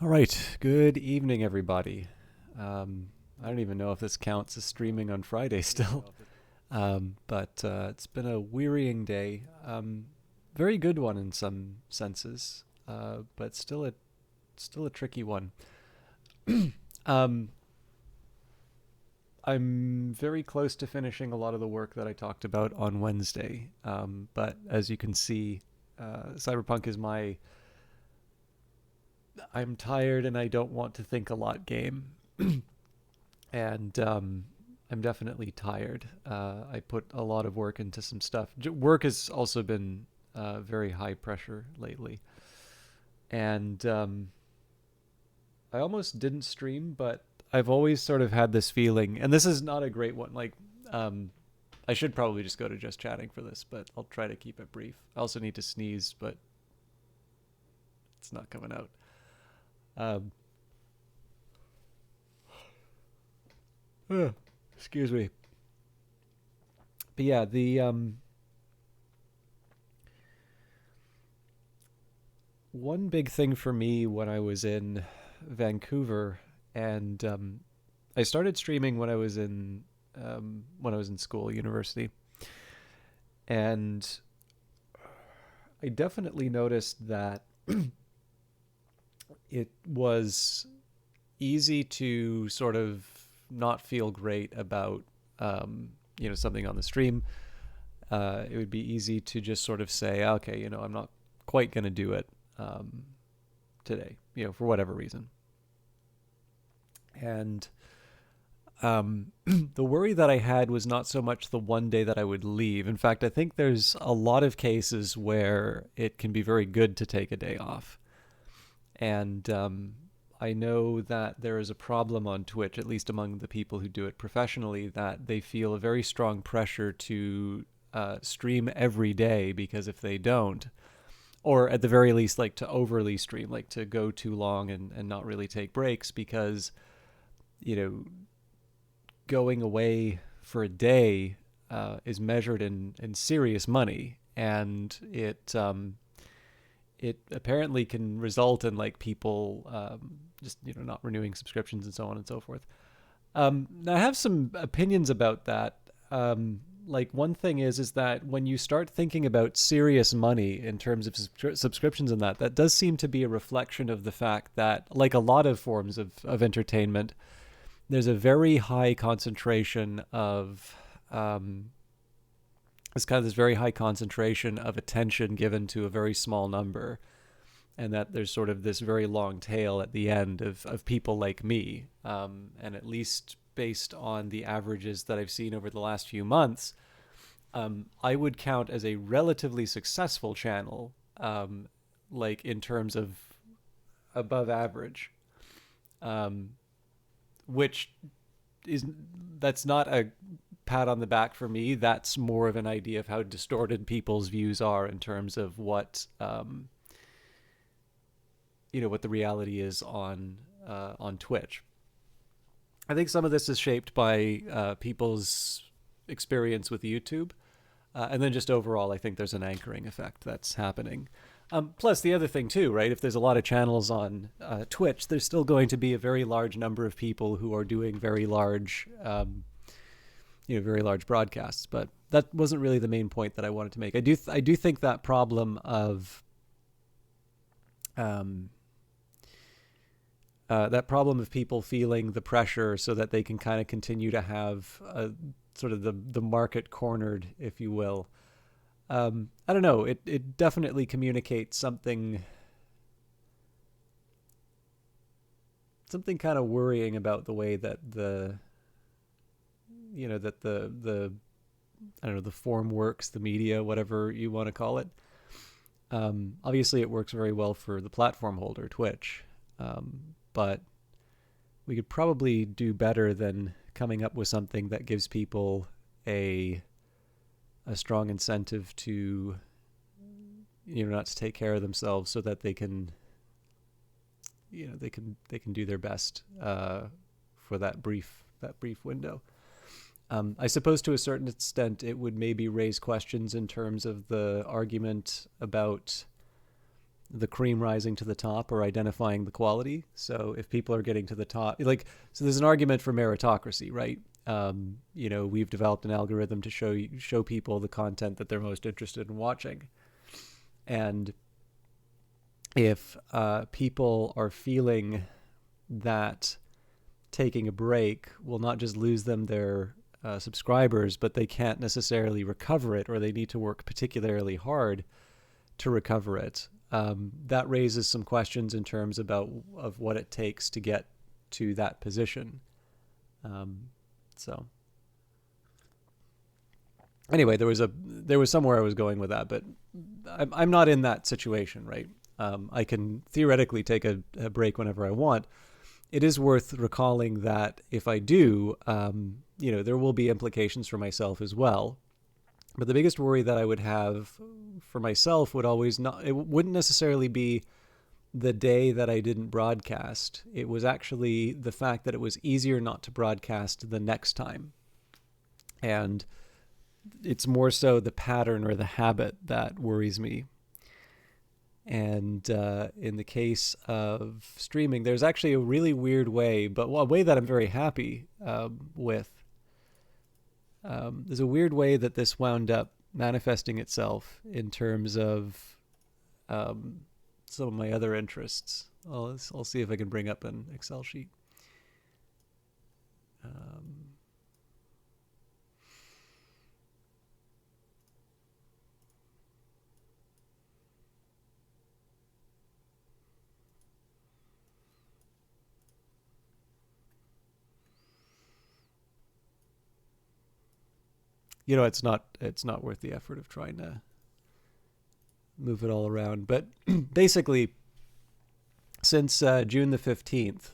All right. Good evening, everybody. I don't even know if this counts as streaming on Friday still, but it's been a wearying day. Very good one in some senses, but still a tricky one. um, I'm very close to finishing a lot of the work that I talked about on Wednesday. But as you can see, Cyberpunk is my I'm tired and I don't want to think a lot game. And I'm definitely tired. I put a lot of work into some stuff. Work has also been very high pressure lately, and I almost didn't stream, but I've always sort of had this feeling, and this is not a great one. Um, I should probably just go to just chatting for this, but I'll try to keep it brief. I also need to sneeze, but it's not coming out. Um, Excuse me. But yeah, the one big thing for me when I was in Vancouver, and I started streaming when I was in school, university, and I definitely noticed that it was easy to sort of not feel great about something on the stream. It would be easy to just sort of say, okay, I'm not quite going to do it um, today, for whatever reason. And the worry that I had was not so much the one day that I would leave. In fact, I think there's a lot of cases where it can be very good to take a day off. And I know that there is a problem on Twitch, at least among the people who do it professionally, that they feel a very strong pressure to stream every day, because if they don't, or at the very least, like to overly stream, like to go too long and not really take breaks, because, you know, going away for a day is measured in serious money, and it apparently can result in like people just not renewing subscriptions and so on and so forth. Now I have some opinions about that. Like one thing is that when you start thinking about serious money in terms of subscriptions and that does seem to be a reflection of the fact that, like a lot of forms of entertainment, there's a very high concentration of this very high concentration of attention given to a very small number, and that there's sort of this very long tail at the end of people like me. And at least based on the averages that I've seen over the last few months, I would count as a relatively successful channel, like in terms of above average, um, which is that's not a pat on the back for me. That's more of an idea of how distorted people's views are in terms of what the reality is on Twitch. I think some of this is shaped by people's experience with YouTube, and then just overall, I think there's an anchoring effect that's happening. Plus, the other thing too, right? If there's a lot of channels on Twitch, there's still going to be a very large number of people who are doing very large broadcasts. But that wasn't really the main point that I wanted to make. I do think that problem of um, people feeling the pressure so that they can kind of continue to have sort of the market cornered, if you will. I don't know. It definitely communicates something kind of worrying about the way that the I don't know, the form works, the media, whatever you want to call it. Obviously, it works very well for the platform holder, Twitch, but we could probably do better than coming up with something that gives people a strong incentive to not to take care of themselves, so that they can they can do their best for that brief window. I suppose to a certain extent it would maybe raise questions in terms of the argument about the cream rising to the top or identifying the quality. So if people are getting to the top, like, so there's an argument for meritocracy, right? We've developed an algorithm to show people the content that they're most interested in watching, and if people are feeling that taking a break will not just lose them their subscribers, but they can't necessarily recover it, or they need to work particularly hard to recover it. That raises some questions in terms of what it takes to get to that position. So anyway, there was somewhere I was going with that, but I'm not in that situation, right? I can theoretically take a break whenever I want. It is worth recalling that if I do, there will be implications for myself as well. But the biggest worry that I would have for myself it wouldn't necessarily be the day that I didn't broadcast. It was actually the fact that it was easier not to broadcast the next time. And it's more so the pattern or the habit that worries me. And in the case of streaming, there's actually a really weird way, but a way that I'm very happy with. There's a weird way that this wound up manifesting itself in terms of some of my other interests. I'll see if I can bring up an Excel sheet. It's not worth the effort of trying to move it all around. But basically, since June the 15th,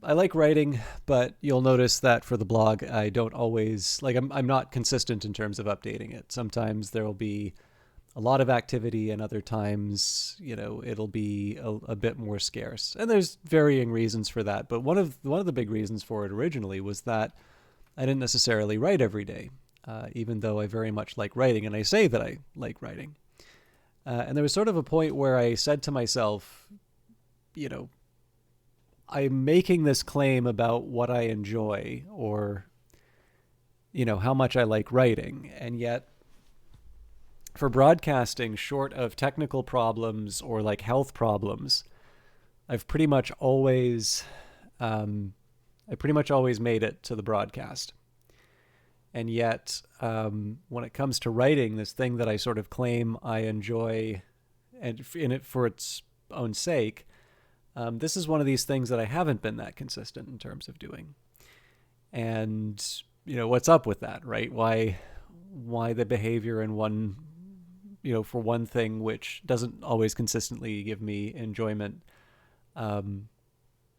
I like writing, but you'll notice that for the blog, I don't always I'm not consistent in terms of updating it. Sometimes there will be a lot of activity, and other times, it'll be a bit more scarce. And there's varying reasons for that. But one of the big reasons for it originally was that I didn't necessarily write every day, even though I very much like writing, and I say that I like writing. And there was sort of a point where I said to myself, I'm making this claim about what I enjoy, or, how much I like writing. And yet, for broadcasting, short of technical problems or like health problems, I've pretty much always made it to the broadcast. And yet, when it comes to writing, this thing that I sort of claim I enjoy, and in it for its own sake, this is one of these things that I haven't been that consistent in terms of doing. And, what's up with that, right? Why the behavior in one, for one thing, which doesn't always consistently give me enjoyment,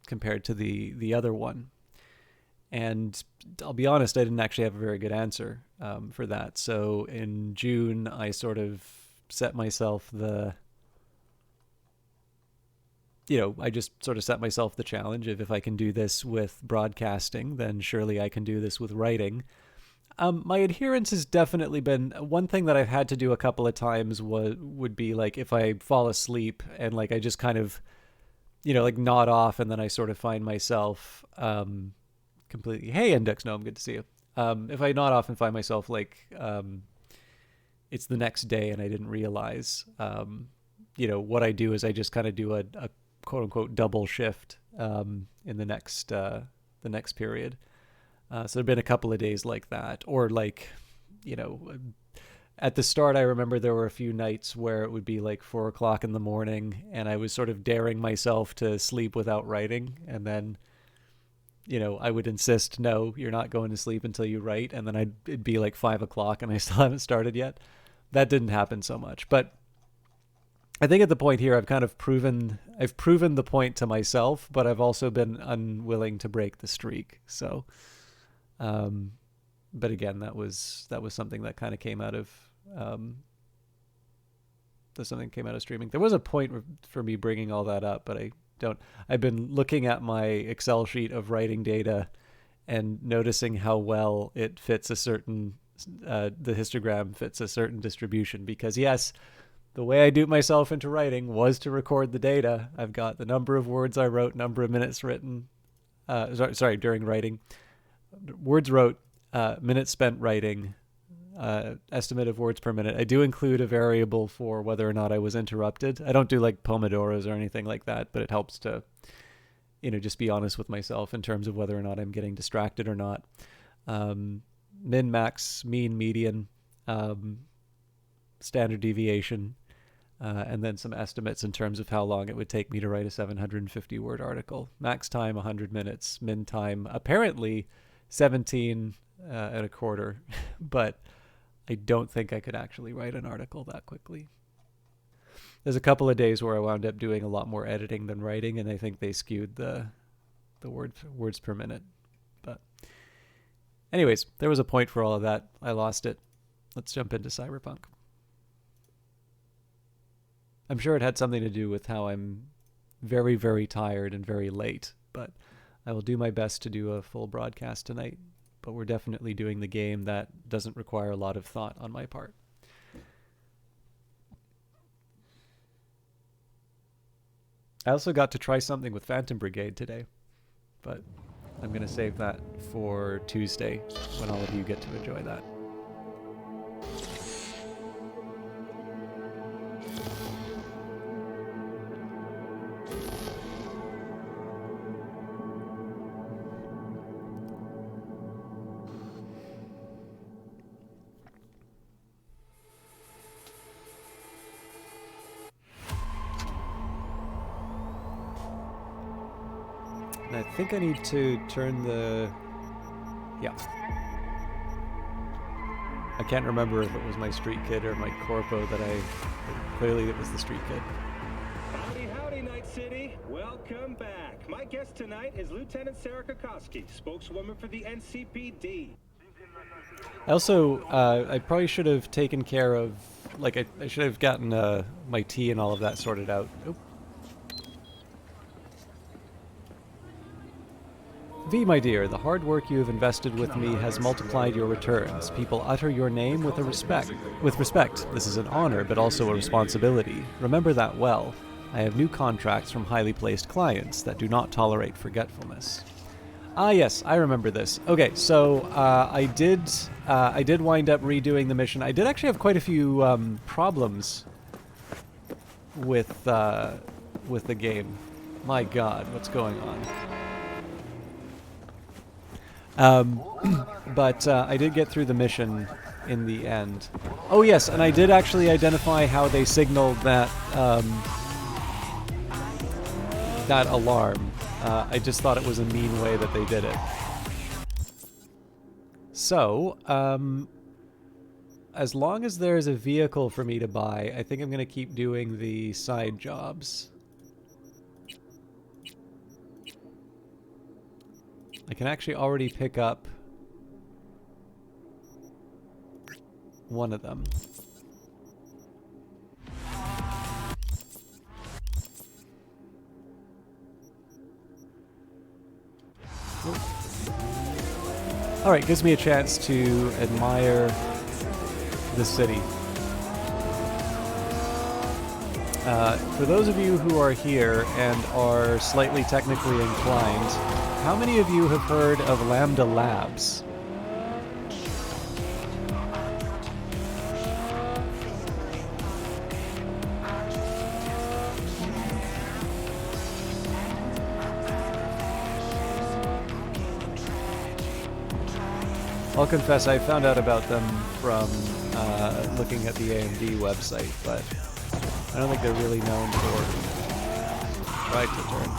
compared to the other one. And I'll be honest, I didn't actually have a very good answer for that. So in June, I sort of set myself I just sort of set myself the challenge of, if I can do this with broadcasting, then surely I can do this with writing. My adherence has definitely been one thing that I've had to do a couple of times. Would be like if I fall asleep and I just kind of, nod off, and then I sort of find myself completely, hey, Index Gnome, good to see you. If I nod off and find myself it's the next day and I didn't realize, what I do is I just kind of do a quote unquote double shift in the next period. So there've been a couple of days like that, or at the start, I remember there were a few nights where it would be 4:00 in the morning, and I was sort of daring myself to sleep without writing, and then I would insist, no, you're not going to sleep until you write, and then it'd be 5:00 and I still haven't started yet. That didn't happen so much, but I think at the point here, I've proven the point to myself, but I've also been unwilling to break the streak. So, but again, that was something that kind of came out of streaming. There was a point for me bringing all that up, but I've been looking at my Excel sheet of writing data and noticing how well it fits the histogram fits a certain distribution, because yes, The way I duped myself into writing was to record the data. I've got the number of words I wrote, number of minutes written. Sorry, during writing. Words wrote, minutes spent writing, estimate of words per minute. I do include a variable for whether or not I was interrupted. I don't do like Pomodoros or anything like that, but it helps to, just be honest with myself in terms of whether or not I'm getting distracted or not. Min, max, mean, median, standard deviation, and then some estimates in terms of how long it would take me to write a 750-word article. Max time, 100 minutes. Min time, apparently 17 and a quarter, but I don't think I could actually write an article that quickly. There's a couple of days where I wound up doing a lot more editing than writing, and I think they skewed the words per minute. But anyways, there was a point for all of that. I lost it. Let's jump into Cyberpunk. I'm sure it had something to do with how I'm very, very tired and very late, but I will do my best to do a full broadcast tonight. But we're definitely doing the game that doesn't require a lot of thought on my part. I also got to try something with Phantom Brigade today, but I'm going to save that for Tuesday when all of you get to enjoy that. And I think I need to turn the... Yeah. I can't remember if it was my street kid or my corpo that I... Clearly it was the street kid. Howdy, howdy, Night City. Welcome back. My guest tonight is Lieutenant Sarah Kokoski, spokeswoman for the NCPD. I also, I probably should have taken care of... Like, I should have gotten my tea and all of that sorted out. Oop. V, my dear, the hard work you have invested with me has multiplied your returns. People utter your name with respect. This is an honor, but also a responsibility. Remember that well. I have new contracts from highly placed clients that do not tolerate forgetfulness. Ah, yes, I remember this. Okay, so I did wind up redoing the mission. I did actually have quite a few problems with the game. My God, what's going on? But I did get through the mission in the end. Oh yes, and I did actually identify how they signaled that that alarm. I just thought it was a mean way that they did it. So, as long as there's a vehicle for me to buy, I think I'm going to keep doing the side jobs. I can actually already pick up one of them. Alright, gives me a chance to admire the city. For those of you who are here and are slightly technically inclined, how many of you have heard of Lambda Labs? I'll confess I found out about them from looking at the AMD website, but I don't think they're really known for... Tried to turn.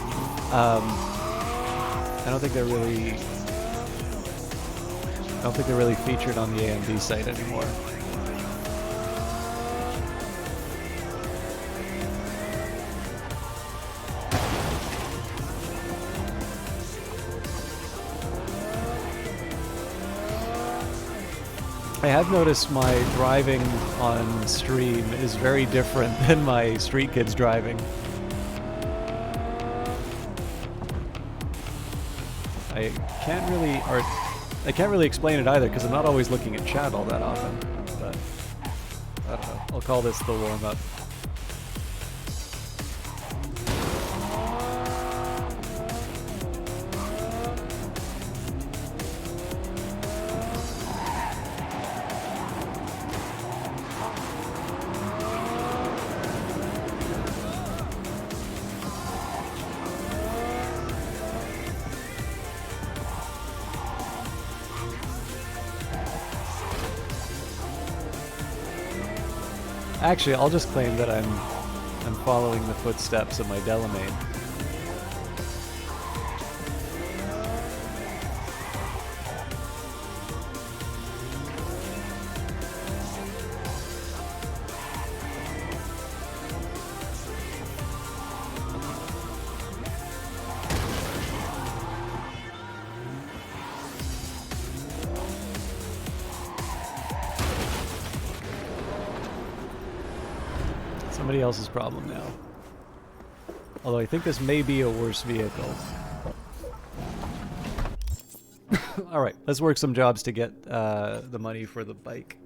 I don't think they're really featured on the AMD site anymore. I have noticed my driving on stream is very different than my street kids driving. I can't really explain it either because I'm not always looking at chat all that often. But I don't know. I'll call this the warm-up. Actually, I'll just claim that I'm following the footsteps of my Delamain. Somebody else's problem now. Although I think this may be a worse vehicle. Alright, let's work some jobs to get the money for the bike.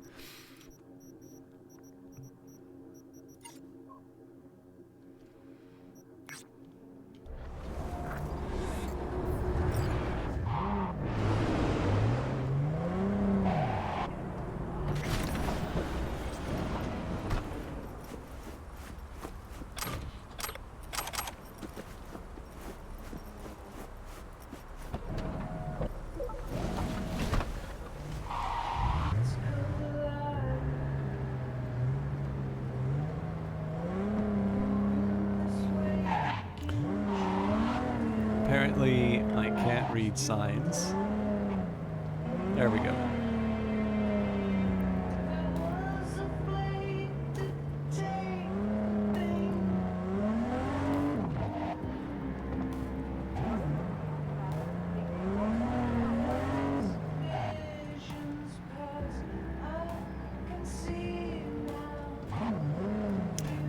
Apparently, I can't read signs. There we go.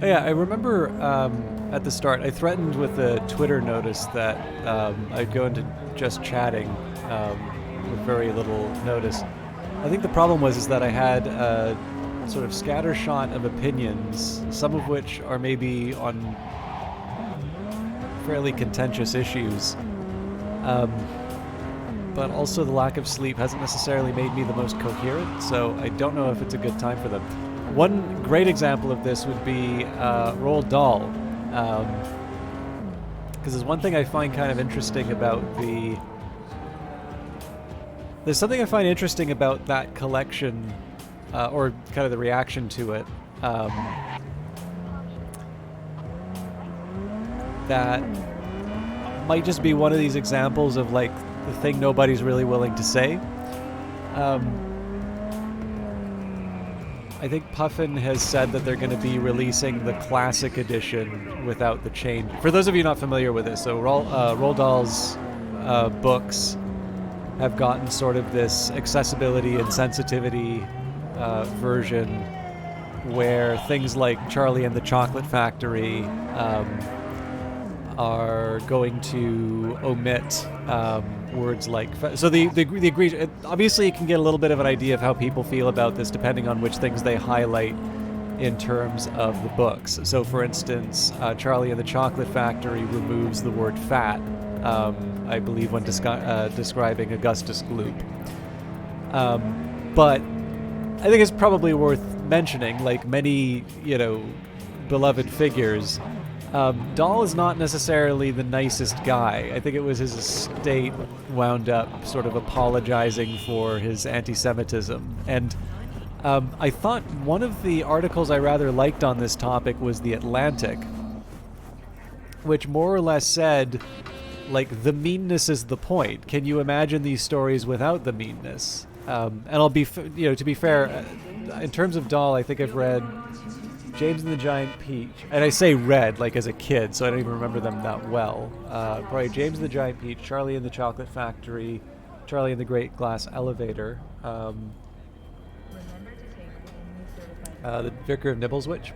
Oh, yeah, I remember at the start, I threatened with a Twitter notice that I'd go into just chatting with very little notice. I think the problem is that I had a sort of scattershot of opinions, some of which are maybe on fairly contentious issues. But also the lack of sleep hasn't necessarily made me the most coherent, so I don't know if it's a good time for them. One great example of this would be Roald Dahl, because there's one thing I find kind of interesting about there's something I find interesting about that collection, or kind of the reaction to it, that might just be one of these examples of like the thing nobody's really willing to say. I think Puffin has said that they're going to be releasing the classic edition without the change. For those of you not familiar with this, so Roald Dahl's books have gotten sort of this accessibility and sensitivity version where things like Charlie and the Chocolate Factory are going to omit words like... So the agree... Obviously, you can get a little bit of an idea of how people feel about this depending on which things they highlight in terms of the books. So, for instance, Charlie and the Chocolate Factory removes the word fat, I believe, when describing Augustus Gloop. But I think it's probably worth mentioning, like many, beloved figures, Dahl is not necessarily the nicest guy. I think it was his estate wound up sort of apologizing for his anti-Semitism. And I thought one of the articles I rather liked on this topic was The Atlantic, which more or less said, like, the meanness is the point. Can you imagine these stories without the meanness? And I'll be, to be fair, in terms of Dahl, I think I've read James and the Giant Peach, and I say read like as a kid, so I don't even remember them that well. Probably James and the Giant Peach, Charlie and the Chocolate Factory, Charlie and the Great Glass Elevator, The Vicar of Nibbleswitch,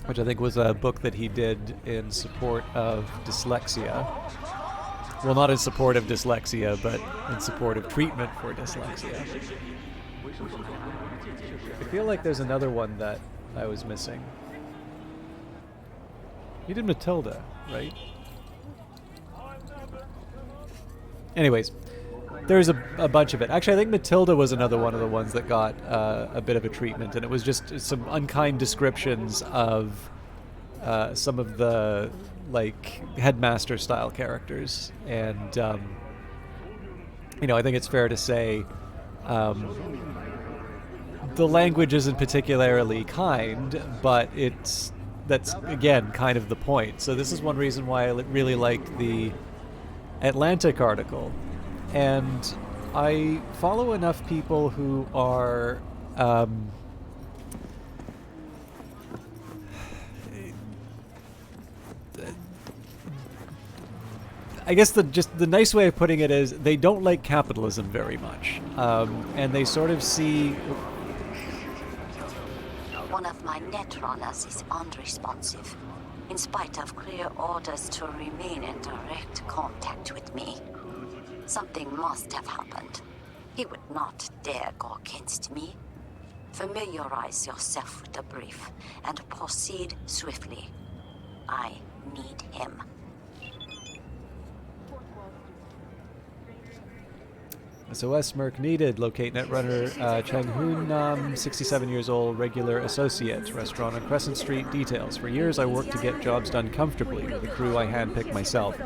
which I think was a book that he did in support of dyslexia. Well, not in support of dyslexia, but in support of treatment for dyslexia. I feel like there's another one that I was missing. He did Matilda, right? Anyways, there's a bunch of it. Actually, I think Matilda was another one of the ones that got a bit of a treatment, and it was just some unkind descriptions of some of the, like, headmaster-style characters. And, I think it's fair to say the language isn't particularly kind, but that's again kind of the point. So this is one reason why I really like the Atlantic article, and I follow enough people who are I guess the nice way of putting it is they don't like capitalism very much, and they sort of see. One of my netrunners is unresponsive, in spite of clear orders to remain in direct contact with me. Something must have happened. He would not dare go against me. Familiarize yourself with the brief and proceed swiftly. I need him. SOS Merc needed. Locate Netrunner Chang Hoon Nam, 67 years old, regular associate. Restaurant on Crescent Street. Details. For years I worked to get jobs done comfortably with a crew I handpicked myself.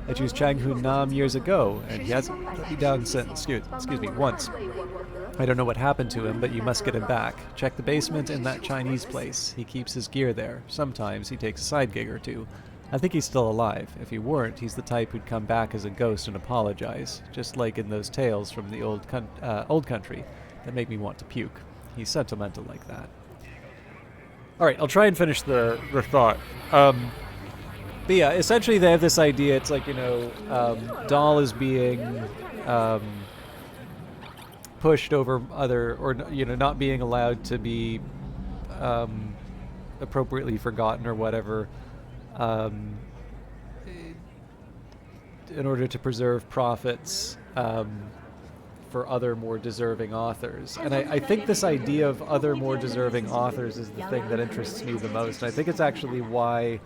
I chose Chang Hoon Nam years ago, and he hasn't let me down since. Excuse me, once. I don't know what happened to him, but you must get him back. Check the basement in that Chinese place. He keeps his gear there. Sometimes he takes a side gig or two. I think he's still alive. If he weren't, he's the type who'd come back as a ghost and apologize, just like in those tales from the old country that make me want to puke. He's sentimental like that. All right, I'll try and finish the thought. But yeah, essentially they have this idea. It's like, Dahl is being pushed over other, or not being allowed to be appropriately forgotten or whatever. In order to preserve profits for other more deserving authors. And I think this idea of other more deserving authors is the thing that interests me the most. And I think it's actually why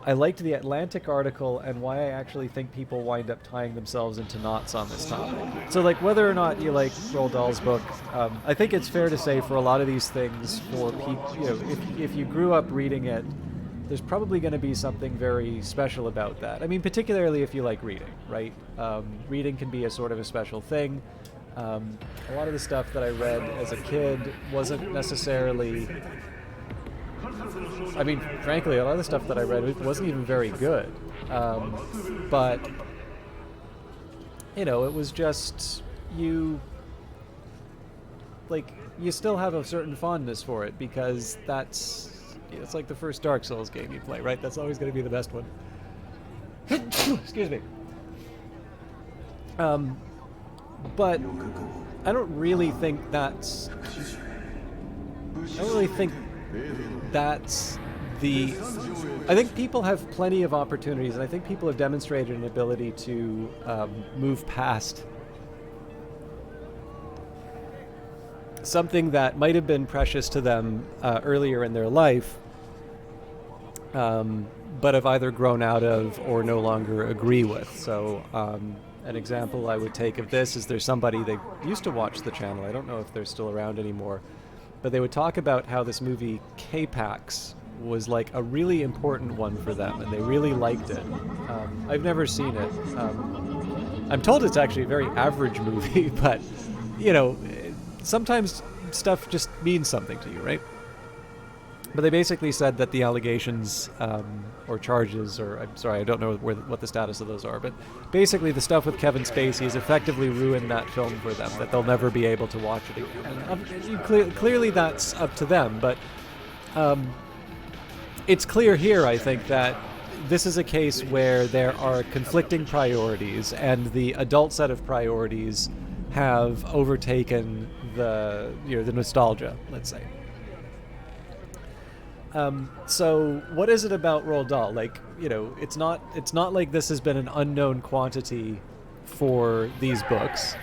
I liked the Atlantic article and why I actually think people wind up tying themselves into knots on this topic. So, like, whether or not you like Roald Dahl's book, I think it's fair to say for a lot of these things, for people, if you grew up reading it, there's probably going to be something very special about that. I mean, particularly if you like reading, right? Reading can be a sort of a special thing. A lot of the stuff that I read as a kid wasn't necessarily... I mean, frankly, a lot of the stuff that I read wasn't even very good. But, it was just... you still have a certain fondness for it because it's like the first Dark Souls game you play, right? That's always going to be the best one. Excuse me. But I don't really think that's the... I think people have plenty of opportunities, and I think people have demonstrated an ability to move past something that might have been precious to them earlier in their life, but have either grown out of or no longer agree with. So an example I would take of this is there's somebody, they used to watch the channel, I don't know if they're still around anymore, but they would talk about how this movie K-Pax was like a really important one for them, and they really liked it. I've never seen it. I'm told it's actually a very average movie, but, sometimes stuff just means something to you, right? But they basically said that the allegations or charges, or I'm sorry, I don't know what the status of those are, but basically the stuff with Kevin Spacey has effectively ruined that film for them, that they'll never be able to watch it again. And clearly that's up to them, but it's clear here, I think, that this is a case where there are conflicting priorities, and the adult set of priorities have overtaken the nostalgia, let's say. So what is it about Roald Dahl? Like, it's not like this has been an unknown quantity for these books.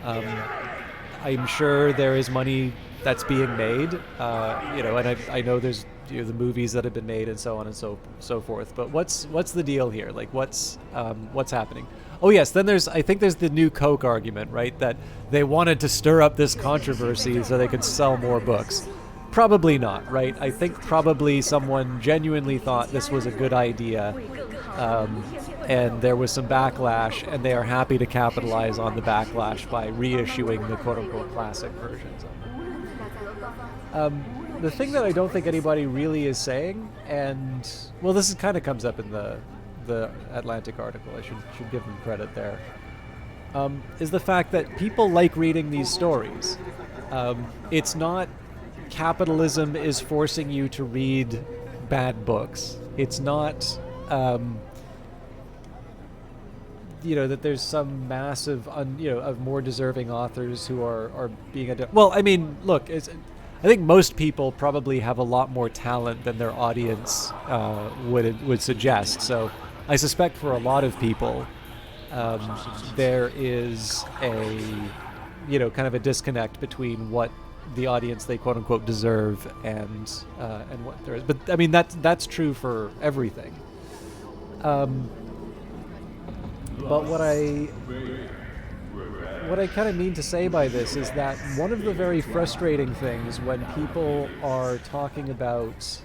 I'm sure there is money that's being made, and I know there's the movies that have been made and so on and so forth. But what's the deal here? Like, what's happening? Oh yes, then I think there's the new Coke argument, right? That they wanted to stir up this controversy so they could sell more books. Probably not, right? I think probably someone genuinely thought this was a good idea, and there was some backlash, and they are happy to capitalize on the backlash by reissuing the quote-unquote classic versions of it. The thing that I don't think anybody really is saying, and well, this is kind of comes up in the Atlantic article. I should give them credit there. Is the fact that people like reading these stories. It's not capitalism is forcing you to read bad books. It's not, that there's some massive, of more deserving authors who are being. Well, I mean, look, I think most people probably have a lot more talent than their audience would suggest. So, I suspect for a lot of people, there is a, kind of a disconnect between what the audience they quote unquote deserve and what there is. But I mean that's true for everything. But what I kind of mean to say by this is that one of the very frustrating things when people are talking about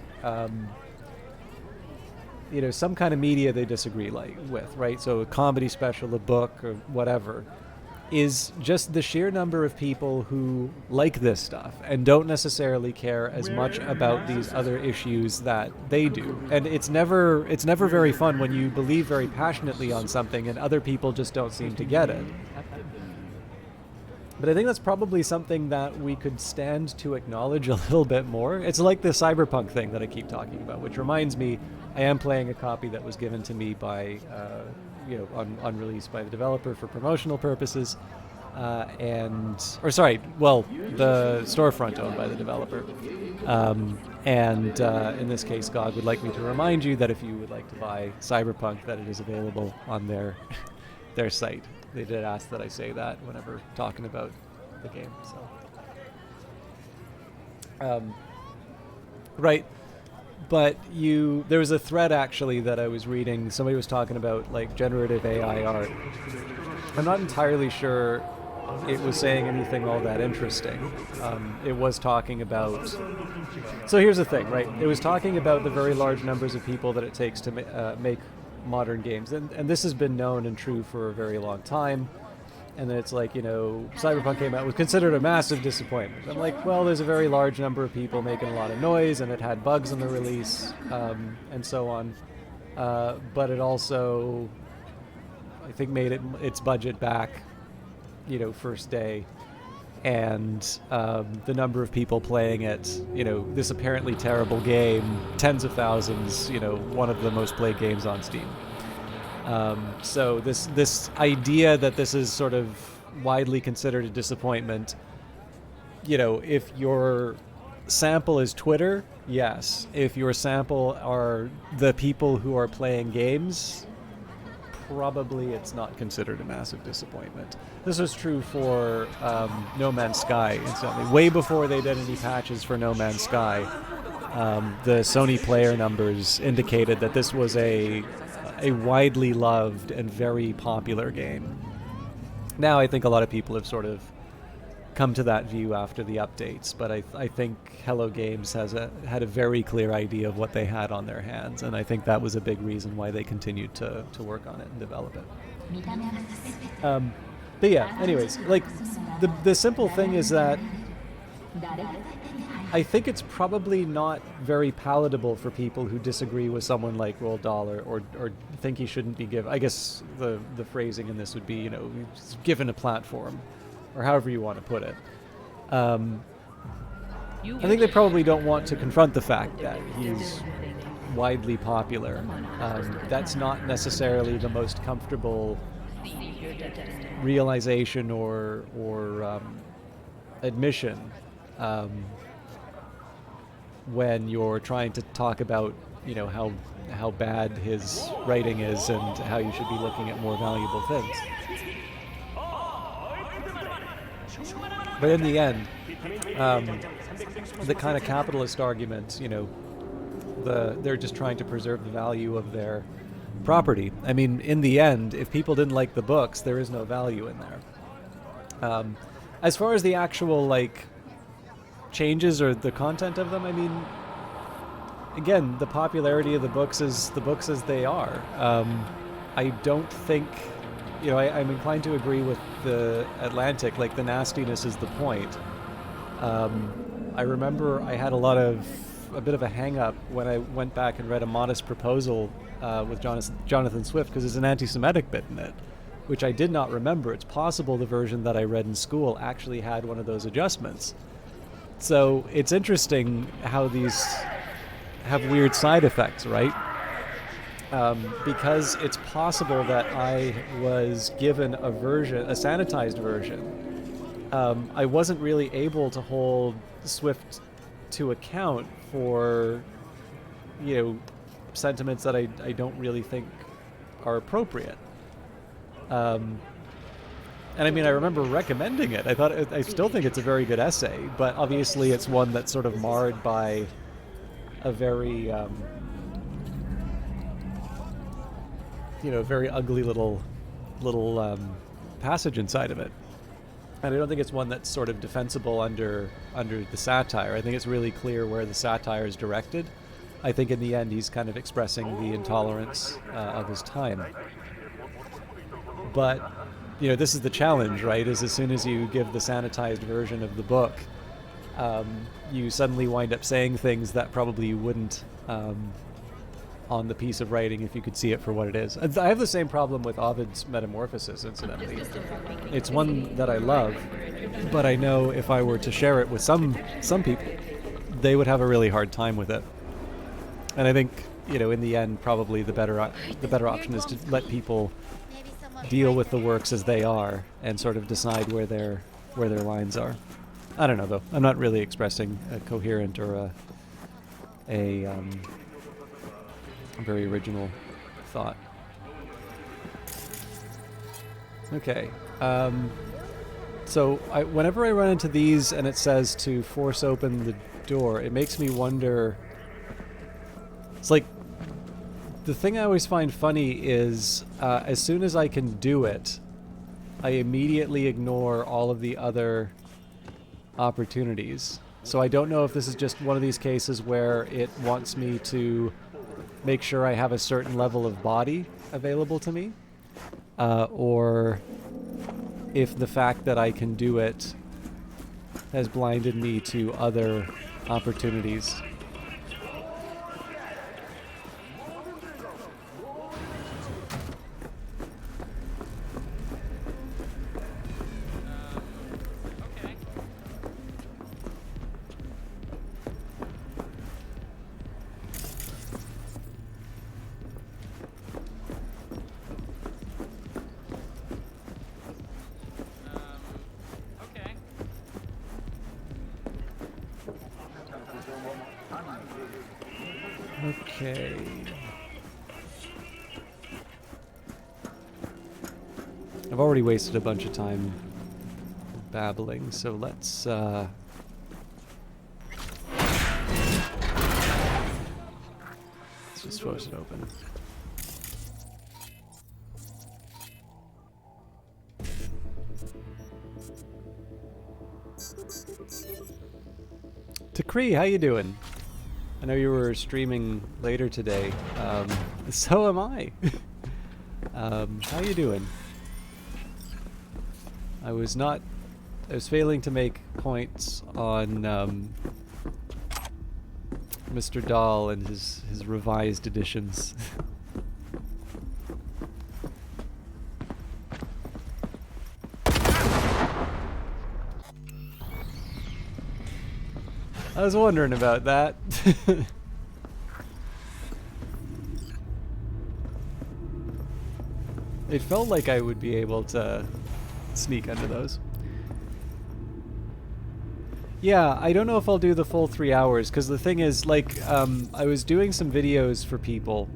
some kind of media they disagree with, right? So a comedy special, a book, or whatever, is just the sheer number of people who like this stuff and don't necessarily care as much about these other issues that they do. And it's never very fun when you believe very passionately on something and other people just don't seem to get it. But I think that's probably something that we could stand to acknowledge a little bit more. It's like the Cyberpunk thing that I keep talking about, which reminds me, I am playing a copy that was given to me by, on release by the developer for promotional purposes, the storefront owned by the developer. In this case, GOG would like me to remind you that if you would like to buy Cyberpunk, that it is available on their site. They did ask that I say that whenever talking about the game. So, right. But there was a thread actually that I was reading. Somebody was talking about like generative AI art. I'm not entirely sure it was saying anything all that interesting. It was talking about. So here's the thing, right? It was talking about the very large numbers of people that it takes to make modern games, and this has been known and true for a very long time. And then it's like, Cyberpunk came out, was considered a massive disappointment. I'm like, well, there's a very large number of people making a lot of noise, and it had bugs in the release, and so on. But it also, I think, made its budget back, first day. And the number of people playing it, this apparently terrible game, tens of thousands, one of the most played games on Steam. So this idea that this is sort of widely considered a disappointment, if your sample is Twitter, yes. If your sample are the people who are playing games, probably it's not considered a massive disappointment. This was true for No Man's Sky, incidentally. Way before they did any patches for No Man's Sky, the Sony player numbers indicated that this was a widely loved and very popular game. Now I think a lot of people have sort of come to that view after the updates, but I think Hello Games had a very clear idea of what they had on their hands, and I think that was a big reason why they continued to work on it and develop it. But yeah, anyways, like the simple thing is that I think it's probably not very palatable for people who disagree with someone like Roald Dahl or think he shouldn't be given. I guess the phrasing in this would be, given a platform, or however you want to put it. I think they probably don't want to confront the fact that he's widely popular. That's not necessarily the most comfortable realization or admission when you're trying to talk about, how bad his writing is and how you should be looking at more valuable things. But in the end, the kind of capitalist argument, they're just trying to preserve the value of their property. I mean, in the end, if people didn't like the books, there is no value in there. As far as the actual, changes or the content of them, I mean, again, the popularity of the books is the books as they are. I don't think, I'm inclined to agree with the Atlantic, the nastiness is the point. I remember I had a bit of a hang up when I went back and read A Modest Proposal with Jonathan Swift, because there's an anti-Semitic bit in it, which I did not remember. It's possible the version that I read in school actually had one of those adjustments. So it's interesting how these have weird side effects, right? Because it's possible that I was given a sanitized version. I wasn't really able to hold Swift to account for, sentiments that I don't really think are appropriate. And I mean, I remember recommending it. I still think it's a very good essay, but obviously it's one that's sort of marred by a very, very ugly little passage inside of it. And I don't think it's one that's sort of defensible under the satire. I think it's really clear where the satire is directed. I think in the end he's kind of expressing the intolerance of his time. But, this is the challenge, right? Is as soon as you give the sanitized version of the book, you suddenly wind up saying things that probably you wouldn't on the piece of writing if you could see it for what it is. I have the same problem with Ovid's Metamorphosis, incidentally. It's one that I love, but I know if I were to share it with some people, they would have a really hard time with it. And I think, in the end, probably the better option is to let people deal with the works as they are and sort of decide where their lines are. I don't know, though. I'm not really expressing a coherent or a very original thought. Okay. So whenever I run into these and it says to force open the door, it makes me wonder. It's like, the thing I always find funny is as soon as I can do it, I immediately ignore all of the other opportunities. So I don't know if this is just one of these cases where it wants me to make sure I have a certain level of body available to me, or if the fact that I can do it has blinded me to other opportunities. Okay. I've already wasted a bunch of time babbling, so let's just force it open. Takri, how you doing? I know you were streaming later today. So am I. How you doing? I was failing to make points on Mr. Dahl and his revised editions. I was wondering about that. It felt like I would be able to sneak under those. Yeah, I don't know if I'll do the full 3 hours, because the thing is, like, I was doing some videos for people,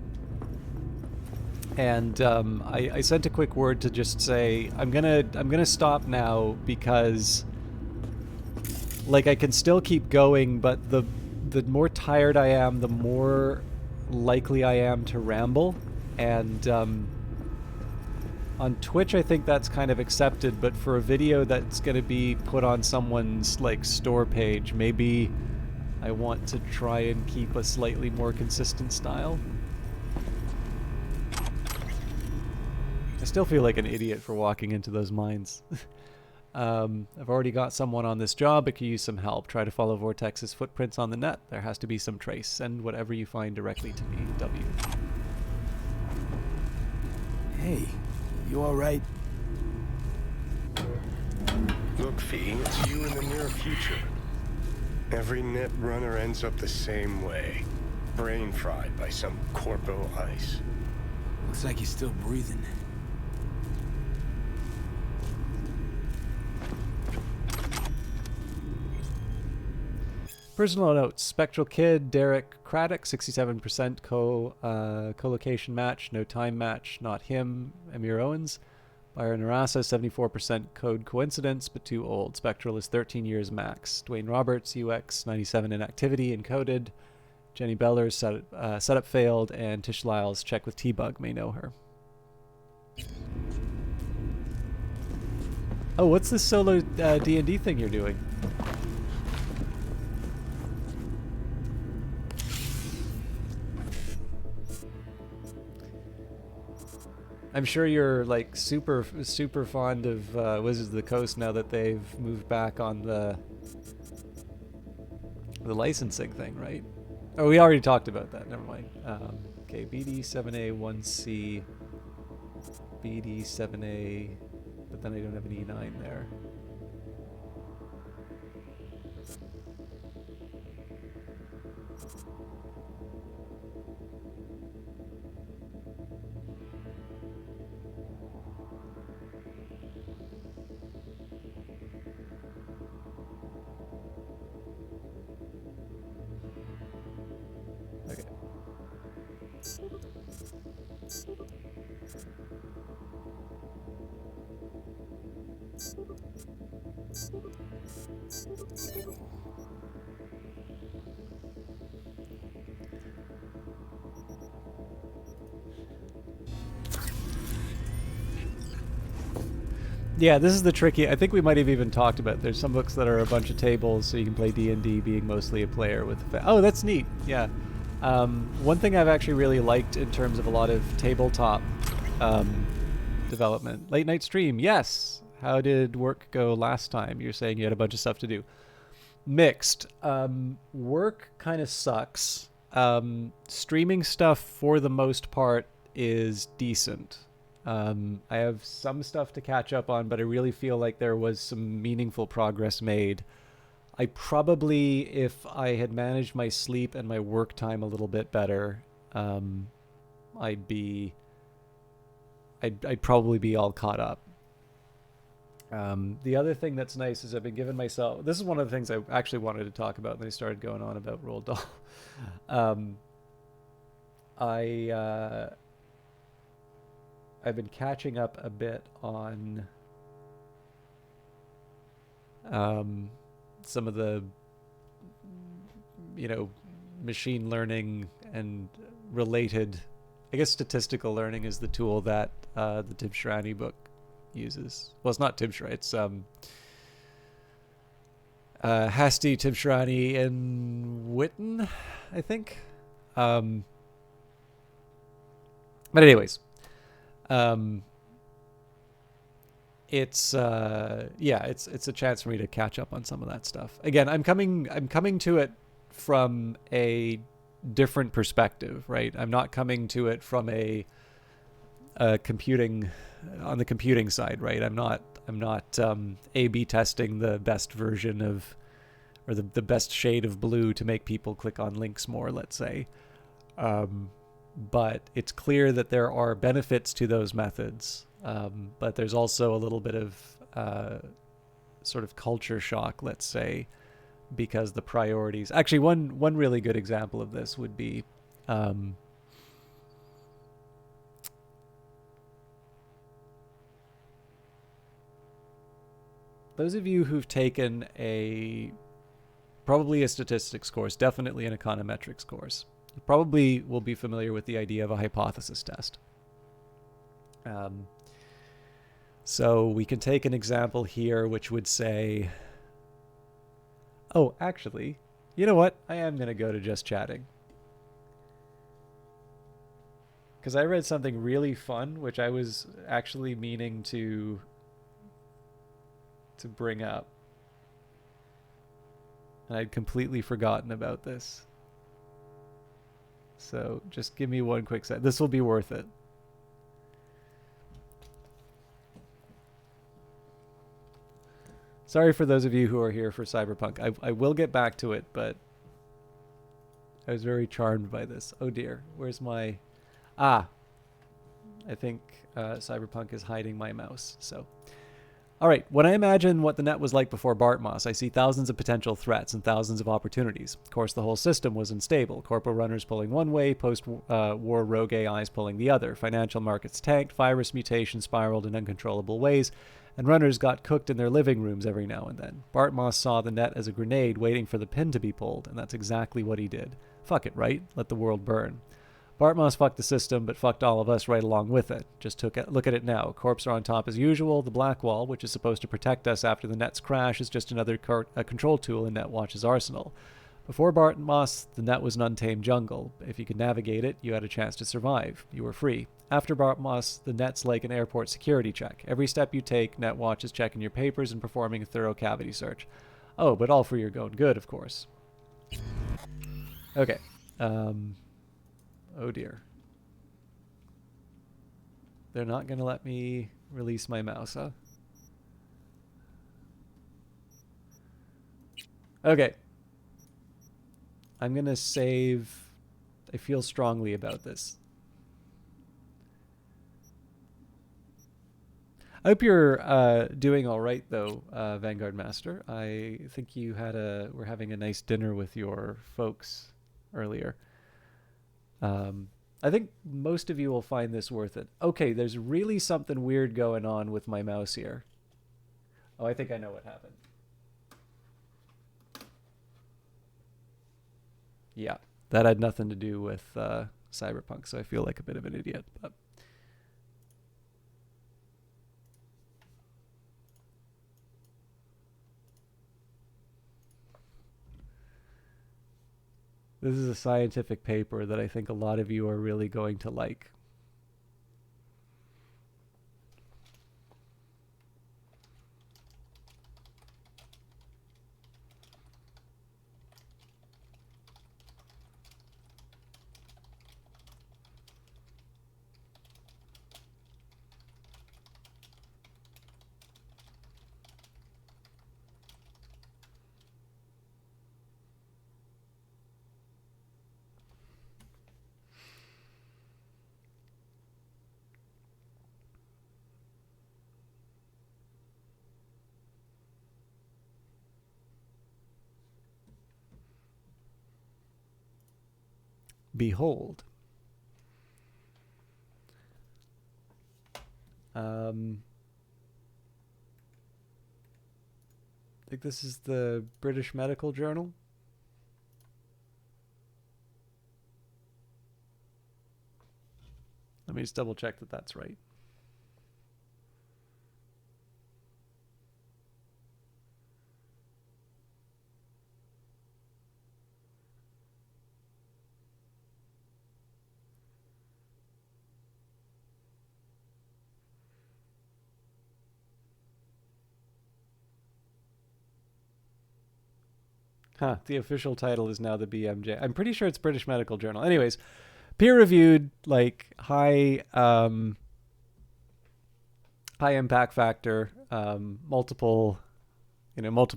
and I sent a quick word to just say I'm gonna stop now because, like, I can still keep going, but the more tired I am, the more likely I am to ramble, and on Twitch I think that's kind of accepted, but for a video that's going to be put on someone's, like, store page, maybe I want to try and keep a slightly more consistent style. I still feel like an idiot for walking into those mines. I've already got someone on this job, but could use some help. Try to follow Vortex's footprints on the net. There has to be some trace. Send whatever you find directly to me. W. Hey, you alright? Look, Fee, it's you in the near future. Every net runner ends up the same way. Brain fried by some corpo ice. Looks like he's still breathing. Personal notes: Spectral Kid, Derek Craddock, 67% co-location match, no time match, not him. Amir Owens. Byron Arasa, 74% code coincidence, but too old. Spectral is 13 years max. Dwayne Roberts, UX, 97 inactivity, encoded. Jenny Beller's setup failed, and Tish Lyles, check with T-Bug, may know her. Oh, what's this solo D&D thing you're doing? I'm sure you're like super fond of Wizards of the Coast now that they've moved back on the licensing thing, right? Oh, we already talked about that. Never mind. Okay, BD7A1C, BD7A, but then I don't have an E9 there. Okay. Yeah, this is the tricky. I think we might have even talked about. There's some books that are a bunch of tables, so you can play D&D being mostly a player with. Oh, that's neat. Yeah. One thing I've actually really liked in terms of a lot of tabletop development. Late night stream. Yes. How did work go last time? You're saying you had a bunch of stuff to do. Mixed. Work kind of sucks. Streaming stuff for the most part is decent. I have some stuff to catch up on, but I really feel like there was some meaningful progress made. I probably, if I had managed my sleep and my work time a little bit better, I'd probably be all caught up. The other thing that's nice is I've been giving myself, this is one of the things I actually wanted to talk about, and I started going on about Roald Dahl. I've been catching up a bit on some of the, machine learning and related, I guess statistical learning is the tool that the Tim Shrani book uses. Well, it's not Tim Shrani, it's Hasty, Tim Shrani, and Witten, I think. But anyways, it's a chance for me to catch up on some of that stuff. Again, I'm coming to it from a different perspective, right? I'm not coming to it from a computing on the computing side, right? I'm not A/B testing the best version of, or the best shade of blue to make people click on links more, let's say. But it's clear that there are benefits to those methods. But there's also a little bit of sort of culture shock, let's say, because the priorities. Actually, one really good example of this would be those of you who've taken probably a statistics course, definitely an econometrics course, you probably will be familiar with the idea of a hypothesis test. So we can take an example here which would say, oh, actually, you know what? I am going to go to just chatting. Because I read something really fun, which I was actually meaning to to bring up. And I'd completely forgotten about this. So just give me one quick sec. This will be worth it. Sorry for those of you who are here for Cyberpunk. I will get back to it, but I was very charmed by this. Oh dear, where's my... Ah, I think Cyberpunk is hiding my mouse, so... All right, when I imagine what the net was like before Bartmoss, I see thousands of potential threats and thousands of opportunities. Of course, the whole system was unstable. Corpo runners pulling one way, post-war rogue AIs pulling the other. Financial markets tanked, virus mutation spiraled in uncontrollable ways, and runners got cooked in their living rooms every now and then. Bartmoss saw the net as a grenade waiting for the pin to be pulled, and that's exactly what he did. Fuck it, right? Let the world burn. Bartmoss fucked the system, but fucked all of us right along with it. Just look at it now. Corps are on top as usual. The Black Wall, which is supposed to protect us after the net's crash, is just another control tool in Netwatch's arsenal. Before Bartmoss, the net was an untamed jungle. If you could navigate it, you had a chance to survive. You were free. After Bartmoss, the net's like an airport security check. Every step you take, Netwatch is checking your papers and performing a thorough cavity search. Oh, but all for your own good, of course. Okay. Oh dear. They're not going to let me release my mouse, huh? Okay. I'm going to save. I feel strongly about this. I hope you're doing all right, though, Vanguard Master. I think you were having a nice dinner with your folks earlier. I think most of you will find this worth it. Okay, there's really something weird going on with my mouse here. Oh, I think I know what happened. Yeah, that had nothing to do with Cyberpunk, so I feel like a bit of an idiot. But this is a scientific paper that I think a lot of you are really going to like. Behold. I think this is the British Medical Journal. Let me just double check that that's right. Huh, the official title is now the BMJ. I'm pretty sure it's British Medical Journal. Anyways, peer-reviewed, like high impact factor, multiple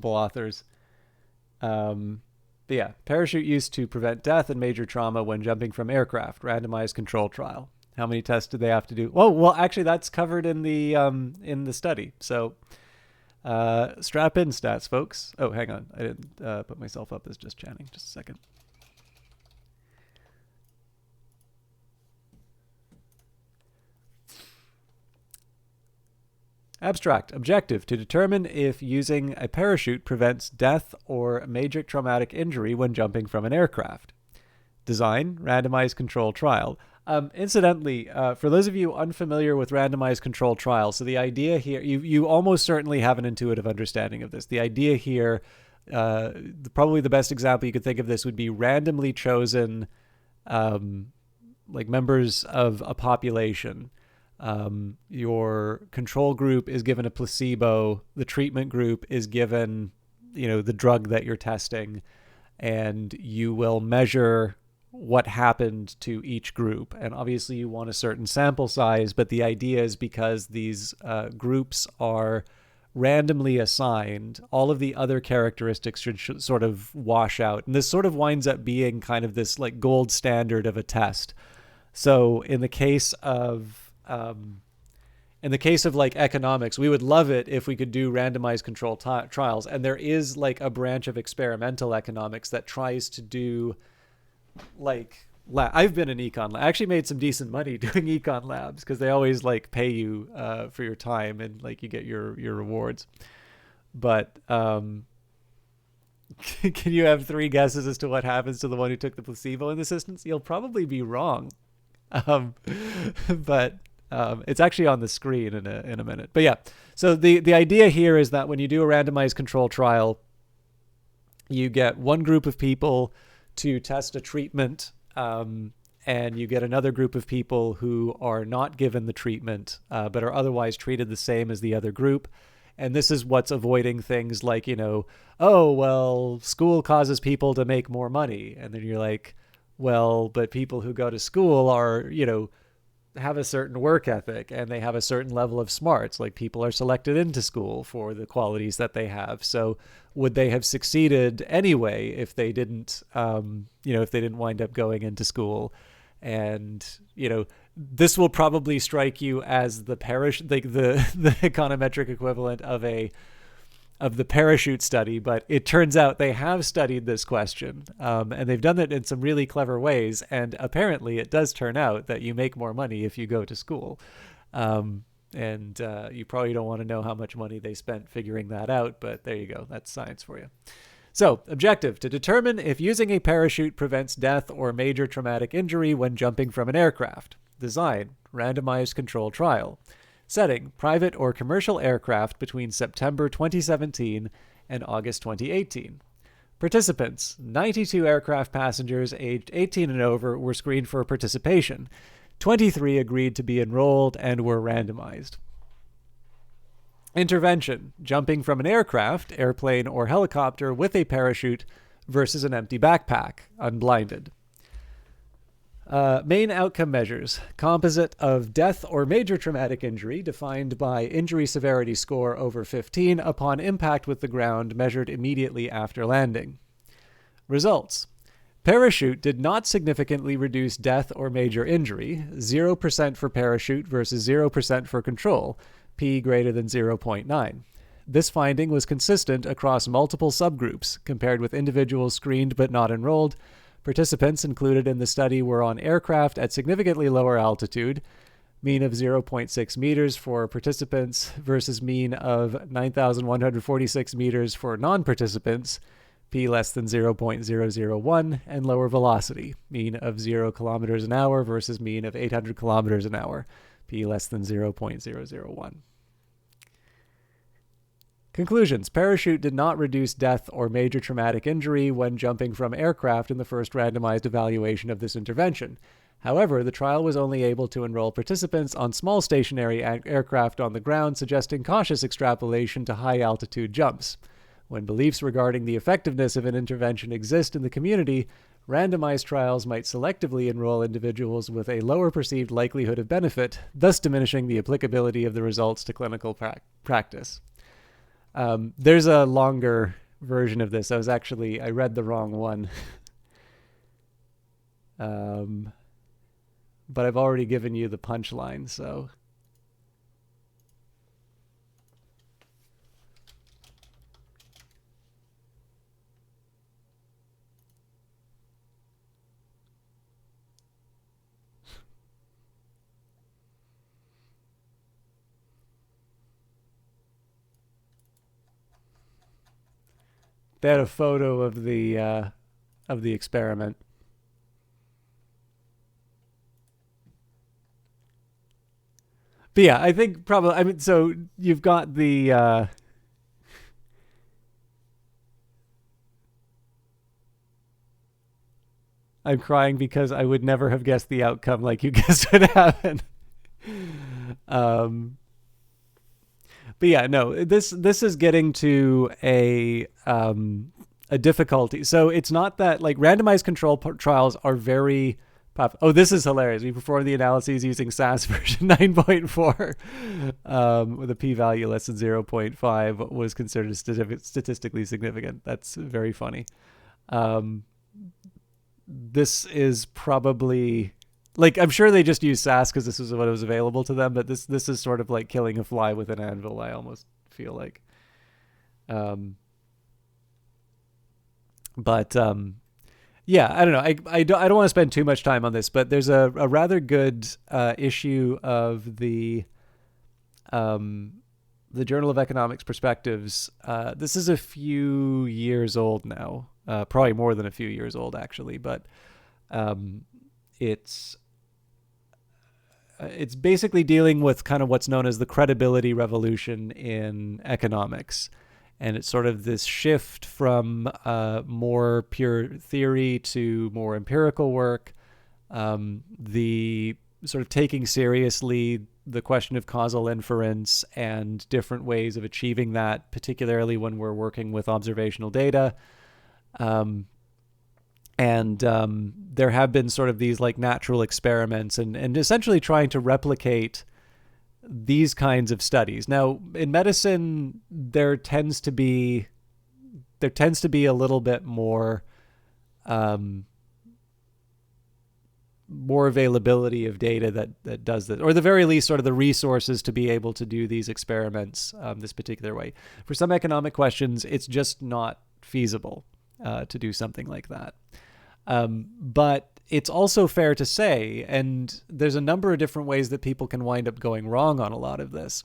authors. But yeah, parachute used to prevent death and major trauma when jumping from aircraft. Randomized control trial. How many tests did they have to do? Oh, well, actually, that's covered in the study. So. Strap in stats, folks. Oh, hang on. I didn't put myself up as just chatting. Just a second. Abstract. Objective. To determine if using a parachute prevents death or major traumatic injury when jumping from an aircraft. Design. Randomized control trial. Incidentally, for those of you unfamiliar with randomized control trials, so the idea here, you almost certainly have an intuitive understanding of this. The idea here, probably the best example you could think of this would be randomly chosen, like members of a population, Your control group is given a placebo. The treatment group is given, the drug that you're testing, and you will measure what happened to each group. And obviously you want a certain sample size, but the idea is because these groups are randomly assigned, all of the other characteristics should sort of wash out. And this sort of winds up being kind of this like gold standard of a test. So in the case of like economics, we would love it if we could do randomized controlled trials. And there is like a branch of experimental economics that tries to do like I've been in econ. I actually made some decent money doing econ labs because they always like pay you for your time and like you get your rewards. But can you have 3 guesses as to what happens to the one who took the placebo in this instance? You'll probably be wrong. But it's actually on the screen in a minute. But yeah, so the idea here is that when you do a randomized control trial, you get one group of people to test a treatment, and you get another group of people who are not given the treatment, but are otherwise treated the same as the other group. And this is what's avoiding things like, oh, well, school causes people to make more money. And then you're like, well, but people who go to school are, have a certain work ethic and they have a certain level of smarts. Like people are selected into school for the qualities that they have. So would they have succeeded anyway if they didn't, if they didn't wind up going into school? And, this will probably strike you as the the econometric equivalent of the parachute study, but it turns out they have studied this question, and they've done it in some really clever ways. And apparently it does turn out that you make more money if you go to school. And you probably don't want to know how much money they spent figuring that out, but there you go. That's science for you. So, objective: to determine if using a parachute prevents death or major traumatic injury when jumping from an aircraft. Design: randomized control trial. Setting: private or commercial aircraft between September 2017 and August 2018. Participants: 92 aircraft passengers aged 18 and over were screened for participation. 23 agreed to be enrolled and were randomized. Intervention: jumping from an aircraft, airplane, or helicopter with a parachute versus an empty backpack, unblinded. Main outcome measures: composite of death or major traumatic injury defined by injury severity score over 15 upon impact with the ground measured immediately after landing. Results: parachute did not significantly reduce death or major injury, 0% for parachute versus 0% for control, p greater than 0.9. This finding was consistent across multiple subgroups, compared with individuals screened but not enrolled. Participants included in the study were on aircraft at significantly lower altitude, mean of 0.6 meters for participants versus mean of 9,146 meters for non-participants, p less than 0.001, and lower velocity, mean of 0 kilometers an hour versus mean of 800 kilometers an hour, p less than 0.001. Conclusions: parachute did not reduce death or major traumatic injury when jumping from aircraft in the first randomized evaluation of this intervention. However, the trial was only able to enroll participants on small stationary aircraft on the ground, suggesting cautious extrapolation to high-altitude jumps. When beliefs regarding the effectiveness of an intervention exist in the community, randomized trials might selectively enroll individuals with a lower perceived likelihood of benefit, thus diminishing the applicability of the results to clinical practice. There's a longer version of this. I read the wrong one. But I've already given you the punchline, so. They had a photo of the experiment. But yeah, I think probably, so you've got the, I'm crying because I would never have guessed the outcome like you guessed would happen. Um, but yeah, no, this is getting to a difficulty. So it's not that like randomized control trials are very oh, this is hilarious. We performed the analyses using SAS version 9.4 with a p-value less than 0.5 was considered statistically significant. That's very funny. This is probably like, I'm sure they just used SAS because this is what was available to them, but this is sort of like killing a fly with an anvil, I almost feel like. Yeah, I don't know. I don't want to spend too much time on this, but there's a rather good issue of the Journal of Economics Perspectives. This is a few years old now, probably more than a few years old actually, but it's basically dealing with kind of what's known as the credibility revolution in economics. And it's sort of this shift from more pure theory to more empirical work. The sort of taking seriously the question of causal inference and different ways of achieving that, particularly when we're working with observational data. There have been sort of these like natural experiments and essentially trying to replicate these kinds of studies. Now, in medicine, there tends to be a little bit more more availability of data that does this, or at the very least, sort of the resources to be able to do these experiments this particular way. For some economic questions, it's just not feasible to do something like that. But it's also fair to say, and there's a number of different ways that people can wind up going wrong on a lot of this.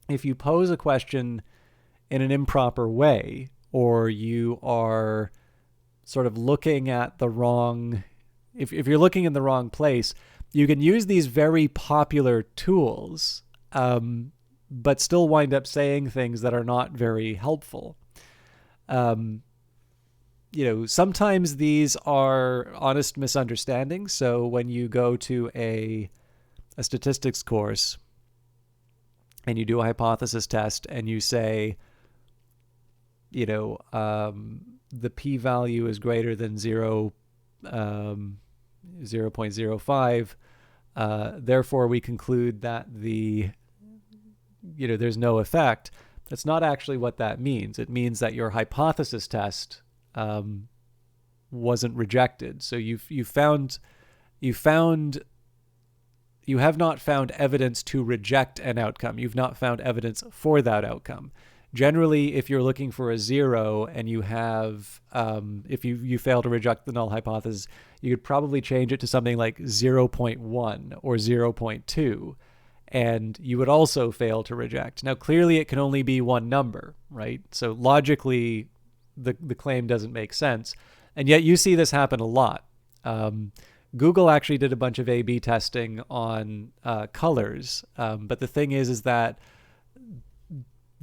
If you pose a question in an improper way, or you are sort of looking at the wrong, if you're looking in the wrong place, you can use these very popular tools, but still wind up saying things that are not very helpful. Sometimes these are honest misunderstandings. So when you go to a statistics course and you do a hypothesis test and you say, the p-value is greater than 0.05, therefore we conclude that there's no effect. That's not actually what that means. It means that your hypothesis test wasn't rejected. So you have not found evidence to reject an outcome. You've not found evidence for that outcome. Generally, if you're looking for a 0 and you have, if you fail to reject the null hypothesis, you could probably change it to something like 0.1 or 0.2, and you would also fail to reject. Now, clearly it can only be one number, right? So logically, the claim doesn't make sense. And yet you see this happen a lot. Google actually did a bunch of A/B testing on colors. But the thing is that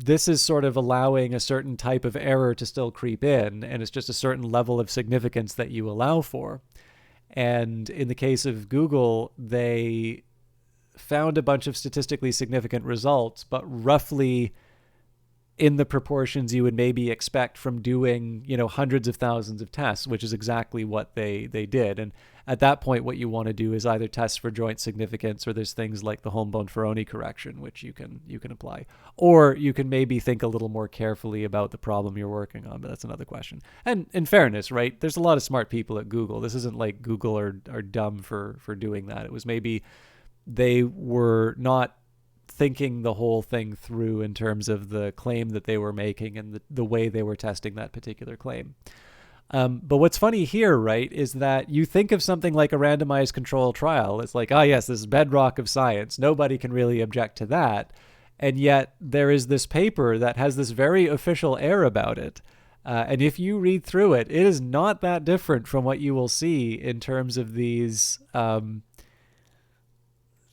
this is sort of allowing a certain type of error to still creep in, and it's just a certain level of significance that you allow for. And in the case of Google, they found a bunch of statistically significant results, but roughly in the proportions you would maybe expect from doing, hundreds of thousands of tests, which is exactly what they did. And at that point, what you want to do is either test for joint significance, or there's things like the Holm-Bonferroni correction, which you can apply, or you can maybe think a little more carefully about the problem you're working on, but that's another question. And in fairness, right, there's a lot of smart people at Google. This isn't like Google are dumb for doing that. It was maybe they were not thinking the whole thing through in terms of the claim that they were making and the way they were testing that particular claim. But what's funny here, right, is that you think of something like a randomized control trial. It's like, yes, this is bedrock of science. Nobody can really object to that. And yet there is this paper that has this very official air about it. And if you read through it, it is not that different from what you will see in terms of these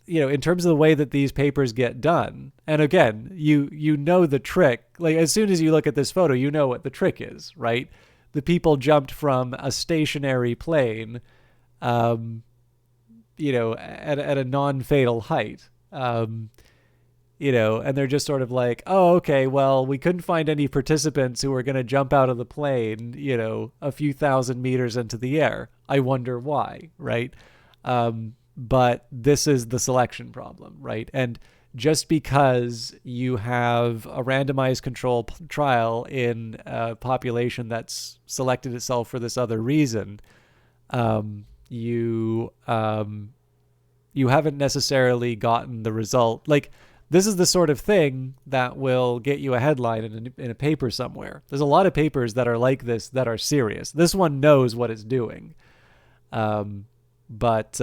in terms of the way that these papers get done. And again, you know the trick. Like, as soon as you look at this photo, you know what the trick is, right? The people jumped from a stationary plane, at a non-fatal height. You know, and they're just sort of like, oh, okay, well, we couldn't find any participants who were going to jump out of the plane, you know, a few thousand meters into the air. I wonder why, right? But this is the selection problem, right? And just because you have a randomized control trial in a population that's selected itself for this other reason, you haven't necessarily gotten the result. Like, this is the sort of thing that will get you a headline in a paper somewhere. There's a lot of papers that are like this that are serious. This one knows what it's doing. But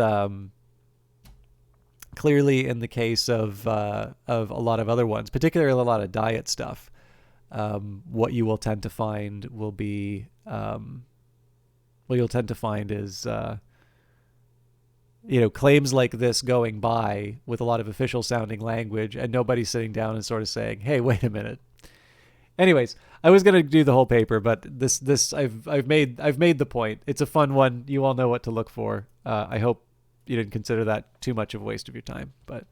clearly in the case of a lot of other ones, particularly a lot of diet stuff, what you will tend to find will be, what you'll tend to find is, you know, claims like this going by with a lot of official sounding language and nobody sitting down and sort of saying, hey, wait a minute. Anyways, I was going to do the whole paper, but this I've made the point. It's a fun one. You all know what to look for. I hope you didn't consider that too much of a waste of your time, but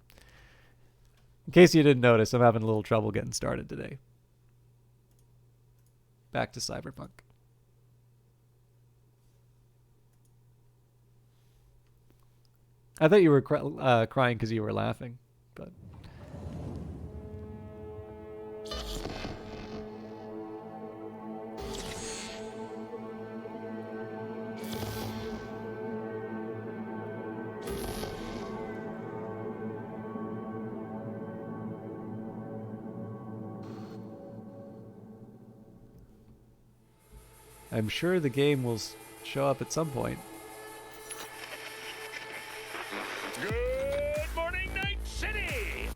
in case you didn't notice, I'm having a little trouble getting started today. Back to Cyberpunk. I thought you were crying because you were laughing, but I'm sure the game will show up at some point. Good morning, Night City!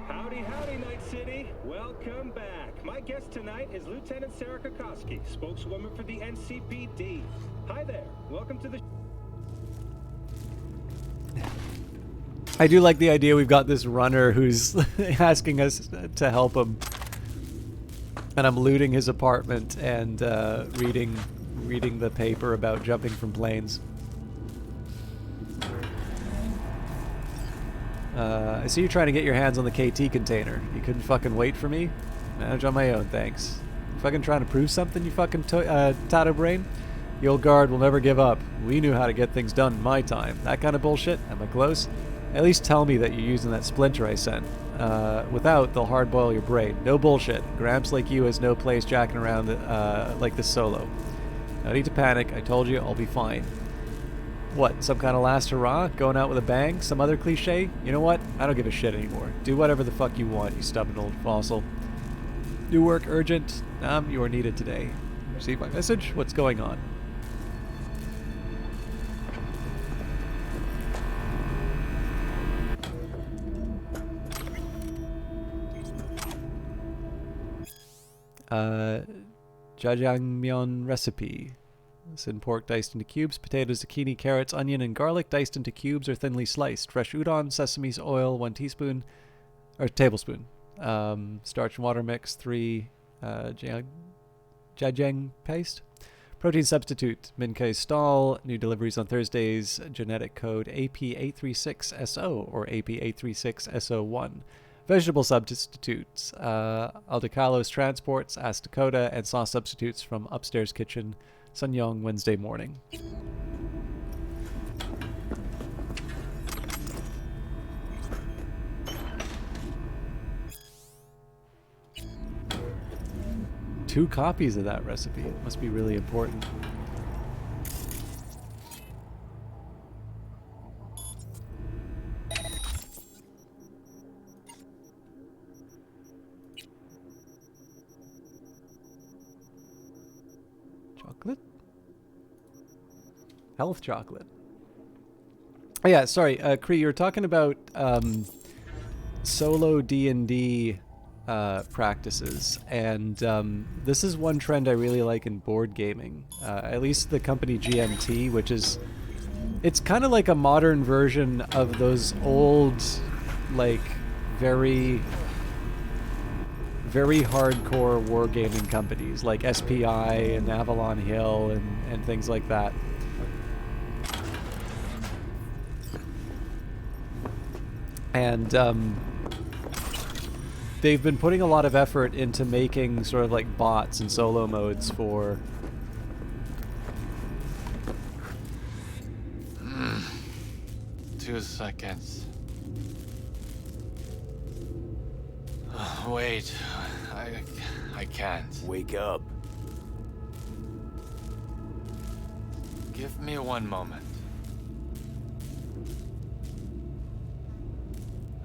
Howdy, howdy, Night City. Welcome back. My guest tonight is Lieutenant Sarah Kokoski, spokeswoman for the NCPD. Hi there. Welcome to the... I do like the idea we've got this runner who's asking us to help him. And I'm looting his apartment and reading the paper about jumping from planes. I see you trying to get your hands on the KT container. You couldn't fucking wait for me? Manage on my own, thanks. You fucking trying to prove something, you fucking tato brain? The old guard will never give up. We knew how to get things done in my time. That kind of bullshit? Am I close? At least tell me that you're using that splinter I sent. Without, they'll hardboil your brain. No bullshit. Gramps like you has no place jacking around like this solo. No need to panic. I told you, I'll be fine. What, some kind of last hurrah? Going out with a bang? Some other cliche? You know what? I don't give a shit anymore. Do whatever the fuck you want, you stubborn old fossil. New work urgent. You are needed today. Receive my message? What's going on? Jajangmyeon recipe. Sin pork diced into cubes, potatoes, zucchini, carrots, onion, and garlic diced into cubes or thinly sliced. Fresh udon, sesame oil, 1 teaspoon, or tablespoon. Starch and water mix, 3 jajang paste. Protein substitute, Minkei stall. New deliveries on Thursdays. Genetic code AP836SO or AP836SO1. Vegetable substitutes, Aldecalos transports, Ask Dakota, and sauce substitutes from upstairs kitchen, Sunyong, Wednesday morning. Two copies of that recipe. It must be really important. Chocolate? Health chocolate. Oh yeah, sorry, Kree, you were talking about solo D&D practices, and this is one trend I really like in board gaming. At least the company GMT, which is, it's kind of like a modern version of those old, like very very hardcore wargaming companies like SPI and Avalon Hill and things like that. And they've been putting a lot of effort into making sort of like bots and solo modes for 2 seconds. Wait, I can't. Wake up. Give me 1 moment.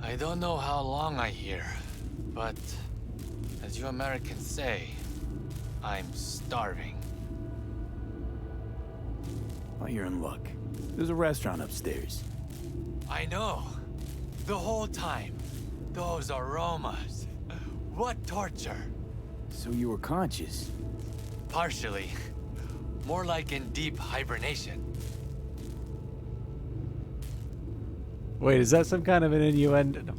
I don't know how long I here, but as you Americans say, I'm starving. Well, you're in luck. There's a restaurant upstairs. I know. The whole time. Those aromas. What torture. So you were conscious? Partially. More like in deep hibernation. Wait, is that some kind of an innuendo?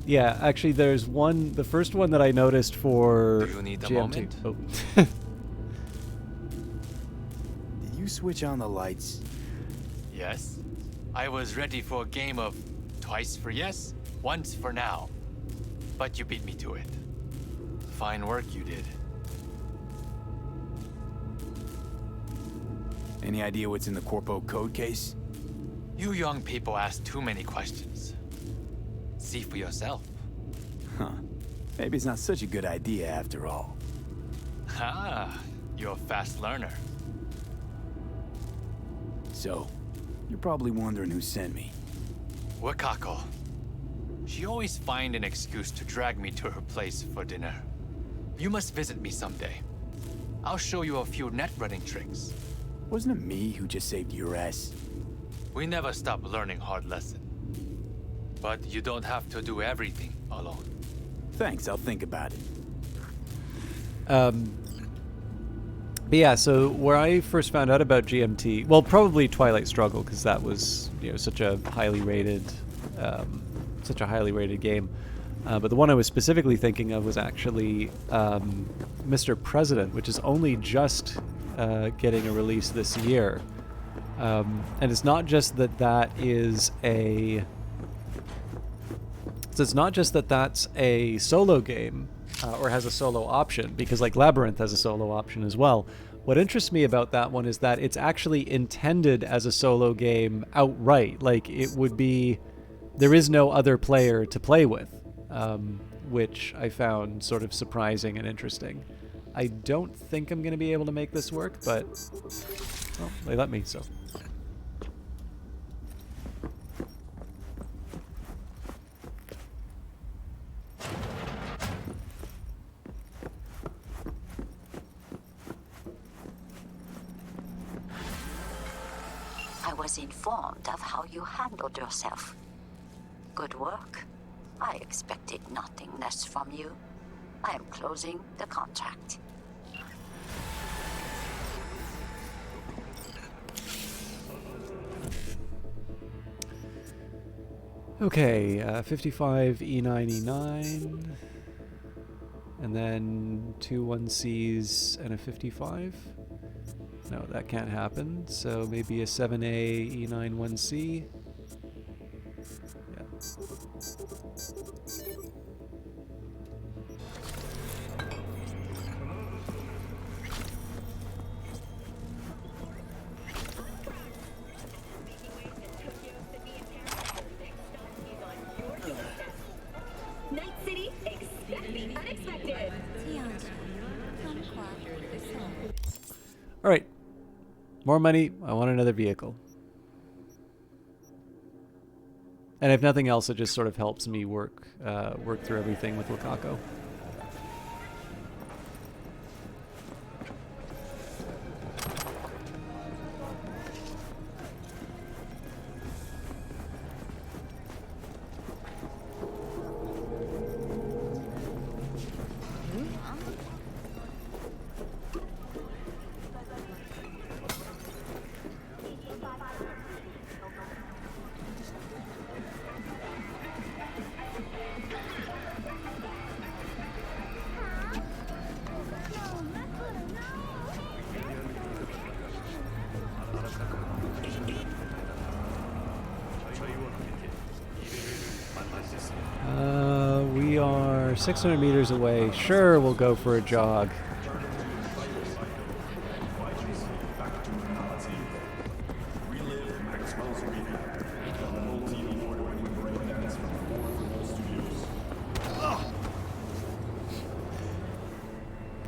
Yeah, actually, there's one. The first one that I noticed for Do you need a GMT. moment? Oh. Did you switch on the lights? Yes. I was ready for a game of twice for yes, once for now. But you beat me to it. Fine work you did. Any idea what's in the Corpo code case? You young people ask too many questions. See for yourself. Huh. Maybe it's not such a good idea after all. Ah, you're a fast learner. So, you're probably wondering who sent me. Wakako. She always find an excuse to drag me to her place for dinner. You must visit me someday. I'll show you a few net running tricks. Wasn't it me who just saved your ass? We never stop learning hard lessons. But you don't have to do everything alone. Thanks, I'll think about it. But yeah, so where I first found out about GMT, well, probably Twilight Struggle, because that was, you know, such a highly rated game. But the one I was specifically thinking of was actually Mr. President, which is only just getting a release this year. And it's not just that that is a... So it's not just that that's a solo game, or has a solo option, because like Labyrinth has a solo option as well. What interests me about that one is that it's actually intended as a solo game outright. Like, it would be... There is no other player to play with, which I found sort of surprising and interesting. I don't think I'm going to be able to make this work, but... Well, they let me, so... I was informed of how you handled yourself. Good work. I expected nothing less from you. I am closing the contract. Okay, 55 E99, and then 2 1Cs and a 55. No, that can't happen. So maybe a 7A E9 1C. Yeah. Night City, expect the unexpected. All right. More money. I want another vehicle. And if nothing else, it just sort of helps me work through everything with Wakako. 600 meters away. Sure, we'll go for a jog.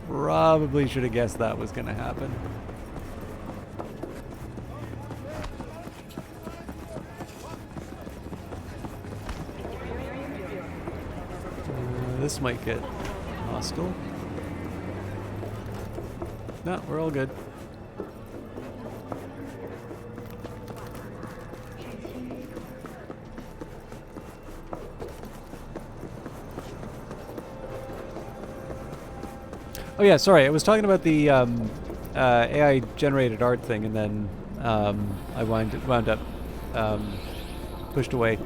Probably should have guessed that was going to happen. This might get hostile. No, we're all good. Oh yeah, sorry. I was talking about the AI-generated art thing, and then I wound up pushed away.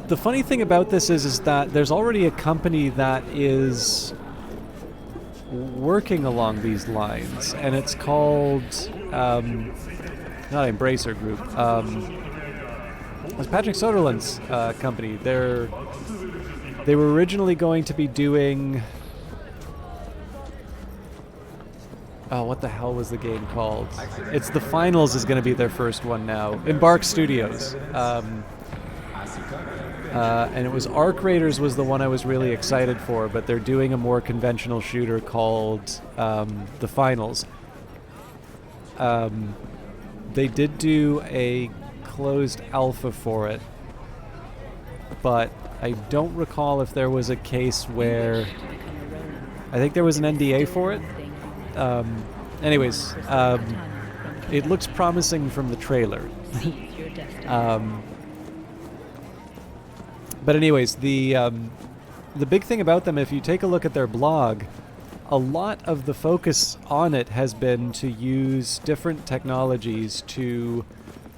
The funny thing about this is that there's already a company that is working along these lines, and it's called not Embracer Group. It's Patrick Soderlund's company. They were originally going to be doing. Oh, what the hell was the game called? It's The Finals is going to be their first one now. Embark Studios. And it was Arc Raiders was the one I was really excited for, but they're doing a more conventional shooter called The Finals. They did do a closed alpha for it, but I don't recall if there was a case where... I think there was an NDA for it. Anyways, it looks promising from the trailer. But anyways, the big thing about them, if you take a look at their blog, a lot of the focus on it has been to use different technologies to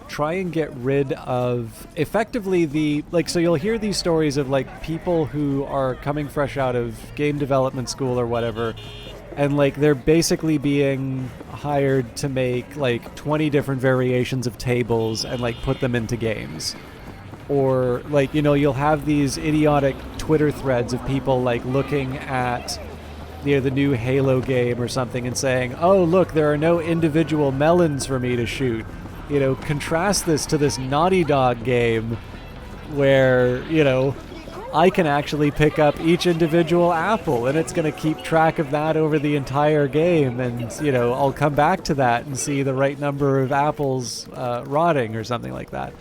try and get rid of effectively so you'll hear these stories of like people who are coming fresh out of game development school or whatever, and like they're basically being hired to make like 20 different variations of tables and like put them into games. Or like, you know, you'll have these idiotic Twitter threads of people like looking at the new Halo game or something and saying, oh look, there are no individual melons for me to shoot. You know, contrast this to this Naughty Dog game where, you know, I can actually pick up each individual apple, and it's going to keep track of that over the entire game, and, you know, I'll come back to that and see the right number of apples rotting or something like that.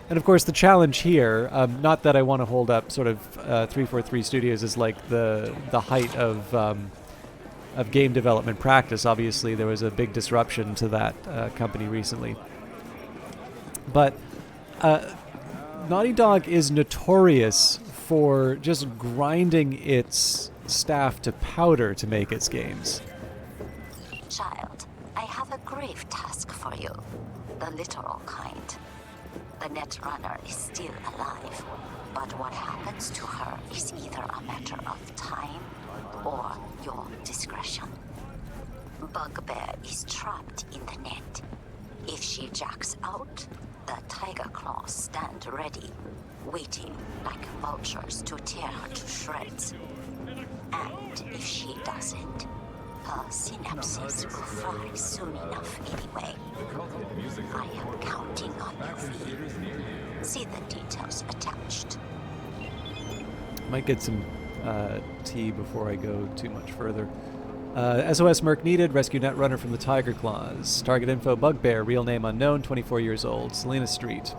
And of course the challenge here, not that I want to hold up sort of 343 Studios as like the height of game development practice. Obviously there was a big disruption to that company recently. But Naughty Dog is notorious for just grinding its staff to powder to make its games. Child, I have a grave task for you. The literal kind. The Netrunner is still alive, but what happens to her is either a matter of time or your discretion. Bugbear is trapped in the net. If she jacks out, the Tiger Claws stand ready, waiting like vultures to tear her to shreds. And if she doesn't, her synapses will fry soon enough anyway. I am counting on you, V. See the details attached. Might get some tea before I go too much further. SOS Merc needed. Rescue Netrunner from the Tiger Claws. Target info, Bugbear. Real name unknown, 24 years old. Selena Street.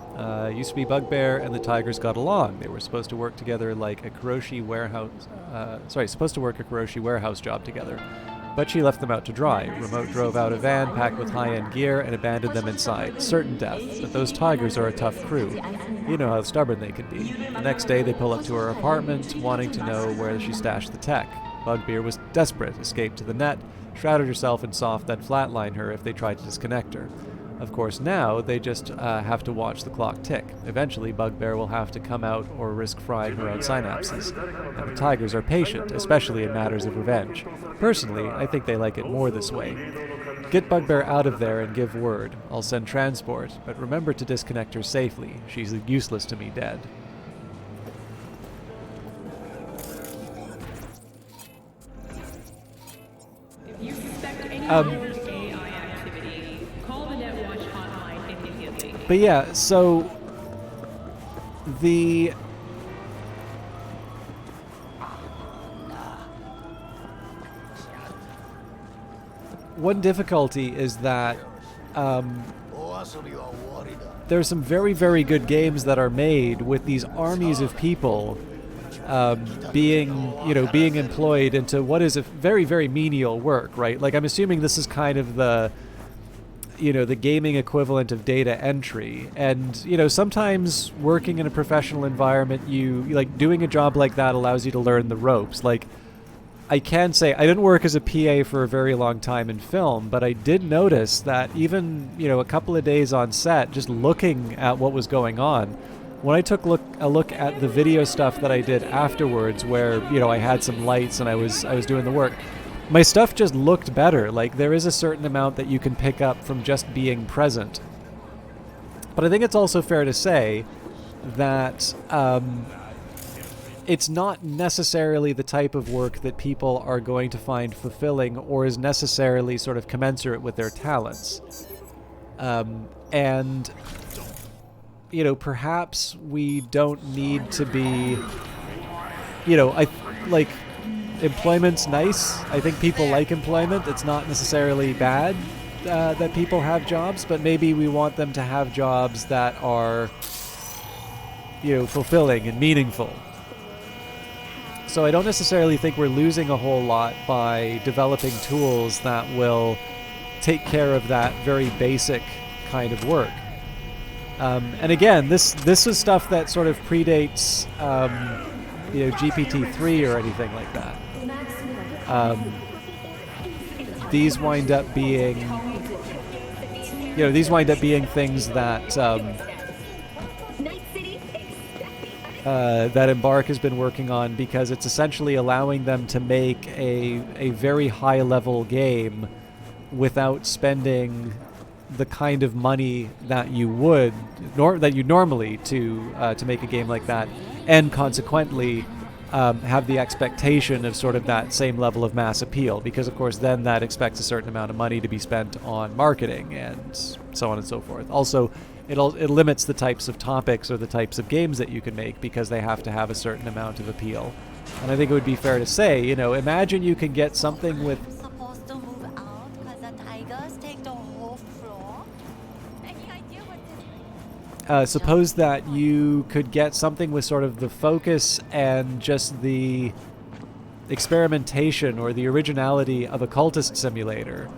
Used to be Bugbear and the Tigers got along. They were supposed to work together like a Kuroshi warehouse... supposed to work a Kuroshi warehouse job together. But she left them out to dry. Remote drove out a van packed with high-end gear and abandoned them inside. Certain death. But those Tigers are a tough crew. You know how stubborn they can be. The next day they pull up to her apartment, wanting to know where she stashed the tech. Bugbear was desperate, escaped to the net, shrouded herself in soft, then flatline her if they tried to disconnect her. Of course, now they just have to watch the clock tick. Eventually, Bugbear will have to come out or risk frying her own synapses. And the Tigers are patient, especially in matters of revenge. Personally, I think they like it more this way. Get Bugbear out of there and give word. I'll send transport, but remember to disconnect her safely. She's useless to me dead. AI activity. Call the NetWatch hotline immediately. But yeah, so the one difficulty is that there's some very, very good games that are made with these armies of people being employed into what is a very, very menial work, right? Like, I'm assuming this is kind of the gaming equivalent of data entry. And, sometimes working in a professional environment, doing a job like that allows you to learn the ropes. Like, I can say I didn't work as a PA for a very long time in film, but I did notice that even, a couple of days on set, just looking at what was going on, when I took a look at the video stuff that I did afterwards, where, I had some lights and I was doing the work, my stuff just looked better. Like, there is a certain amount that you can pick up from just being present. But I think it's also fair to say that it's not necessarily the type of work that people are going to find fulfilling or is necessarily sort of commensurate with their talents. And, perhaps we don't need to be, employment's nice. I think people like employment. It's not necessarily bad that people have jobs, but maybe we want them to have jobs that are, fulfilling and meaningful. So I don't necessarily think we're losing a whole lot by developing tools that will take care of that very basic kind of work. And again, this is stuff that sort of predates GPT-3 or anything like that. These wind up being things that that Embark has been working on, because it's essentially allowing them to make a very high level game without spending the kind of money that you would normally to make a game like that, and consequently have the expectation of sort of that same level of mass appeal, because of course then that expects a certain amount of money to be spent on marketing and so on and so forth. Also, it limits the types of topics or the types of games that you can make, because they have to have a certain amount of appeal. And I think it would be fair to say, imagine you can get something with Supposed to move out because the tigers take the whole floor? Any idea what suppose that you could get something with sort of the focus and just the experimentation or the originality of a cultist simulator,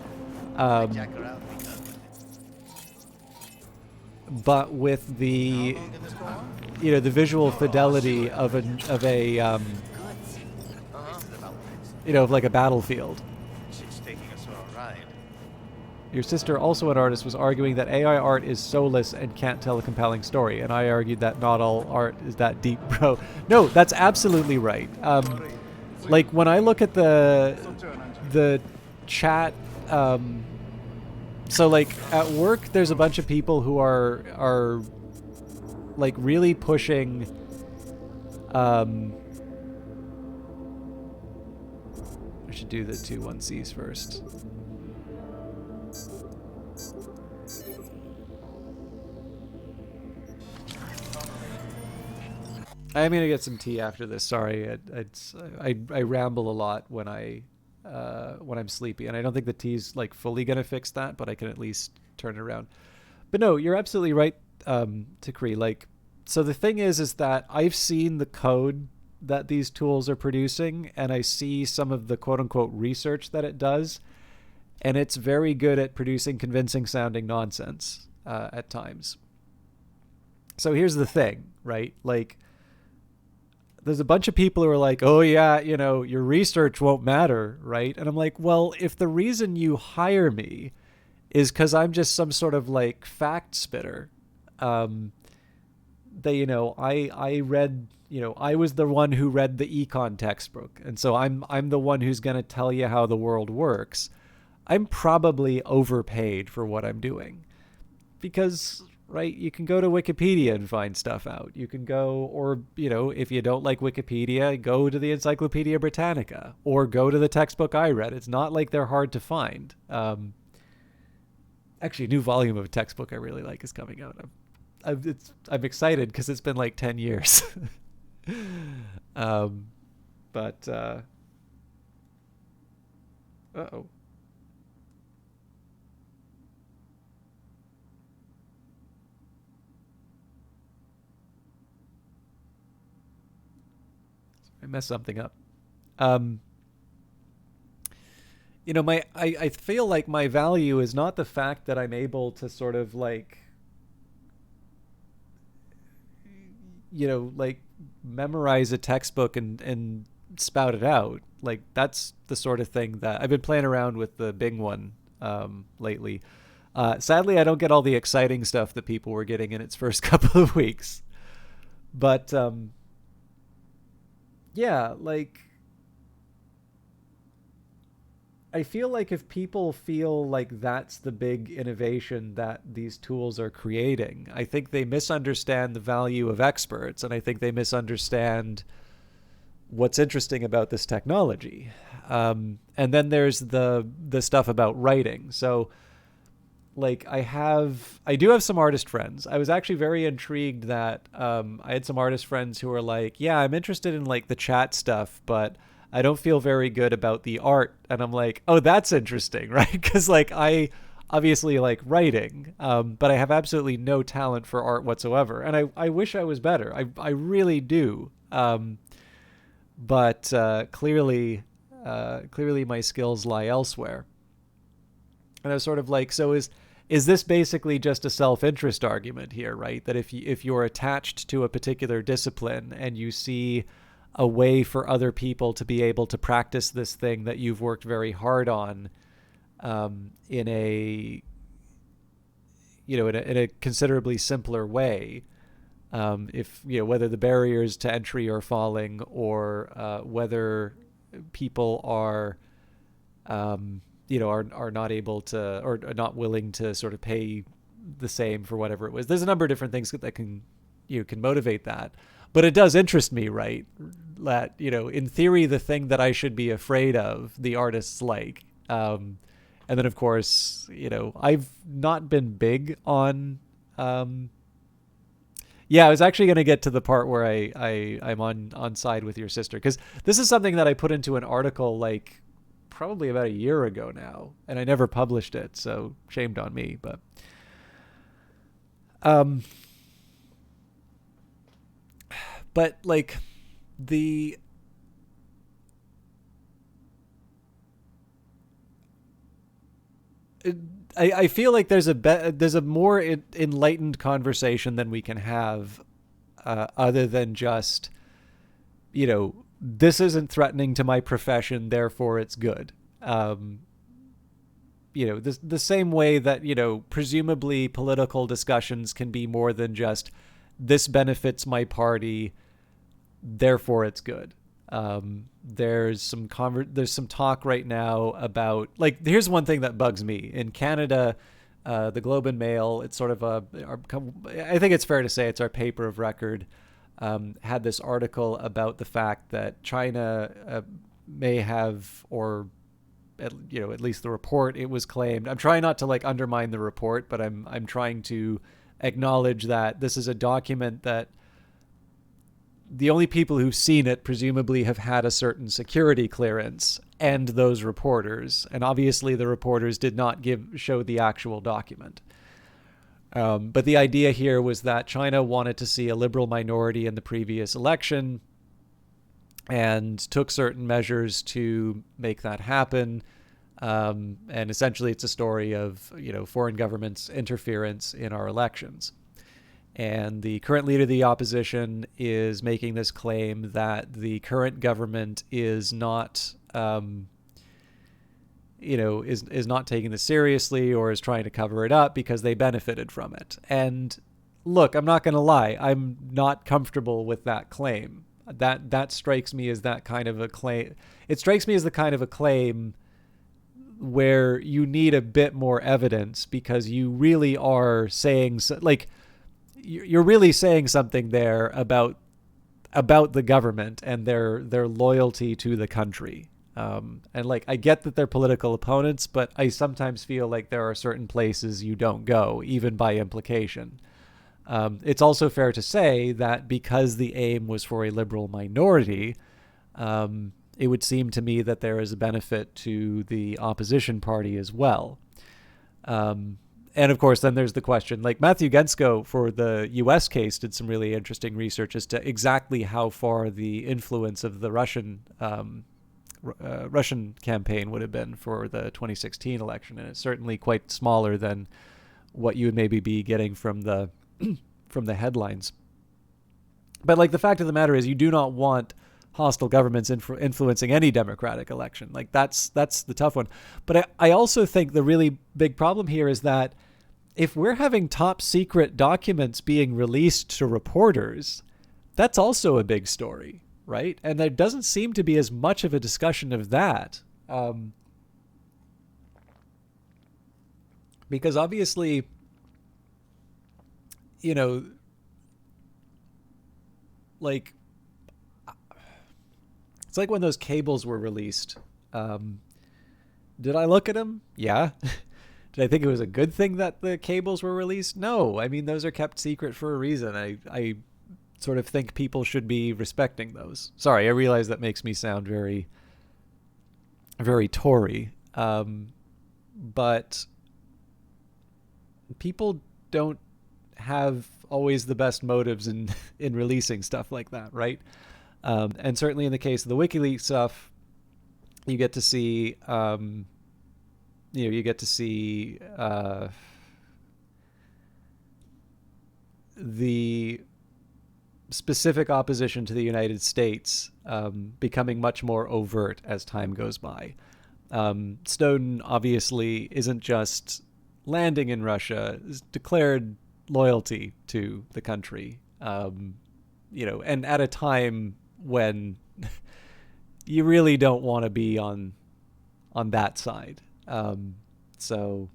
but with the the visual fidelity of like a battlefield. Your sister, also an artist, was arguing that AI art is soulless and can't tell a compelling story, and I argued that not all art is that deep, bro. No, that's absolutely right. Like, when I look at the chat, so like at work, there's a bunch of people who are like really pushing. I should do the 2.1Cs first. I'm gonna get some tea after this. Sorry, I ramble a lot when I'm sleepy, and I don't think the tea's like fully gonna fix that, but I can at least turn it around. But no, you're absolutely right, Takri. Like, so the thing is that I've seen the code that these tools are producing, and I see some of the quote unquote research that it does, and it's very good at producing convincing sounding nonsense at times. So here's the thing, right? Like, there's a bunch of people who are like, oh yeah, your research won't matter, right? And I'm like, well, if the reason you hire me is because I'm just some sort of like fact spitter, I read, I was the one who read the econ textbook, and so I'm the one who's going to tell you how the world works. I'm probably overpaid for what I'm doing, because right? You can go to Wikipedia and find stuff out. You can go, or, if you don't like Wikipedia, go to the Encyclopedia Britannica or go to the textbook I read. It's not like they're hard to find. Actually, a new volume of a textbook I really like is coming out. I'm excited because it's been like 10 years. But uh-oh. I messed something up. I feel like my value is not the fact that I'm able to sort of like, like memorize a textbook and spout it out. Like that's the sort of thing that I've been playing around with the Bing one lately. Sadly, I don't get all the exciting stuff that people were getting in its first couple of weeks. But yeah, like I feel like if people feel like that's the big innovation that these tools are creating, I think they misunderstand the value of experts, and I think they misunderstand what's interesting about this technology. And then there's the stuff about writing. So like I do have some artist friends. I was actually very intrigued that I had some artist friends who were like, yeah, I'm interested in like the chat stuff, but I don't feel very good about the art. And I'm like, oh, that's interesting, right? Because like I obviously like writing, but I have absolutely no talent for art whatsoever. And I wish I was better. I really do. But clearly my skills lie elsewhere. And I was sort of like, so is this basically just a self-interest argument here, right? That if you're attached to a particular discipline and you see a way for other people to be able to practice this thing that you've worked very hard on, in a considerably simpler way, if whether the barriers to entry are falling or whether people are are not able to or are not willing to sort of pay the same for whatever it was. There's a number of different things that can motivate that. But it does interest me, right? That, in theory, the thing that I should be afraid of, the artists like. And then, of course, I've not been big on... Yeah, I was actually going to get to the part where I'm on side with your sister. Because this is something that I put into an article, like, probably about a year ago now. And I never published it, so shamed on me. But... But like I feel like there's a more enlightened conversation than we can have, other than just, this isn't threatening to my profession, therefore it's good. The same way that, presumably political discussions can be more than just, this benefits my party, therefore it's good. There's some talk right now about, like, here's one thing that bugs me in Canada. The Globe and Mail, it's sort of I think it's fair to say it's our paper of record, had this article about the fact that China may have, or at least the report, it was claimed. I'm trying not to like undermine the report, but I'm trying to acknowledge that this is a document that the only people who've seen it presumably have had a certain security clearance, and those reporters. And obviously the reporters did not show the actual document. But the idea here was that China wanted to see a liberal minority in the previous election and took certain measures to make that happen. And essentially it's a story of, foreign governments' interference in our elections. And the current leader of the opposition is making this claim that the current government is not, is not taking this seriously, or is trying to cover it up because they benefited from it. And look, I'm not going to lie, I'm not comfortable with that claim. That strikes me as that kind of a claim. It strikes me as the kind of a claim where you need a bit more evidence, because you really are saying, like, you're really saying something there about the government and their loyalty to the country. And like, I get that they're political opponents, but I sometimes feel like there are certain places you don't go, even by implication. It's also fair to say that because the aim was for a liberal minority, it would seem to me that there is a benefit to the opposition party as well. And of course, then there's the question, like Matthew Gensko for the US case did some really interesting research as to exactly how far the influence of the Russian campaign would have been for the 2016 election. And it's certainly quite smaller than what you would maybe be getting from the headlines. But like, the fact of the matter is, you do not want hostile governments influencing any democratic election. Like, that's the tough one. But I also think the really big problem here is that if we're having top secret documents being released to reporters, that's also a big story, right? And there doesn't seem to be as much of a discussion of that. Because obviously, you know, like, it's like when those cables were released. Did I look at them? Yeah. Did I think it was a good thing that the cables were released? No. I mean, those are kept secret for a reason. I sort of think people should be respecting those. Sorry, I realize that makes me sound very, very Tory. But people don't have always the best motives in releasing stuff like that, right? And certainly in the case of the WikiLeaks stuff, you get to see, the specific opposition to the United States becoming much more overt as time goes by. Snowden obviously isn't just landing in Russia, is declared loyalty to the country, and at a time when you really don't want to be on that side. So,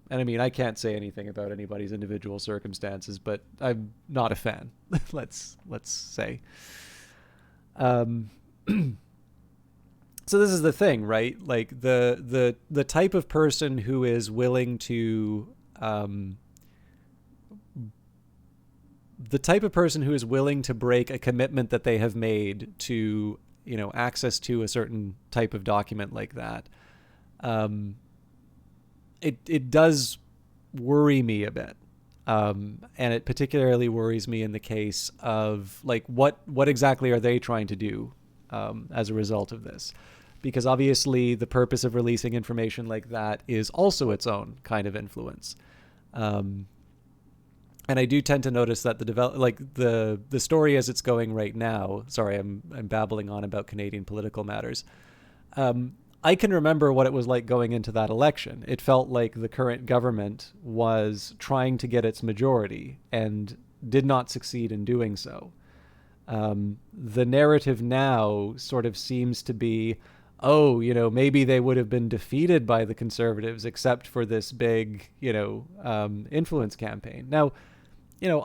and I mean, I can't say anything about anybody's individual circumstances, but I'm not a fan. let's say. So this is the thing, right? Like the type of person who is willing to break a commitment that they have made to, access to a certain type of document like that, it does worry me a bit. And it particularly worries me in the case of, like, what exactly are they trying to do as a result of this? Because obviously the purpose of releasing information like that is also its own kind of influence. And I do tend to notice that the story as it's going right now. Sorry, I'm babbling on about Canadian political matters. I can remember what it was like going into that election. It felt like the current government was trying to get its majority and did not succeed in doing so. The narrative now sort of seems to be, maybe they would have been defeated by the Conservatives except for this big, influence campaign. Now,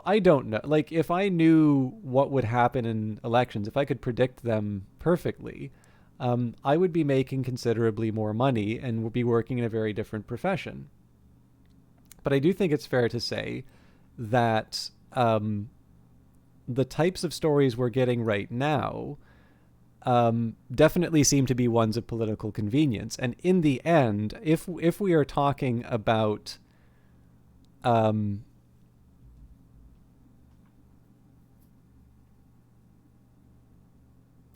I don't know. Like, if I knew what would happen in elections, if I could predict them perfectly, I would be making considerably more money and would be working in a very different profession. But I do think it's fair to say that the types of stories we're getting right now definitely seem to be ones of political convenience. And in the end, if we are talking about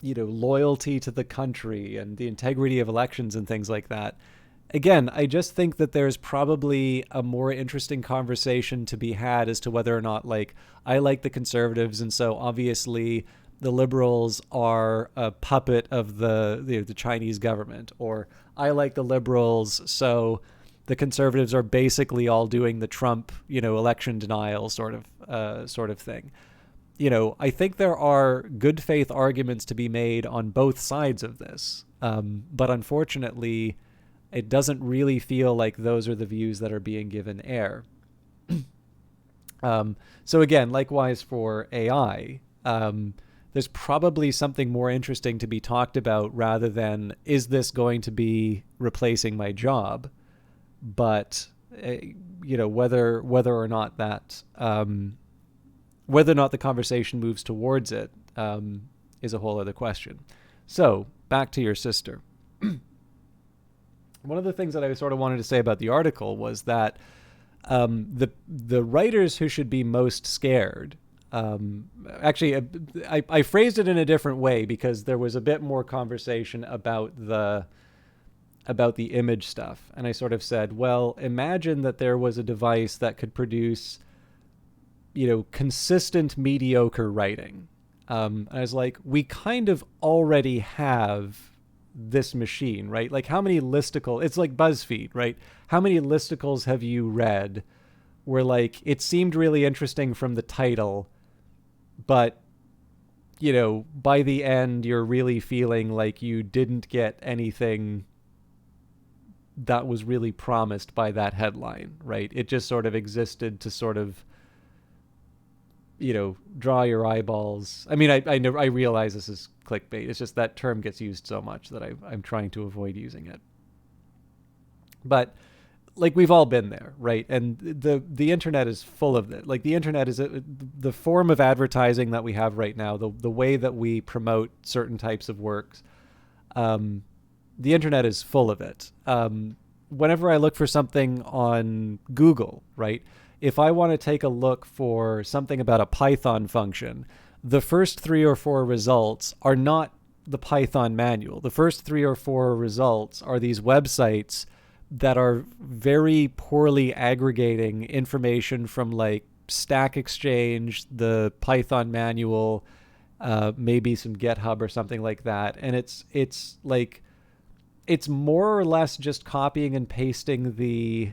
loyalty to the country and the integrity of elections and things like that, again, I just think that there's probably a more interesting conversation to be had as to whether or not, like, I like the Conservatives, and so obviously the Liberals are a puppet of the Chinese government, or I like the Liberals, so the Conservatives are basically all doing the Trump, election denial sort of thing. I think there are good faith arguments to be made on both sides of this. But unfortunately, it doesn't really feel like those are the views that are being given air. So again, likewise for AI, there's probably something more interesting to be talked about rather than, is this going to be replacing my job? But whether or not that whether or not the conversation moves towards it is a whole other question. So back to your sister. One of the things that I sort of wanted to say about the article was that the writers who should be most scared. Actually, I phrased it in a different way because there was a bit more conversation about the image stuff, and I sort of said, well, imagine that there was a device that could produce, consistent mediocre writing. And I was like, we kind of already have this machine, right? Like, how many listicles, it's like BuzzFeed, right? How many listicles have you read where, like, it seemed really interesting from the title, but by the end you're really feeling like you didn't get anything that was really promised by that headline, right? It just sort of existed to sort of draw your eyeballs. I mean, I realize this is clickbait. It's just that term gets used so much that I'm trying to avoid using it. But like, we've all been there, right? And the internet is full of it. Like, the internet is the form of advertising that we have right now, the way that we promote certain types of works. The internet is full of it. Whenever I look for something on Google, right? If I want to take a look for something about a Python function, the first 3 or 4 results are not the Python manual. The first 3 or 4 results are these websites that are very poorly aggregating information from, like, Stack Exchange, the Python manual, maybe some GitHub or something like that. And it's like, it's more or less just copying and pasting the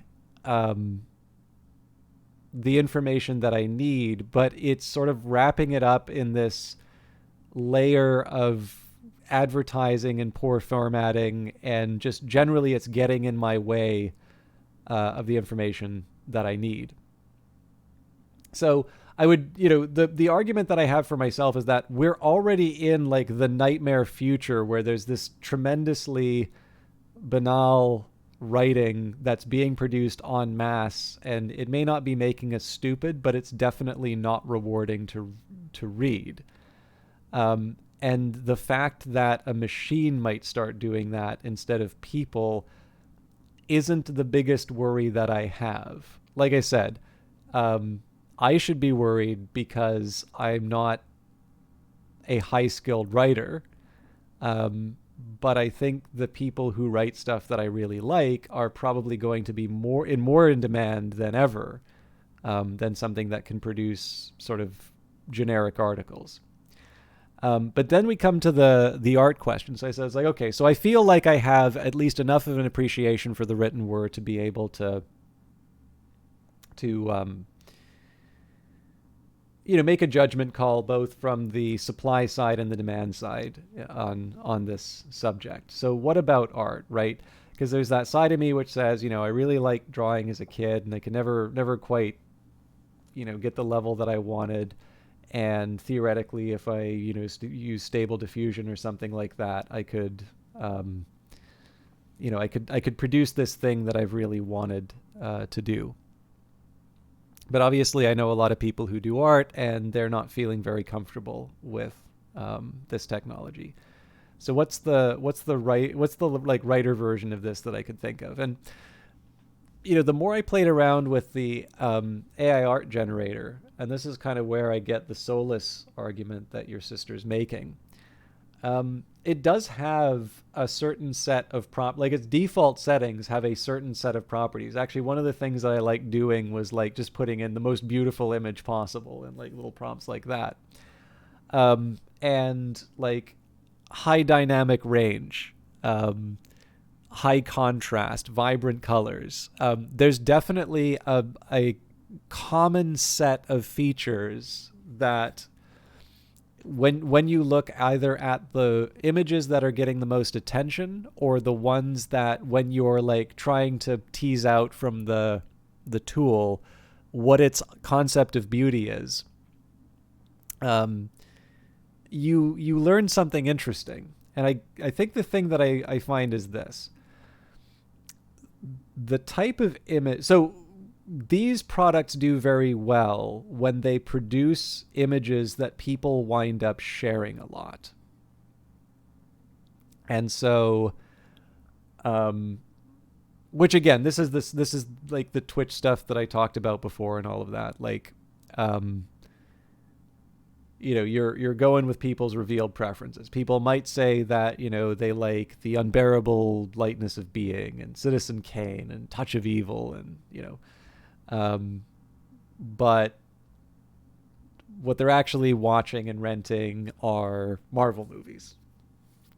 information that I need, but it's sort of wrapping it up in this layer of advertising and poor formatting, and just generally it's getting in my way of the information that I need. So I would, the argument that I have for myself is that we're already in, like, the nightmare future where there's this tremendously banal writing that's being produced en masse, and it may not be making us stupid, but it's definitely not rewarding to read. And the fact that a machine might start doing that instead of people isn't the biggest worry that I have. Like I said, I should be worried because I'm not a high-skilled writer. But I think the people who write stuff that I really like are probably going to be more in demand than ever, than something that can produce sort of generic articles. But then we come to the art question. So I said, it's like, okay, so I feel like I have at least enough of an appreciation for the written word to be able to make a judgment call both from the supply side and the demand side on this subject. So what about art, right? Because there's that side of me which says, I really like drawing as a kid, and I could never quite, get the level that I wanted. And theoretically, if I, use stable diffusion or something like that, I could, I could produce this thing that I've really wanted to do. But obviously, I know a lot of people who do art, and they're not feeling very comfortable with this technology. So what's the writer version of this that I could think of? And the more I played around with the AI art generator, and this is kind of where I get the soulless argument that your sister's making. It does have a certain set of its default settings have a certain set of properties. Actually, one of the things that I like doing was, like, just putting in the most beautiful image possible and, like, little prompts like that. And, like, high dynamic range, high contrast, vibrant colors. There's definitely a common set of features that when you look either at the images that are getting the most attention or the ones that when you're like trying to tease out from the tool what its concept of beauty is, you learn something interesting. And I think the thing that I find is this. The type of image... So these products do very well when they produce images that people wind up sharing a lot. And so... which again, this is like the Twitch stuff that I talked about before and all of that. Like... you're going with people's revealed preferences. People might say that, they like The Unbearable Lightness of Being and Citizen Kane and Touch of Evil and, but what they're actually watching and renting are Marvel movies.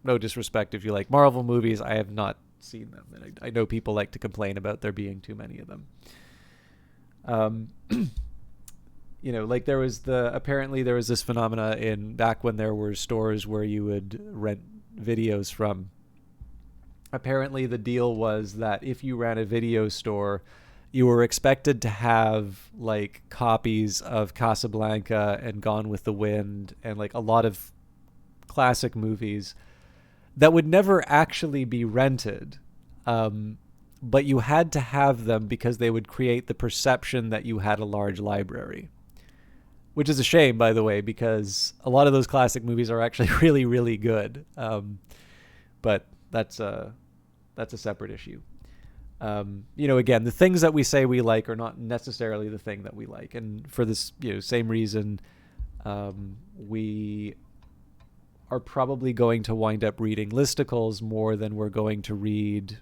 No disrespect if you like Marvel movies. I have not seen them. And I know people like to complain about there being too many of them. Like apparently there was this phenomena back when there were stores where you would rent videos from. Apparently the deal was that if you ran a video store, you were expected to have like copies of Casablanca and Gone with the Wind and like a lot of classic movies that would never actually be rented. But you had to have them because they would create the perception that you had a large library. Which is a shame, by the way, because a lot of those classic movies are actually really, really good. But that's a separate issue. Again, the things that we say we like are not necessarily the thing that we like. And for this same reason, we are probably going to wind up reading listicles more than we're going to read,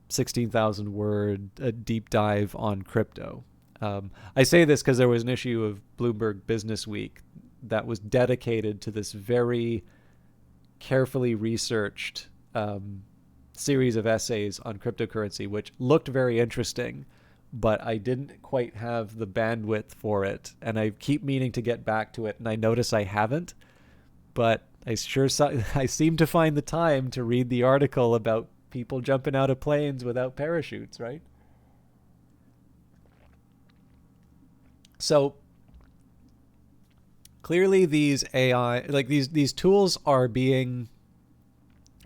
16,000 word deep dive on crypto. I say this because there was an issue of Bloomberg Business Week that was dedicated to this very carefully researched series of essays on cryptocurrency, which looked very interesting, but I didn't quite have the bandwidth for it. And I keep meaning to get back to it, and I notice I haven't. But I seem to find the time to read the article about people jumping out of planes without parachutes, right? So clearly these AI, like these tools are being,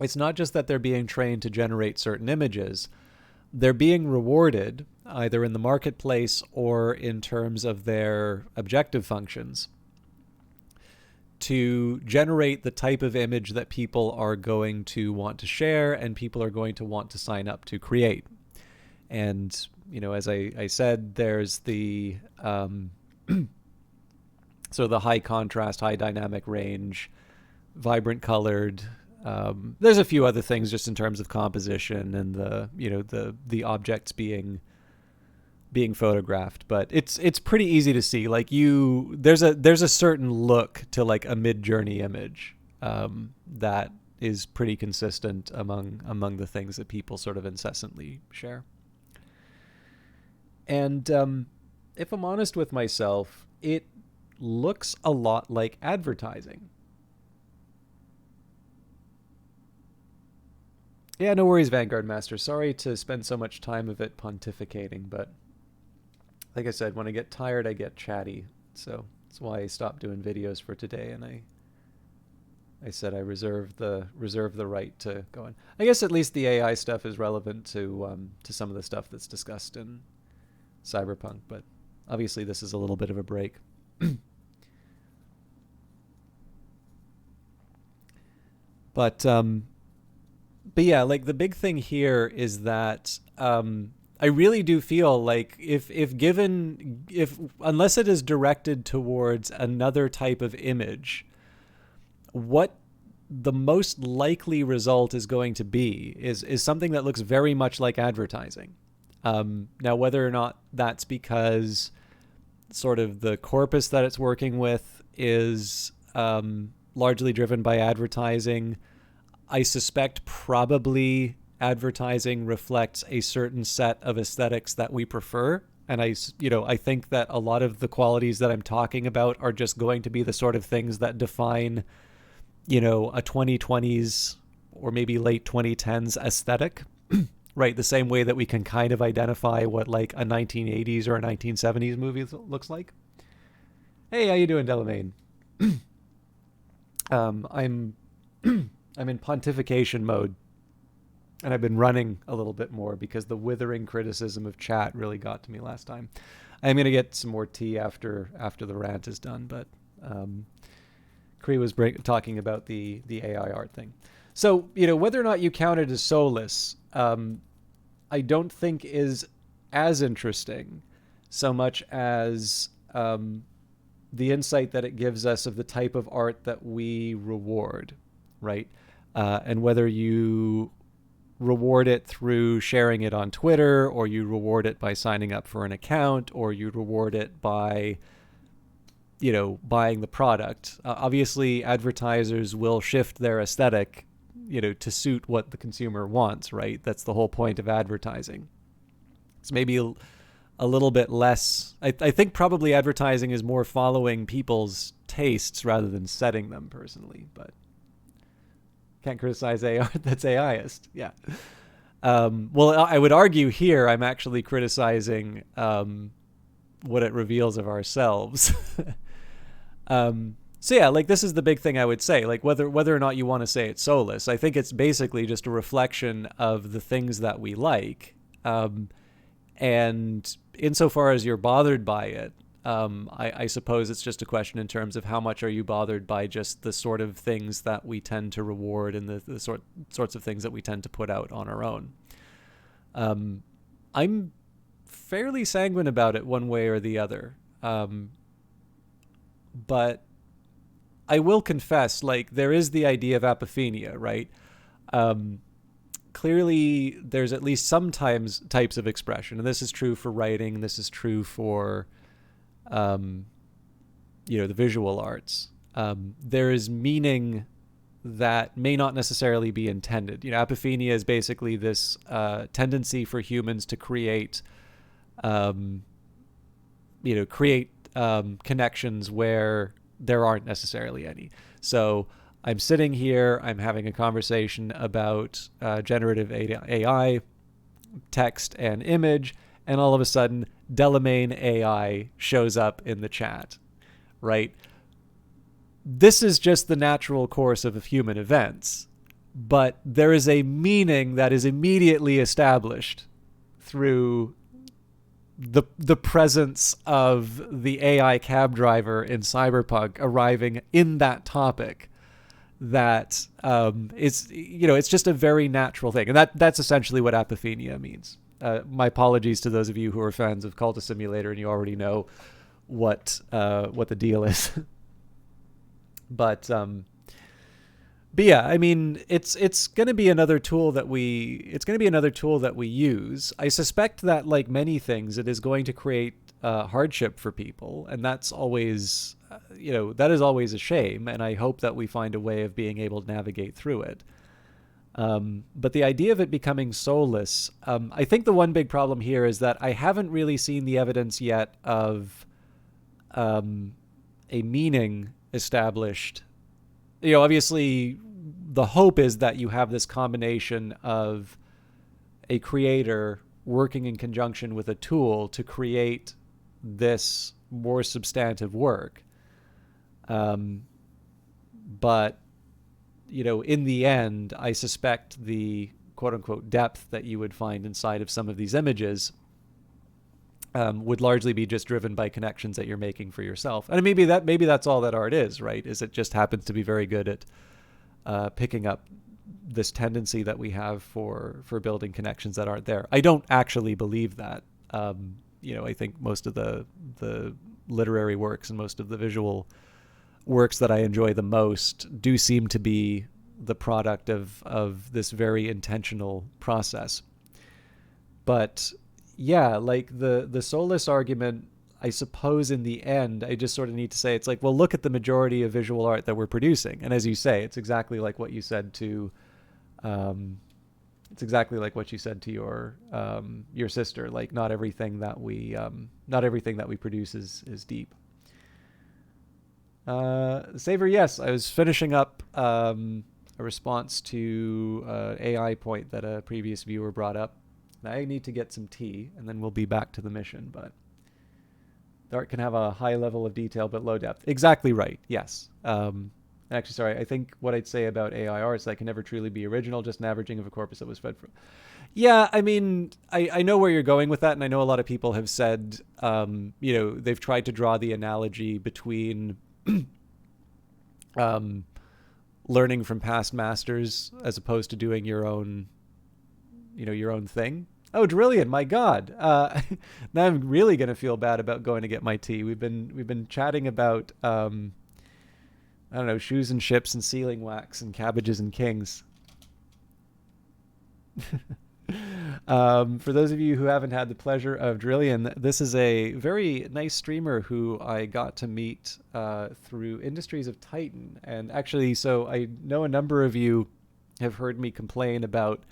it's not just that they're being trained to generate certain images, they're being rewarded either in the marketplace or in terms of their objective functions to generate the type of image that people are going to want to share and people are going to want to sign up to create. And as I said, there's the so the high contrast, high dynamic range, vibrant colored. There's a few other things just in terms of composition and the objects being photographed, but it's pretty easy to see. Like there's a certain look to like a Mid-Journey image that is pretty consistent among the things that people sort of incessantly share. And if I'm honest with myself, it looks a lot like advertising. Yeah, no worries, Vanguard Master. Sorry to spend so much time of it pontificating, but like I said, when I get tired, I get chatty. So that's why I stopped doing videos for today, and I said I reserve the right to go on. I guess at least the AI stuff is relevant to some of the stuff that's discussed in Cyberpunk, but obviously this is a little bit of a break. But yeah, like the big thing here is that I really do feel like if unless it is directed towards another type of image, what the most likely result is going to be is something that looks very much like advertising. Now, whether or not that's because sort of the corpus that it's working with is largely driven by advertising, I suspect probably advertising reflects a certain set of aesthetics that we prefer. And I think that a lot of the qualities that I'm talking about are just going to be the sort of things that define, a 2020s or maybe late 2010s aesthetic, right? The same way that we can kind of identify what like a 1980s or a 1970s movie looks like. Hey, how you doing, Delamain? I'm I'm in pontification mode, and I've been running a little bit more because the withering criticism of chat really got to me last time. I'm gonna get some more tea after the rant is done, but Kree was talking about the AI art thing. So whether or not you count it as soulless, I don't think is as interesting so much as the insight that it gives us of the type of art that we reward, right? And whether you reward it through sharing it on Twitter, or you reward it by signing up for an account, or you reward it by, buying the product. Obviously, advertisers will shift their aesthetic, to suit what the consumer wants, right? That's the whole point of advertising. It's maybe a little bit less. I think probably advertising is more following people's tastes rather than setting them personally, but can't criticize AI that's AIist. Yeah. Well, I would argue here I'm actually criticizing what it reveals of ourselves. So yeah, like this is the big thing I would say, like whether or not you want to say it's soulless, I think it's basically just a reflection of the things that we like. And insofar as you're bothered by it, I suppose it's just a question in terms of how much are you bothered by just the sort of things that we tend to reward and the sorts of things that we tend to put out on our own. I'm fairly sanguine about it one way or the other. But I will confess, like, there is the idea of apophenia, right? Clearly, there's at least sometimes types of expression, and this is true for writing. This is true for, the visual arts. There is meaning that may not necessarily be intended. Apophenia is basically this tendency for humans to create, connections where there aren't necessarily any. So I'm sitting here, I'm having a conversation about generative AI, text and image, and all of a sudden, Delamain AI shows up in the chat, right? This is just the natural course of human events, but there is a meaning that is immediately established through the presence of the AI cab driver in Cyberpunk arriving in that topic. That it's just a very natural thing, and that's essentially what apophenia means. My apologies to those of you who are fans of Cult of Simulator and you already know what the deal is. But yeah, I mean, it's going to be another tool that we use. I suspect that, like many things, it is going to create hardship for people, and that's always, that is always a shame. And I hope that we find a way of being able to navigate through it. But the idea of it becoming soulless, I think the one big problem here is that I haven't really seen the evidence yet of a meaning established. Obviously, the hope is that you have this combination of a creator working in conjunction with a tool to create this more substantive work. But, in the end, I suspect the quote-unquote depth that you would find inside of some of these images would largely be just driven by connections that you're making for yourself. And maybe that's all that art is, right? Is it just happens to be very good at picking up this tendency that we have for building connections that aren't there. I don't actually believe that. I think most of the literary works and most of the visual works that I enjoy the most do seem to be the product of this very intentional process. But yeah, like the soulless argument, I suppose in the end, I just sort of need to say, it's like, well, look at the majority of visual art that we're producing. And as you say, it's exactly like what you said to It's exactly like what you said to your sister. Like not everything that we produce is deep. Saver, yes, I was finishing up a response to AI point that a previous viewer brought up. I need to get some tea, and then we'll be back to the mission. But the art can have a high level of detail but low depth. Exactly right. Yes. Actually, sorry. I think what I'd say about AI art is that it can never truly be original, just an averaging of a corpus that was fed from. Yeah, I mean, I know where you're going with that, and I know a lot of people have said, they've tried to draw the analogy between learning from past masters as opposed to doing your own thing. Oh, Drillian, my God! Now I'm really gonna feel bad about going to get my tea. We've been chatting about I don't know, shoes and ships and sealing wax and cabbages and kings. For those of you who haven't had the pleasure of Drillian, this is a very nice streamer who I got to meet through Industries of Titan. And actually, so I know a number of you have heard me complain about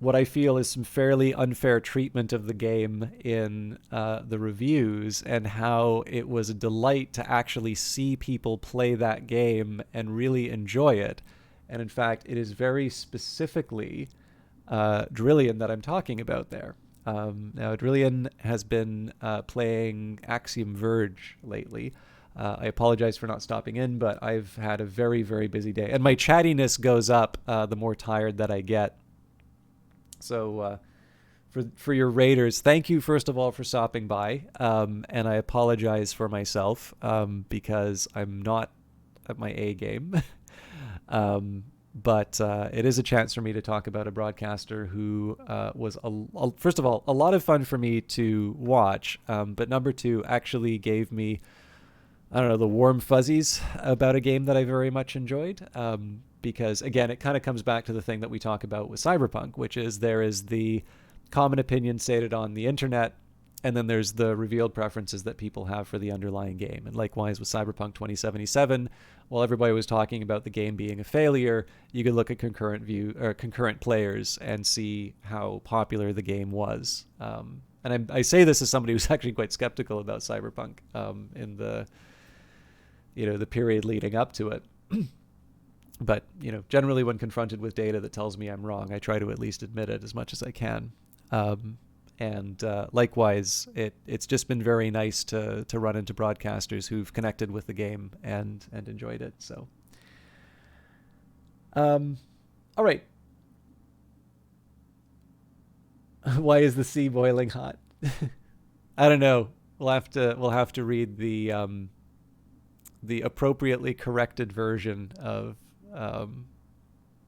what I feel is some fairly unfair treatment of the game in the reviews, and how it was a delight to actually see people play that game and really enjoy it. And in fact, it is very specifically Drillian that I'm talking about there. Now, Drillian has been playing Axiom Verge lately. I apologize for not stopping in, but I've had a very, very busy day. And my chattiness goes up the more tired that I get. So for your raiders, thank you, first of all, for stopping by. And I apologize for myself because I'm not at my A game. But it is a chance for me to talk about a broadcaster who was, first of all, a lot of fun for me to watch. But number two, actually gave me, I don't know, the warm fuzzies about a game that I very much enjoyed. Because, again, it kind of comes back to the thing that we talk about with Cyberpunk, which is there is the common opinion stated on the internet, and then there's the revealed preferences that people have for the underlying game. And likewise with Cyberpunk 2077, while everybody was talking about the game being a failure, you could look at concurrent players and see how popular the game was. And I say this as somebody who's actually quite skeptical about Cyberpunk in the period leading up to it. But, generally when confronted with data that tells me I'm wrong, I try to at least admit it as much as I can. And likewise, it's just been very nice to run into broadcasters who've connected with the game and enjoyed it. So, all right. Why is the sea boiling hot? I don't know. We'll have to read the appropriately corrected version of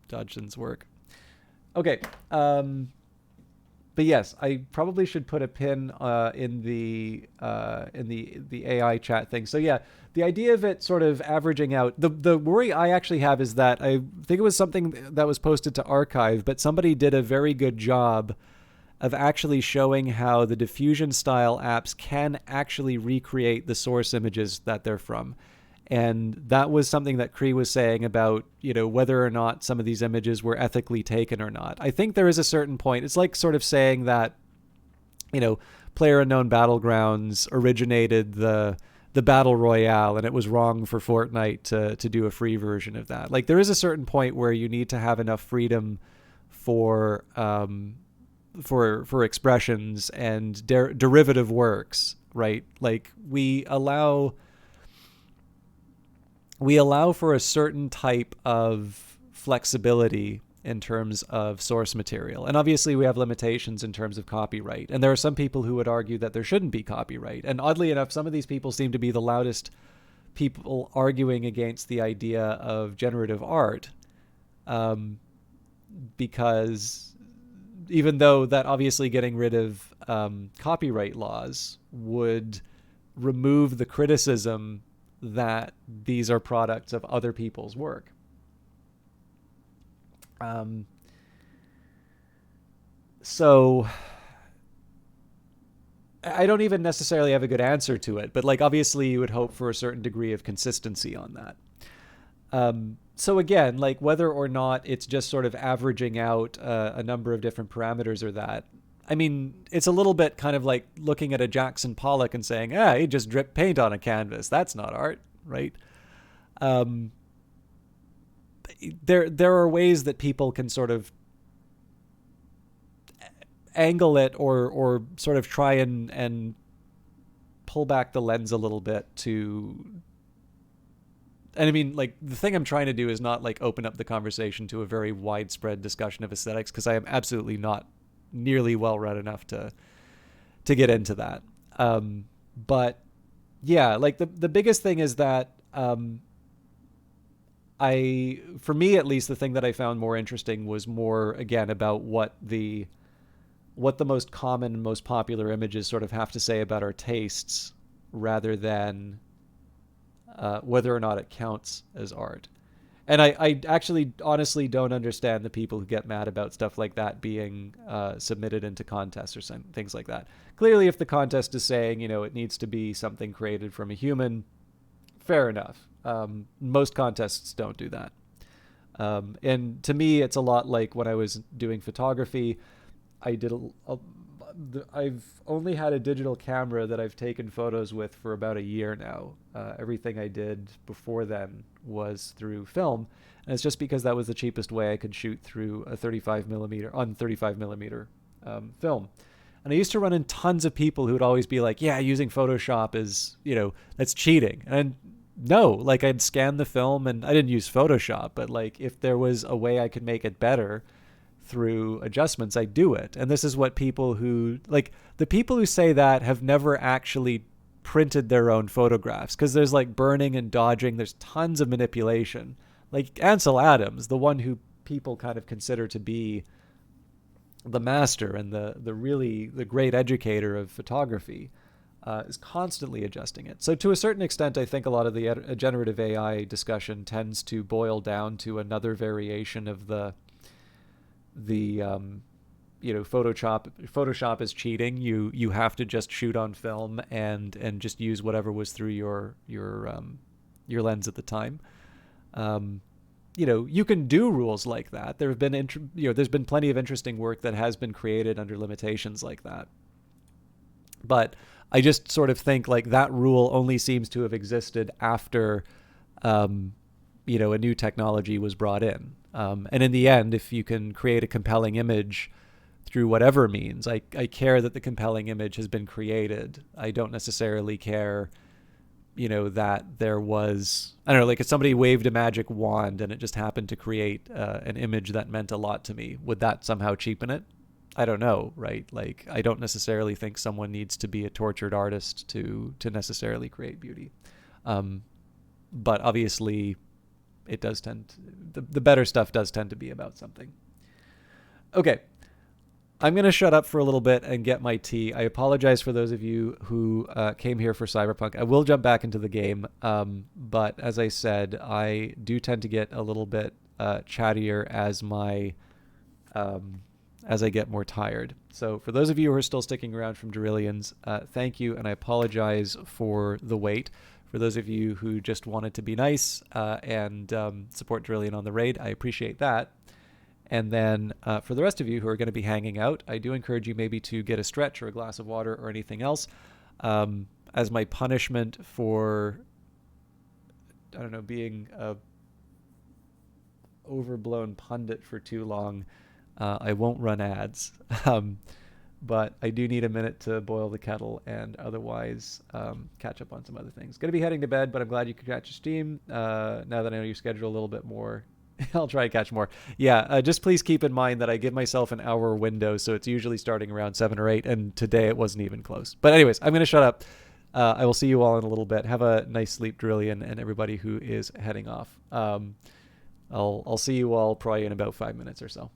Dodgson's work. Okay. But yes, I probably should put a pin in the AI chat thing. So yeah, the idea of it sort of averaging out. The worry I actually have is that I think it was something that was posted to archive, but somebody did a very good job of actually showing how the diffusion style apps can actually recreate the source images that they're from. And that was something that Cree was saying about, whether or not some of these images were ethically taken or not. I think there is a certain point. It's like sort of saying that, PlayerUnknown Battlegrounds originated the Battle Royale, and it was wrong for Fortnite to do a free version of that. Like, there is a certain point where you need to have enough freedom for expressions and derivative works, right? Like, we allow for a certain type of flexibility in terms of source material. And obviously we have limitations in terms of copyright. And there are some people who would argue that there shouldn't be copyright. And oddly enough, some of these people seem to be the loudest people arguing against the idea of generative art, because even though that obviously getting rid of copyright laws would remove the criticism that these are products of other people's work. So I don't even necessarily have a good answer to it, but like obviously you would hope for a certain degree of consistency on that. So again, like whether or not it's just sort of averaging out a number of different parameters or that, I mean, it's a little bit kind of like looking at a Jackson Pollock and saying, ah, he just dripped paint on a canvas. That's not art, right? Um, there are ways that people can sort of angle it or sort of try and pull back the lens a little bit to, and I mean, like, the thing I'm trying to do is not like open up the conversation to a very widespread discussion of aesthetics, because I am absolutely not nearly well read enough to get into that. But yeah, like the biggest thing is that for me at least, the thing that I found more interesting was more again about what the most common and most popular images sort of have to say about our tastes, rather than whether or not it counts as art. And I actually honestly don't understand the people who get mad about stuff like that being submitted into contests or things like that. Clearly, if the contest is saying, it needs to be something created from a human, fair enough. Most contests don't do that. And to me, it's a lot like when I was doing photography. I've only had a digital camera that I've taken photos with for about a year now. Everything I did before then was through film, and it's just because that was the cheapest way I could shoot through a 35 millimeter film. And I used to run in tons of people who would always be like, "Yeah, using Photoshop is, that's cheating." And no, like I'd scan the film, and I didn't use Photoshop, but like if there was a way I could make it better through adjustments, I do it. And this is what people who like the people who say that have never actually printed their own photographs, because there's like burning and dodging, there's tons of manipulation. Like Ansel Adams, the one who people kind of consider to be the master and the great educator of photography, is constantly adjusting it. So to a certain extent, I think a lot of the generative AI discussion tends to boil down to another variation of the Photoshop is cheating. You have to just shoot on film and just use whatever was through your lens at the time. You can do rules like that. There have been there's been plenty of interesting work that has been created under limitations like that. But I just sort of think like that rule only seems to have existed after a new technology was brought in. And in the end, if you can create a compelling image through whatever means, I care that the compelling image has been created. I don't necessarily care, that there was, I don't know, like if somebody waved a magic wand and it just happened to create an image that meant a lot to me, would that somehow cheapen it? I don't know, right? Like, I don't necessarily think someone needs to be a tortured artist to necessarily create beauty. But obviously, it does tend to, the better stuff does tend to be about something. Okay, I'm going to shut up for a little bit and get my tea. I apologize for those of you who came here for Cyberpunk. I will jump back into the game, but as I said, I do tend to get a little bit chattier as I get more tired. So for those of you who are still sticking around from Derillians, thank you, and I apologize for the wait. For those of you who just wanted to be nice and support Derillian on the raid, I appreciate that. And then for the rest of you who are going to be hanging out, I do encourage you maybe to get a stretch or a glass of water or anything else as my punishment for, I don't know, being a overblown pundit for too long. I won't run ads. But I do need a minute to boil the kettle and otherwise catch up on some other things. Going to be heading to bed, but I'm glad you could catch your stream. Now that I know your schedule a little bit more, I'll try to catch more. Yeah, just please keep in mind that I give myself an hour window, so it's usually starting around 7 or 8, and today it wasn't even close. But anyways, I'm going to shut up. I will see you all in a little bit. Have a nice sleep, Drillian, and everybody who is heading off. I'll see you all probably in about 5 minutes or so.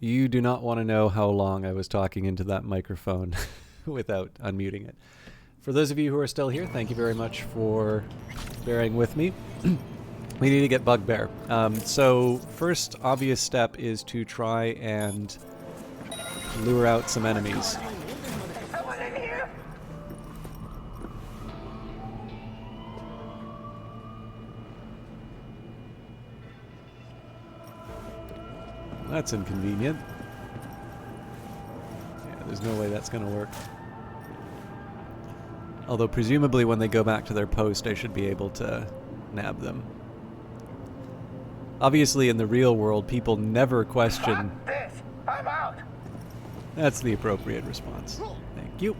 You do not want to know how long I was talking into that microphone without unmuting it. For those of you who are still here, thank you very much for bearing with me. We need to get Bugbear. So first obvious step is to try and lure out some enemies. That's inconvenient. Yeah, there's no way that's going to work. Although presumably when they go back to their post, I should be able to nab them. Obviously in the real world, people never question... Fuck this! I'm out! That's the appropriate response. Thank you.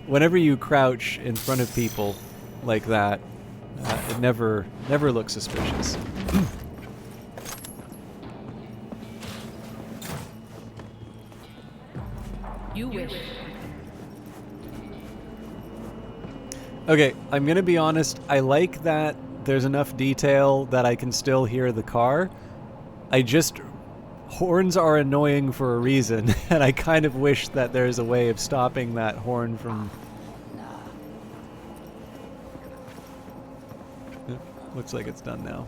Whenever you crouch in front of people like that, it never looks suspicious. You wish. Okay, I'm gonna be honest, I like that there's enough detail that I can still hear the car. Horns are annoying for a reason, and I kind of wish that there's a way of stopping that horn from... Looks like it's done now.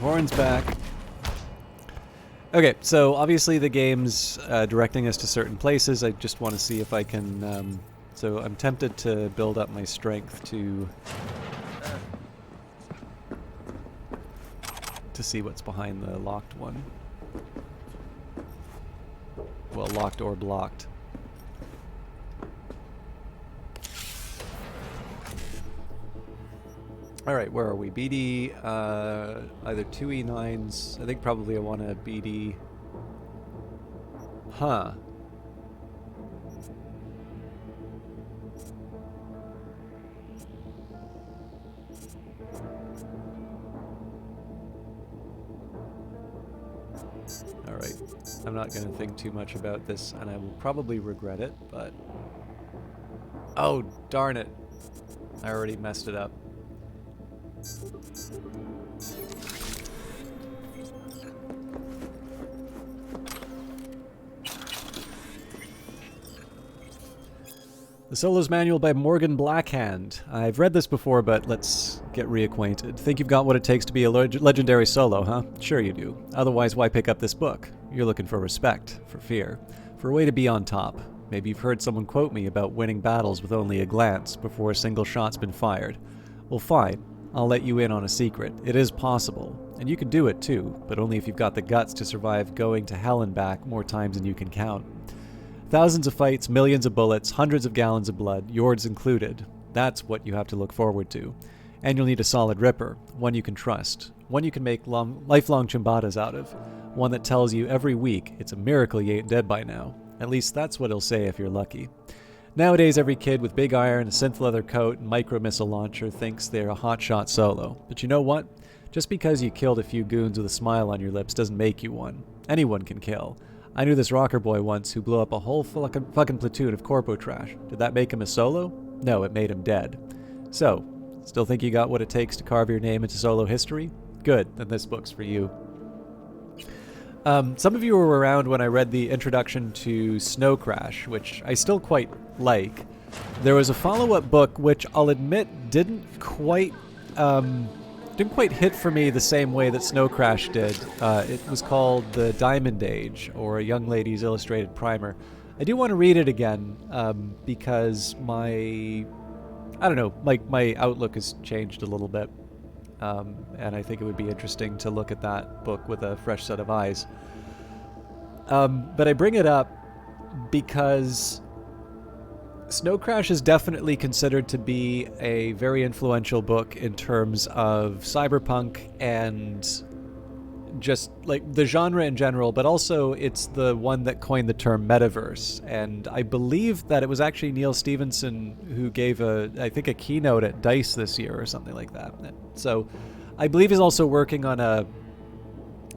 Horns back. Okay, so obviously the game's directing us to certain places. I just want to see if I can... so I'm tempted to build up my strength to see what's behind the locked one. Well, locked or blocked. Alright, where are we? BD, either 2E9s. I think probably I want a BD... Huh. Alright, I'm not going to think too much about this, and I will probably regret it, but... Oh, darn it. I already messed it up. The Solos Manual by Morgan Blackhand. I've read this before, but let's get reacquainted. Think you've got what it takes to be a legendary solo, huh? Sure you do. Otherwise, why pick up this book? You're looking for respect, for fear, for a way to be on top. Maybe you've heard someone quote me about winning battles with only a glance before a single shot's been fired. Well, fine. I'll let you in on a secret. It is possible. And you can do it too, but only if you've got the guts to survive going to hell and back more times than you can count. Thousands of fights, millions of bullets, hundreds of gallons of blood, yours included. That's what you have to look forward to. And you'll need a solid ripper, one you can trust, one you can make lifelong chimbadas out of, one that tells you every week it's a miracle you ain't dead by now. At least that's what he'll say if you're lucky. Nowadays, every kid with big iron, a synth leather coat, and micro missile launcher thinks they're a hotshot solo. But you know what? Just because you killed a few goons with a smile on your lips doesn't make you one. Anyone can kill. I knew this rocker boy once who blew up a whole fucking platoon of corpo trash. Did that make him a solo? No, it made him dead. So, still think you got what it takes to carve your name into solo history? Good, then this book's for you. Some of you were around when I read the introduction to Snow Crash, which I still quite like. There was a follow-up book which I'll admit didn't quite hit for me the same way that Snow Crash did. It was called The Diamond Age, or A Young Lady's Illustrated Primer. I do want to read it again because my outlook has changed a little bit. And I think it would be interesting to look at that book with a fresh set of eyes. But I bring it up because Snow Crash is definitely considered to be a very influential book in terms of cyberpunk and just like the genre in general, but also it's the one that coined the term metaverse. And I believe that it was actually Neil Stephenson who gave I think a keynote at DICE this year or something like that. So I believe he's also working on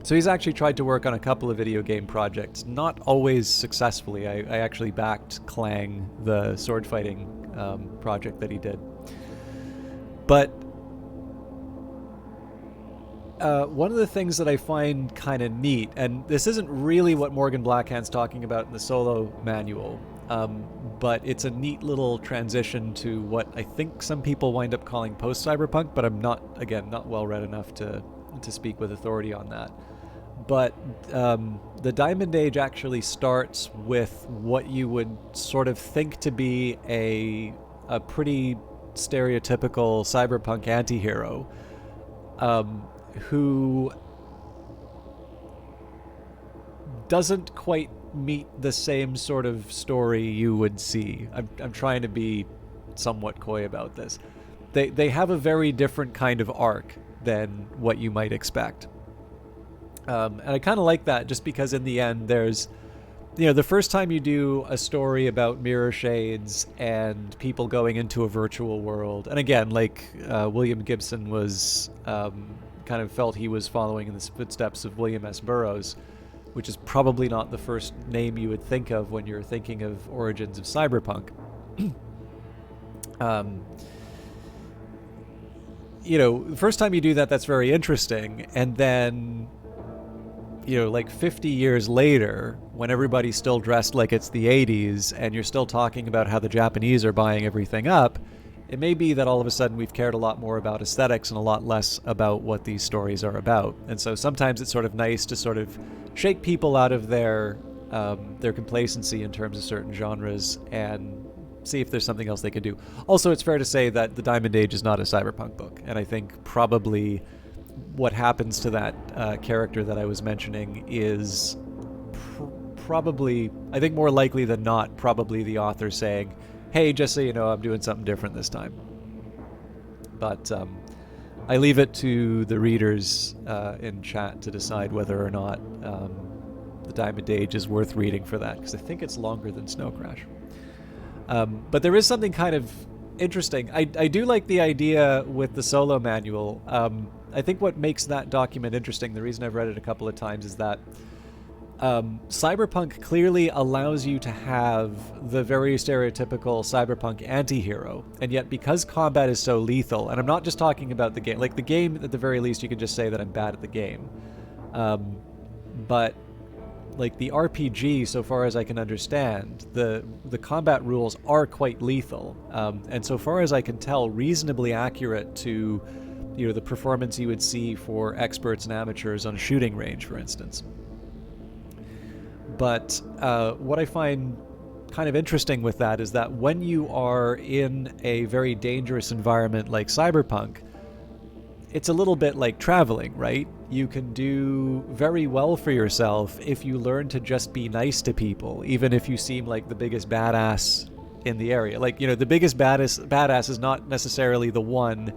so he's actually tried to work on a couple of video game projects, not always successfully. I actually backed Clang, the sword fighting project that he did. But one of the things that I find kind of neat, and this isn't really what Morgan Blackhand's talking about in the solo manual, but it's a neat little transition to what I think some people wind up calling post-cyberpunk, but I'm not well read enough to speak with authority on that. But the Diamond Age actually starts with what you would sort of think to be a pretty stereotypical cyberpunk anti-hero, who doesn't quite meet the same sort of story you would see. I'm trying to be somewhat coy about this. They have a very different kind of arc than what you might expect. And I kind of like that, just because in the end there's, the first time you do a story about mirror shades and people going into a virtual world, and again, like William Gibson was kind of felt he was following in the footsteps of William S. Burroughs, which is probably not the first name you would think of when you're thinking of origins of cyberpunk. The first time you do that, that's very interesting. And then, like 50 years later, when everybody's still dressed like it's the 80s and you're still talking about how the Japanese are buying everything up, it may be that all of a sudden we've cared a lot more about aesthetics and a lot less about what these stories are about. And so sometimes it's sort of nice to sort of shake people out of their complacency in terms of certain genres and see if there's something else they could do. Also, it's fair to say that the Diamond Age is not a cyberpunk book, and I think probably what happens to that character that I was mentioning is probably, I think more likely than not, probably the author saying, hey, just so you know, I'm doing something different this time. But I leave it to the readers in chat to decide whether or not the Diamond Age is worth reading for that, because I think it's longer than Snow Crash. But there is something kind of interesting. I do like the idea with the solo manual. I think what makes that document interesting, the reason I've read it a couple of times, is that Cyberpunk clearly allows you to have the very stereotypical cyberpunk anti-hero, and yet because combat is so lethal, and I'm not just talking about the game, like the game at the very least you can just say that I'm bad at the game, but like the RPG, so far as I can understand, the combat rules are quite lethal, and so far as I can tell, reasonably accurate to the performance you would see for experts and amateurs on a shooting range, for instance. But what I find kind of interesting with that is that when you are in a very dangerous environment like Cyberpunk, it's a little bit like traveling, right? You can do very well for yourself if you learn to just be nice to people, even if you seem like the biggest badass in the area. Like, the biggest badass is not necessarily the one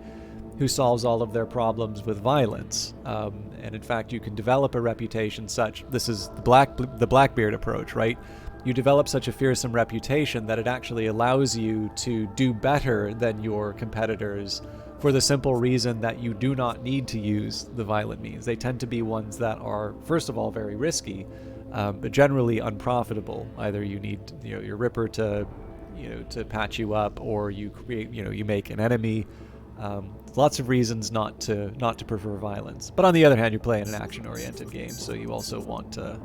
who solves all of their problems with violence. And in fact, you can develop a reputation such, this is the Blackbeard approach, right? You develop such a fearsome reputation that it actually allows you to do better than your competitors, for the simple reason that you do not need to use the violent means. They tend to be ones that are, first of all, very risky, but generally unprofitable. Either you need your Ripper to patch you up, or you create you make an enemy. Lots of reasons not to prefer violence. But on the other hand, you're playing an action-oriented game, so you also want to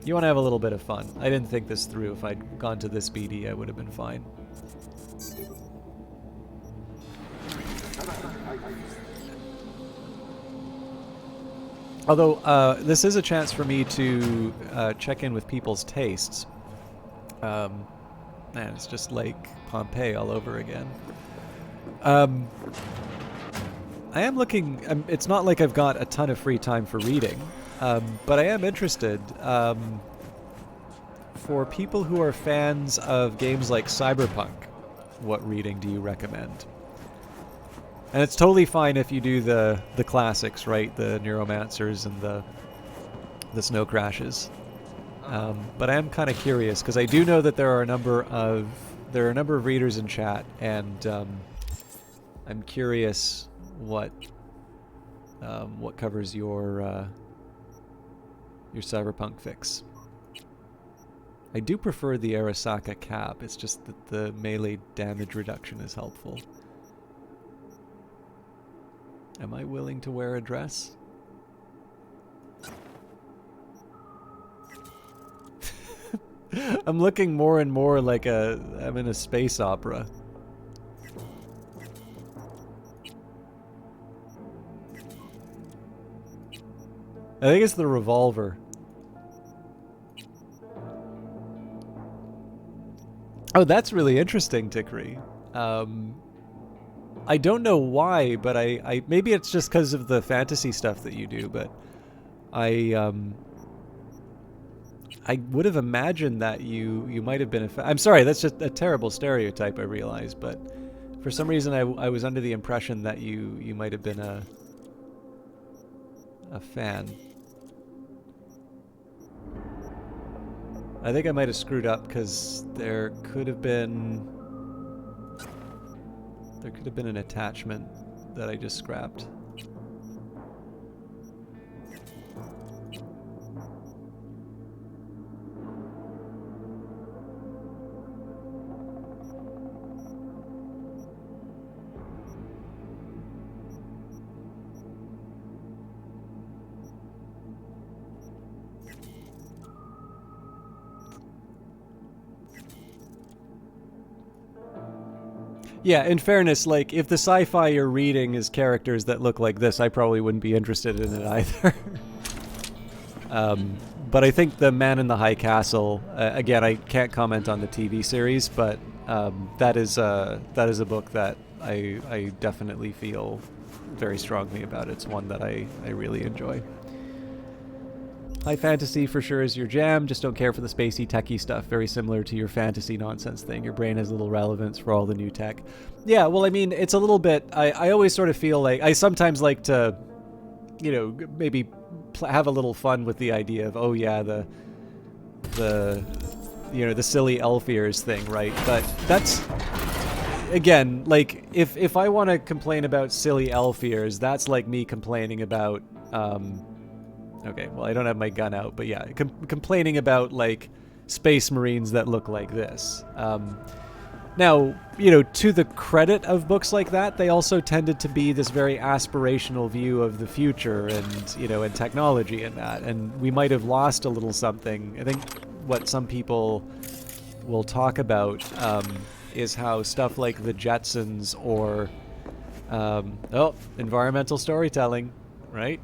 have a little bit of fun. I didn't think this through. If I'd gone to this speedy, I would have been fine. Although this is a chance for me to check in with people's tastes. Man, it's just like Pompeii all over again. I am looking. It's not like I've got a ton of free time for reading, but I am interested. For people who are fans of games like Cyberpunk, what reading do you recommend? And it's totally fine if you do the classics, right? The Neuromancers and the Snow Crashes. But I am kind of curious because I do know that there are a number of readers in chat, and I'm curious what covers your Cyberpunk fix. I do prefer the Arasaka cap. It's just that the melee damage reduction is helpful. Am I willing to wear a dress? I'm looking more and more like I'm in a space opera. I think it's the revolver. Oh, that's really interesting, Tikri. I don't know why, but I maybe it's just because of the fantasy stuff that you do, but I would have imagined that you might have been a fan. I'm sorry, that's just a terrible stereotype, I realize, but for some reason I was under the impression that you might have been a fan. I think I might have screwed up because there could have been an attachment that I just scrapped. Yeah, in fairness, like, if the sci-fi you're reading is characters that look like this, I probably wouldn't be interested in it either. But I think The Man in the High Castle, again, I can't comment on the TV series, but that is a book that I definitely feel very strongly about. It's one that I really enjoy. High fantasy for sure is your jam, just don't care for the spacey techie stuff, very similar to your fantasy nonsense thing. Your brain has little relevance for all the new tech. Yeah, well, I mean, it's a little bit, I always sort of feel like, I sometimes like to, you know, maybe have a little fun with the idea of, oh yeah, the you know, the silly elf ears thing, right? But that's, again, like, if I want to complain about silly elf ears, that's like me complaining about, okay, well, I don't have my gun out, but yeah, complaining about, like, space marines that look like this. Now, you know, to the credit of books like that, they also tended to be this very aspirational view of the future and, you know, and technology and that. And we might have lost a little something. I think what some people will talk about is how stuff like the Jetsons or, environmental storytelling, right?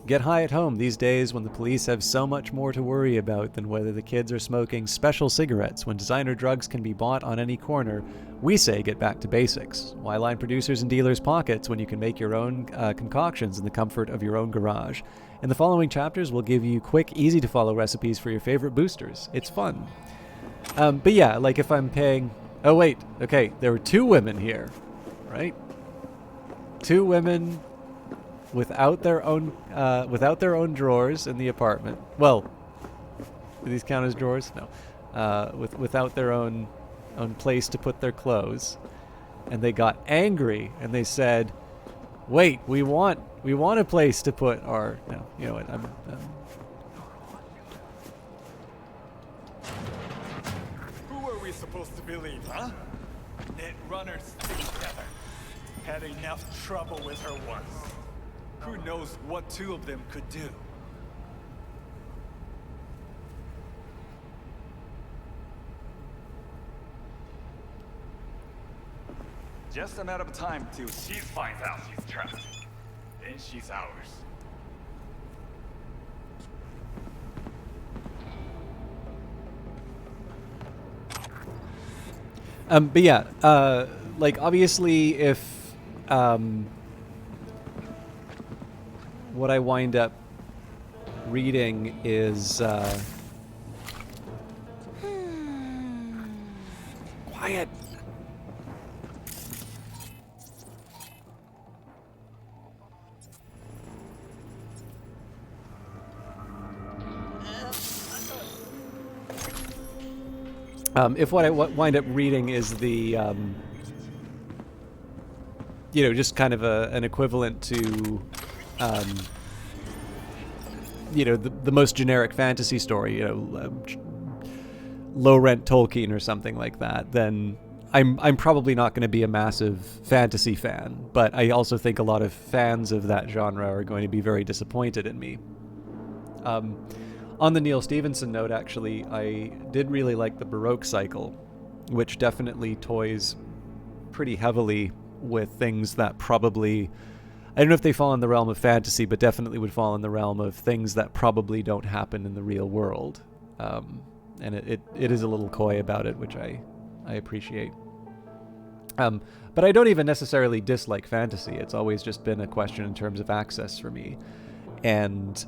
Get high at home these days when the police have so much more to worry about than whether the kids are smoking special cigarettes when designer drugs can be bought on any corner. We say get back to basics. Why line producers and dealers' pockets when you can make your own concoctions in the comfort of your own garage? In the following chapters, we'll give you quick, easy-to-follow recipes for your favorite boosters. It's fun. But yeah, like if I'm paying... Oh, wait. Okay, there were 2 women here, right? 2 women... without their own drawers in the apartment. Well, do these count as drawers? No. Without their own place to put their clothes, and they got angry and they said, "Wait, we want a place to put our." No, you know what? Who are we supposed to believe, huh? Net runners stick together. Had enough trouble with her once. Who knows what 2 of them could do? Just a matter of time till she finds out she's trapped. Then she's ours. But yeah, like obviously if what I wind up reading is Quiet. If what I wind up reading is the, just kind of an equivalent to, the most generic fantasy story, low rent Tolkien or something like that, then I'm probably not going to be a massive fantasy fan. But I also think a lot of fans of that genre are going to be very disappointed in me. On the Neil Stephenson note, actually, I did really like the Baroque cycle, which definitely toys pretty heavily with things that probably, I don't know if they fall in the realm of fantasy, but definitely would fall in the realm of things that probably don't happen in the real world. And it is a little coy about it, which I appreciate. But I don't even necessarily dislike fantasy. It's always just been a question in terms of access for me. And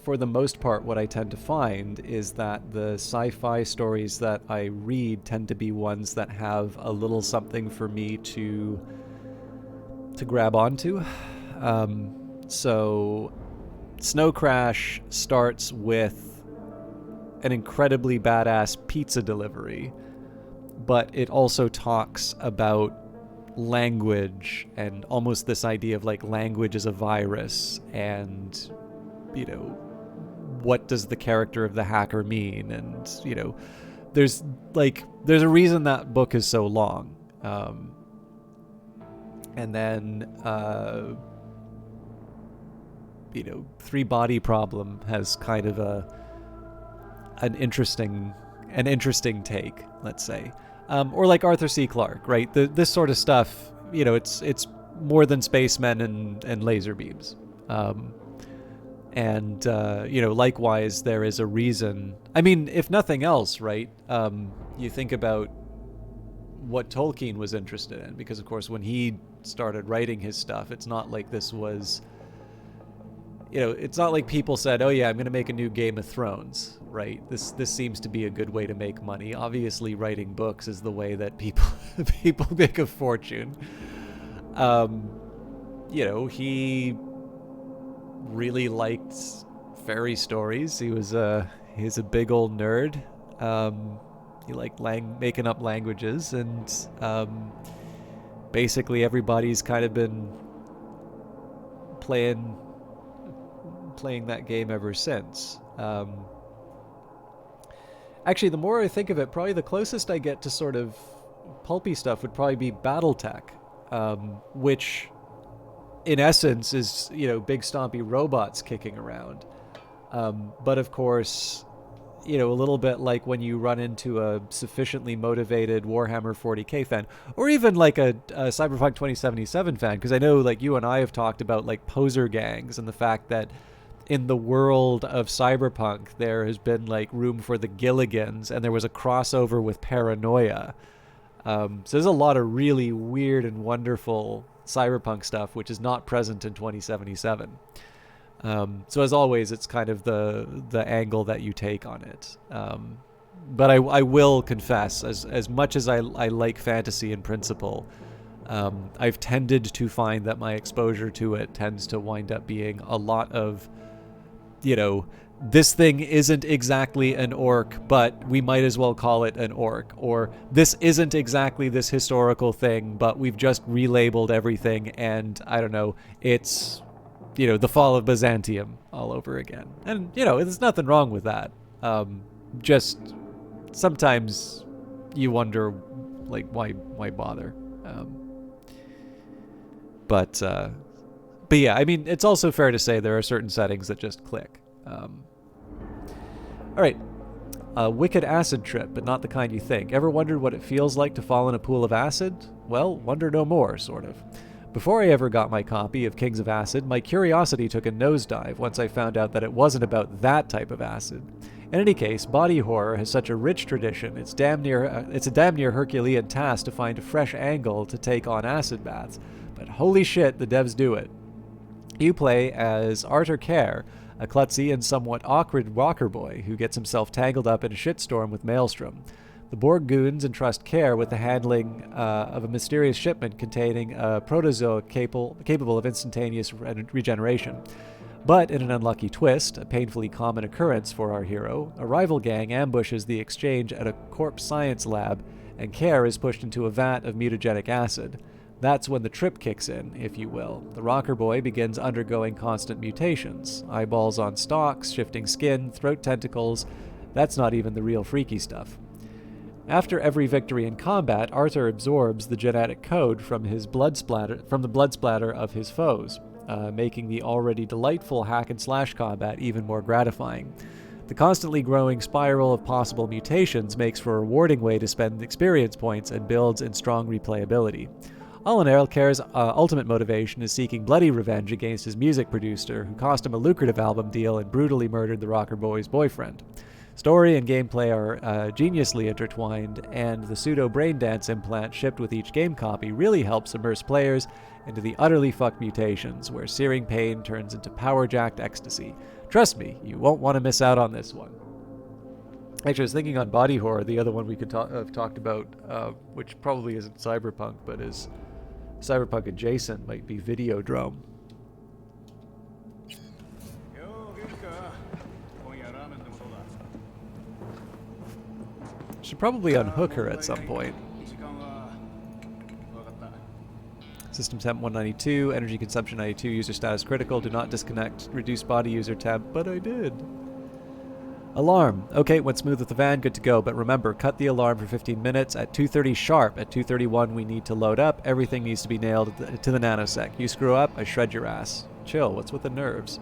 for the most part, what I tend to find is that the sci-fi stories that I read tend to be ones that have a little something for me to grab onto. So Snow Crash starts with an incredibly badass pizza delivery, but it also talks about language and almost this idea of like language as a virus, and what does the character of the hacker mean, and there's a reason that book is so long. And then Three Body Problem has kind of an interesting take, let's say. Or like Arthur C. Clarke, right? This sort of stuff, it's more than spacemen and laser beams. And likewise, there is a reason. I mean, if nothing else, right? You think about what Tolkien was interested in, because of course, when he started writing his stuff, it's not like this was, it's not like people said, "Oh yeah, I'm going to make a new Game of Thrones," right? This seems to be a good way to make money. Obviously, writing books is the way that people make a fortune. He really liked fairy stories. He's a big old nerd. He liked making up languages, and basically everybody's kind of been playing that game ever since. Actually, the more I think of it, probably the closest I get to sort of pulpy stuff would probably be BattleTech, which in essence is, big stompy robots kicking around. But of course, a little bit like when you run into a sufficiently motivated Warhammer 40k fan, or even like a Cyberpunk 2077 fan, because I know like you and I have talked about like poser gangs and the fact that in the world of Cyberpunk there has been like room for the Gilligans, and there was a crossover with Paranoia. So there's a lot of really weird and wonderful Cyberpunk stuff which is not present in 2077. So as always, it's kind of the angle that you take on it. But I will confess, as much as I like fantasy in principle, I've tended to find that my exposure to it tends to wind up being a lot of, this thing isn't exactly an orc, but we might as well call it an orc. Or this isn't exactly this historical thing, but we've just relabeled everything, and I don't know, it's the fall of Byzantium all over again. And, there's nothing wrong with that. Just sometimes you wonder, like, why bother? But yeah, I mean, it's also fair to say there are certain settings that just click. All right. A wicked acid trip, but not the kind you think. Ever wondered what it feels like to fall in a pool of acid? Well, wonder no more, sort of. Before I ever got my copy of Kings of Acid, my curiosity took a nosedive once I found out that it wasn't about that type of acid. In any case, body horror has such a rich tradition, it's a damn near Herculean task to find a fresh angle to take on acid baths. But holy shit, the devs do it. You play as Arthur Kerr, a klutzy and somewhat awkward walker boy who gets himself tangled up in a shitstorm with Maelstrom. The Borg goons entrust Care with the handling of a mysterious shipment containing a protozoa capable of instantaneous regeneration. But in an unlucky twist, a painfully common occurrence for our hero, a rival gang ambushes the exchange at a corpse science lab, and Care is pushed into a vat of mutagenic acid. That's when the trip kicks in, if you will. The rocker boy begins undergoing constant mutations. Eyeballs on stalks, shifting skin, throat tentacles. That's not even the real freaky stuff. After every victory in combat, Arthur absorbs the genetic code from the blood splatter of his foes, making the already delightful hack-and-slash combat even more gratifying. The constantly growing spiral of possible mutations makes for a rewarding way to spend experience points and builds in strong replayability. All in all, Care's ultimate motivation is seeking bloody revenge against his music producer, who cost him a lucrative album deal and brutally murdered the rocker boy's boyfriend. Story and gameplay are geniusly intertwined, and the pseudo-brain dance implant shipped with each game copy really helps immerse players into the utterly fucked mutations, where searing pain turns into power-jacked ecstasy. Trust me, you won't want to miss out on this one. Actually, I was thinking on Body Horror, the other one we could have talked about, which probably isn't Cyberpunk, but is Cyberpunk adjacent, might be Videodrome. Should probably unhook her at some point. System temp 192, energy consumption 92, user status critical, do not disconnect, reduce body user temp, but I did. Alarm. Okay, went smooth with the van, good to go, but remember, cut the alarm for 15 minutes at 2:30 sharp. At 2:31 we need to load up, everything needs to be nailed to the nanosec. You screw up, I shred your ass. Chill, what's with the nerves?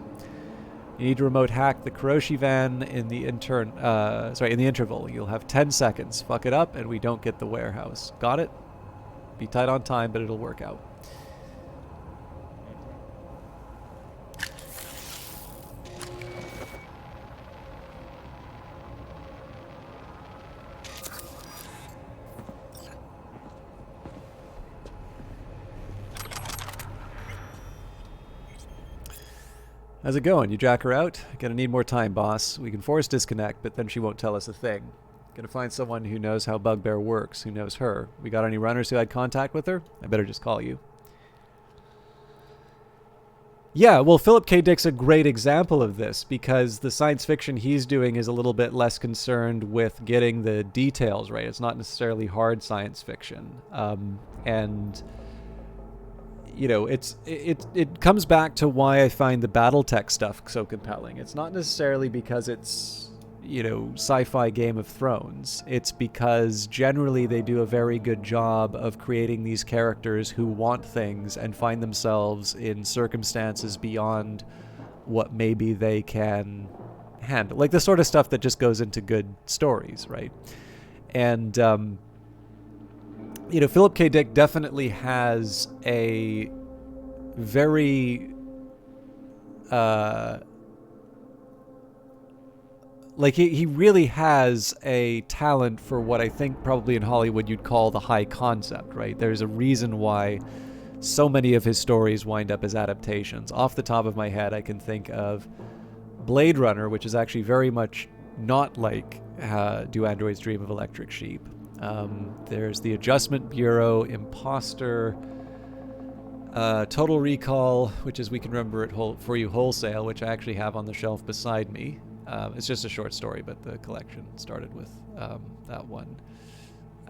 You need to remote hack the Kuroshi van in the interval. You'll have 10 seconds. Fuck it up and we don't get the warehouse. Got it? Be tight on time, but it'll work out. How's it going? You jack her out? Gonna need more time, boss. We can force disconnect, but then she won't tell us a thing. Gonna find someone who knows how Bugbear works, who knows her. We got any runners who had contact with her? I better just call you. Yeah, well, Philip K. Dick's a great example of this, because the science fiction he's doing is a little bit less concerned with getting the details right. It's not necessarily hard science fiction. And you know, it comes back to why I find the BattleTech stuff so compelling. It's not necessarily because it's, you know, sci-fi Game of Thrones. It's because generally they do a very good job of creating these characters who want things and find themselves in circumstances beyond what maybe they can handle. Like the sort of stuff that just goes into good stories, right? And you know, Philip K. Dick definitely has a very like he really has a talent for what I think probably in Hollywood you'd call the high concept, right? There's a reason why so many of his stories wind up as adaptations. Off the top of my head, I can think of Blade Runner, which is actually very much not like Do Androids Dream of Electric Sheep. There's the Adjustment Bureau, Imposter, Total Recall, which is We Can Remember It For You Wholesale, which I actually have on the shelf beside me. It's just a short story, but the collection started with that one.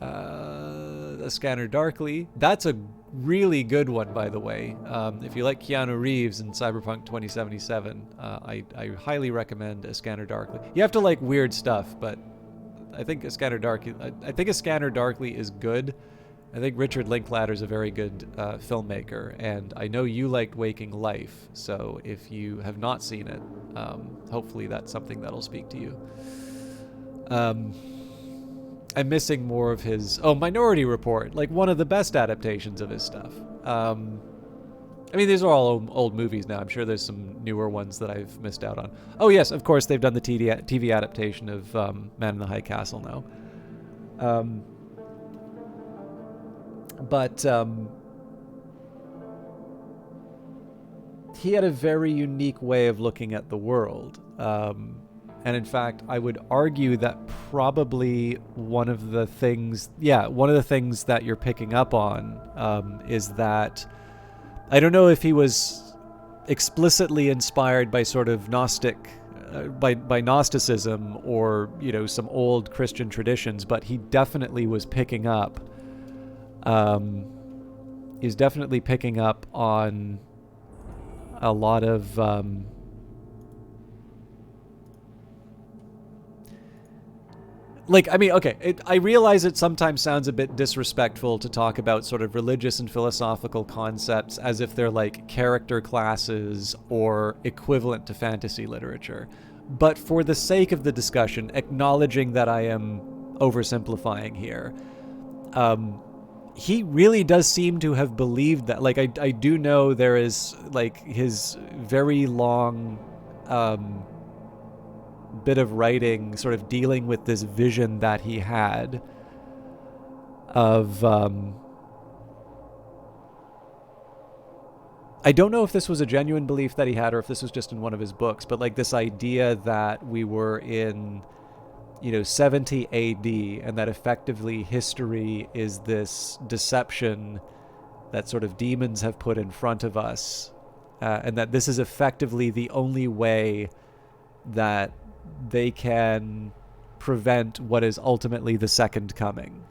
A Scanner Darkly. That's a really good one, by the way. If you like Keanu Reeves in Cyberpunk 2077, I highly recommend A Scanner Darkly. You have to like weird stuff, but I think A Scanner Darkly is good. I think Richard Linklater is a very good filmmaker, and I know you liked Waking Life, so if you have not seen it, hopefully that's something that'll speak to you. I'm missing more of his... Oh, Minority Report, like one of the best adaptations of his stuff. I mean, these are all old movies now. I'm sure there's some newer ones that I've missed out on. Oh, yes, of course, they've done the TV adaptation of Man in the High Castle now. But he had a very unique way of looking at the world. And in fact, I would argue that probably one of the things that you're picking up on is that I don't know if he was explicitly inspired by sort of by Gnosticism or, some old Christian traditions, but he definitely was picking up, is definitely picking up on a lot of, I realize it sometimes sounds a bit disrespectful to talk about sort of religious and philosophical concepts as if they're like character classes or equivalent to fantasy literature. But for the sake of the discussion, acknowledging that I am oversimplifying here, he really does seem to have believed that. Like, I do know there is, like, his very long bit of writing sort of dealing with this vision that he had of I don't know if this was a genuine belief that he had or if this was just in one of his books, but like this idea that we were in 70 AD and that effectively history is this deception that sort of demons have put in front of us, and that this is effectively the only way that they can prevent what is ultimately the second coming.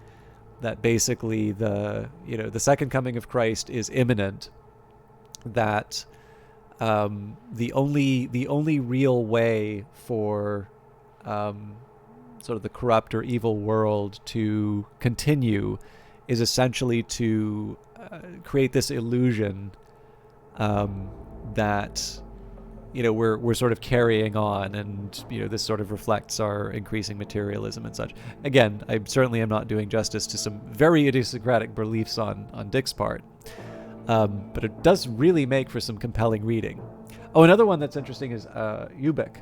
That basically the second coming of Christ is imminent. That the only real way for sort of the corrupt or evil world to continue is essentially to create this illusion that we're sort of carrying on, and this sort of reflects our increasing materialism and such. Again, I certainly am not doing justice to some very idiosyncratic beliefs on Dick's part, but it does really make for some compelling reading. Oh, another one that's interesting is Ubik,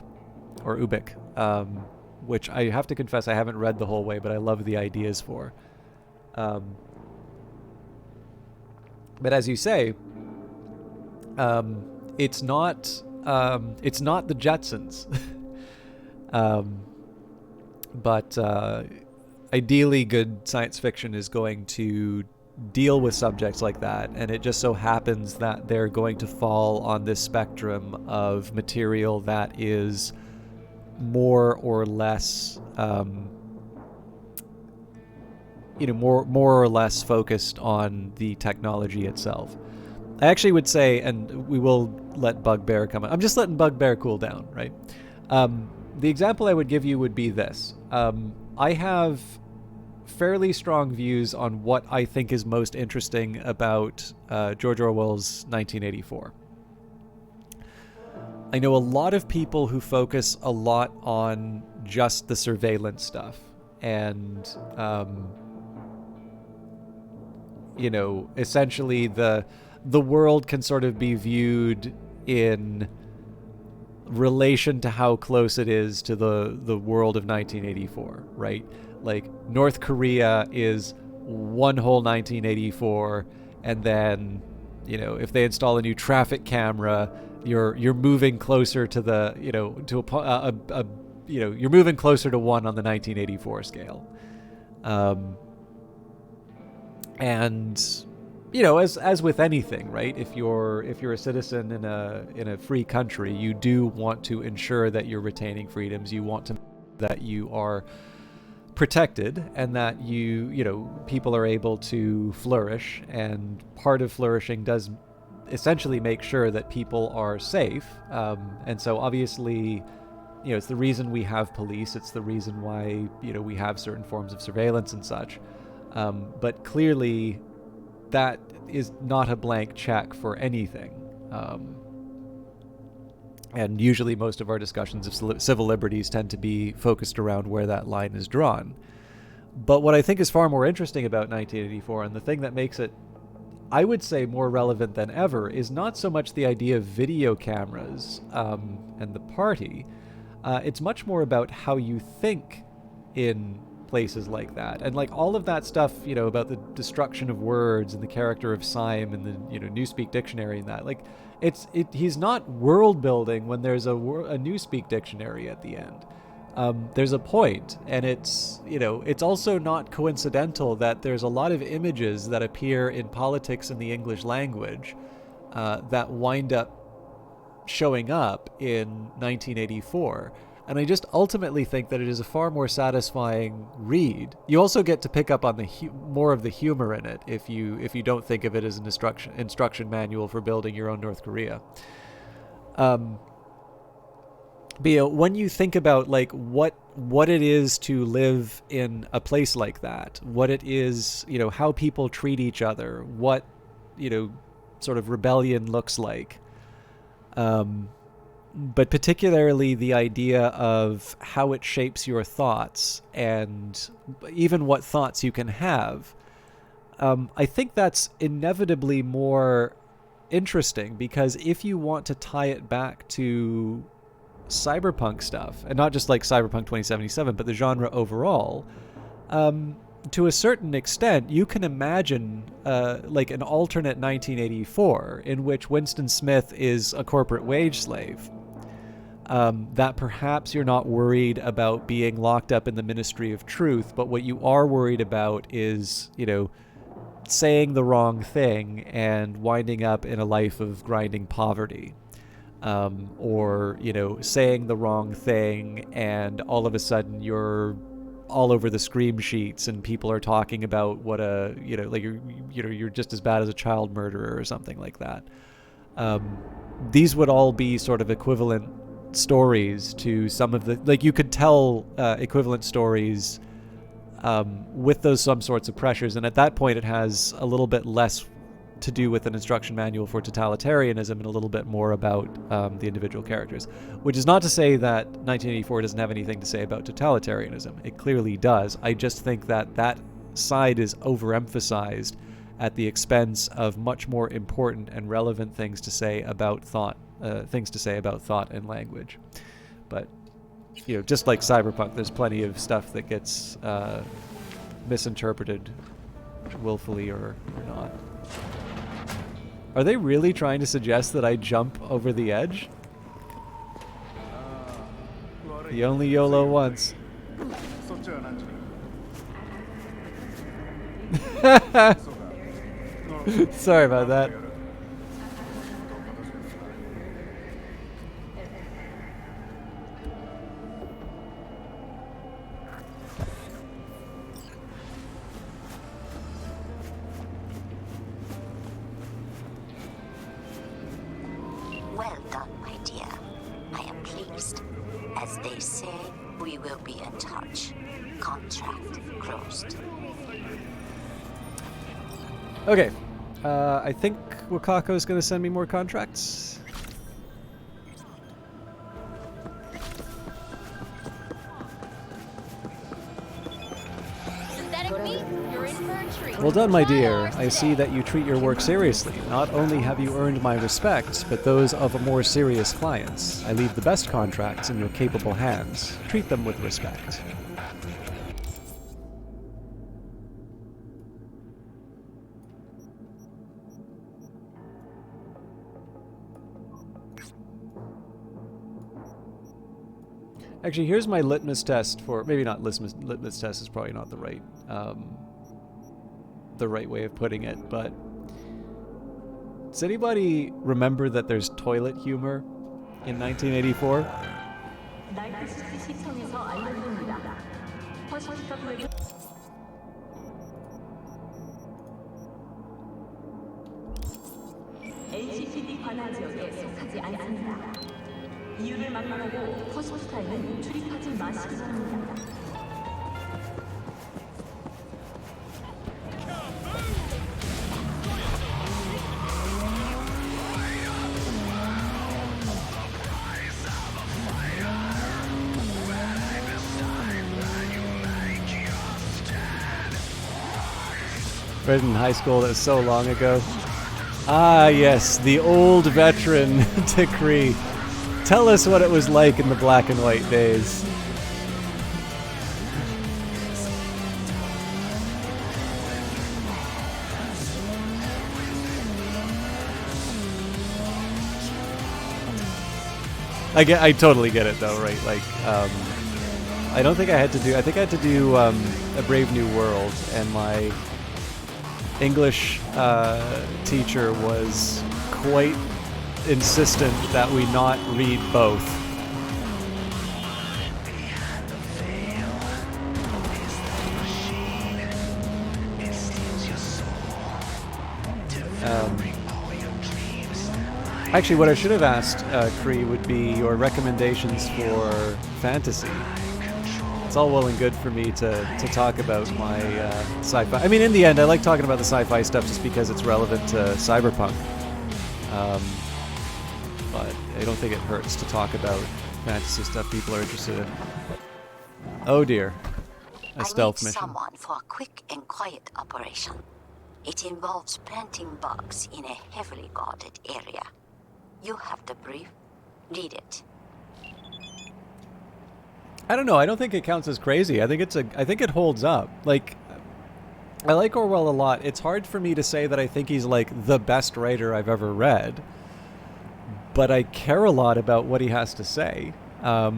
which I have to confess I haven't read the whole way, but I love the ideas for. But as you say, it's not the Jetsons. But ideally good science fiction is going to deal with subjects like that, and it just so happens that they're going to fall on this spectrum of material that is more or less more or less focused on the technology itself. I actually would say, and we will let Bugbear come. I'm just letting Bugbear cool down, right? The example I would give you would be this. I have fairly strong views on what I think is most interesting about George Orwell's 1984. I know a lot of people who focus a lot on just the surveillance stuff, and essentially the world can sort of be viewed in relation to how close it is to the world of 1984, right? Like North Korea is one whole 1984, and then if they install a new traffic camera, you're moving closer to the you're moving closer to one on the 1984 scale, and as with anything, right? If you're a citizen in a free country, you do want to ensure that you're retaining freedoms. You want to that you are protected, and that people are able to flourish. And part of flourishing does essentially make sure that people are safe. And so obviously, it's the reason we have police. It's the reason why we have certain forms of surveillance and such. But clearly, that is not a blank check for anything. And usually most of our discussions of civil liberties tend to be focused around where that line is drawn. But what I think is far more interesting about 1984, and the thing that makes it, I would say, more relevant than ever, is not so much the idea of video cameras and the party. It's much more about how you think in places like that. And like all of that stuff, about the destruction of words and the character of Syme and the, Newspeak dictionary and that, like he's not world building when there's a Newspeak dictionary at the end. There's a point, and it's also not coincidental that there's a lot of images that appear in politics in the English language that wind up showing up in 1984. And I just ultimately think that it is a far more satisfying read. You also get to pick up on the more of the humor in it if you don't think of it as an instruction manual for building your own North Korea. But when you think about like what it is to live in a place like that, what it is, how people treat each other, what sort of rebellion looks like. But particularly the idea of how it shapes your thoughts and even what thoughts you can have. I think that's inevitably more interesting, because if you want to tie it back to cyberpunk stuff, and not just like Cyberpunk 2077, but the genre overall, to a certain extent, you can imagine like an alternate 1984 in which Winston Smith is a corporate wage slave. That perhaps you're not worried about being locked up in the Ministry of Truth, but what you are worried about is, saying the wrong thing and winding up in a life of grinding poverty. Or, saying the wrong thing and all of a sudden you're all over the scream sheets and people are talking about what you're just as bad as a child murderer or something like that. These would all be sort of equivalent stories to some of the, like, you could tell equivalent stories with those some sorts of pressures, and at that point it has a little bit less to do with an instruction manual for totalitarianism and a little bit more about the individual characters. Which is not to say that 1984 doesn't have anything to say about totalitarianism. It clearly does. I just think that that side is overemphasized at the expense of much more important and relevant things to say about thought, and language. But just like Cyberpunk, there's plenty of stuff that gets misinterpreted willfully or not. Are they really trying to suggest that I jump over the edge? You only YOLO once. Sorry about that. Well done, my dear. I am pleased. As they say, we will be in touch. Contract closed. Okay. I think Wakako's going to send me more contracts. Well done, my dear. I see that you treat your work seriously. Not only have you earned my respect, but those of more serious clients. I leave the best contracts in your capable hands. Treat them with respect. Actually, here's my litmus test for, maybe not litmus test is probably not the right way of putting it, but does anybody remember that there's toilet humor in 1984? HCD 관할 지역에 속하지 않습니다. 이유를 막론하고 퍼스트타임은 출입하지 마시기 바랍니다. Read in high school, that was so long ago. Ah, yes, the old veteran decree. Tell us what it was like in the black and white days. I totally get it though, right? Like, I don't think I had to do. I think I had to do A Brave New World, and my English teacher was quite insistent that we not read both. Actually, what I should have asked Cree would be your recommendations for fantasy. It's all well and good for me to talk about my sci-fi. I mean, in the end, I like talking about the sci-fi stuff just because it's relevant to Cyberpunk. But I don't think it hurts to talk about fantasy stuff people are interested in. Oh dear. A stealth I need mission. someone for a quick and quiet operation. It involves planting bugs in a heavily guarded area. You have the brief. Read it. I don't know. I don't think it counts as crazy. I think it holds up. Like, I like Orwell a lot. It's hard for me to say that I think he's like the best writer I've ever read, but I care a lot about what he has to say. I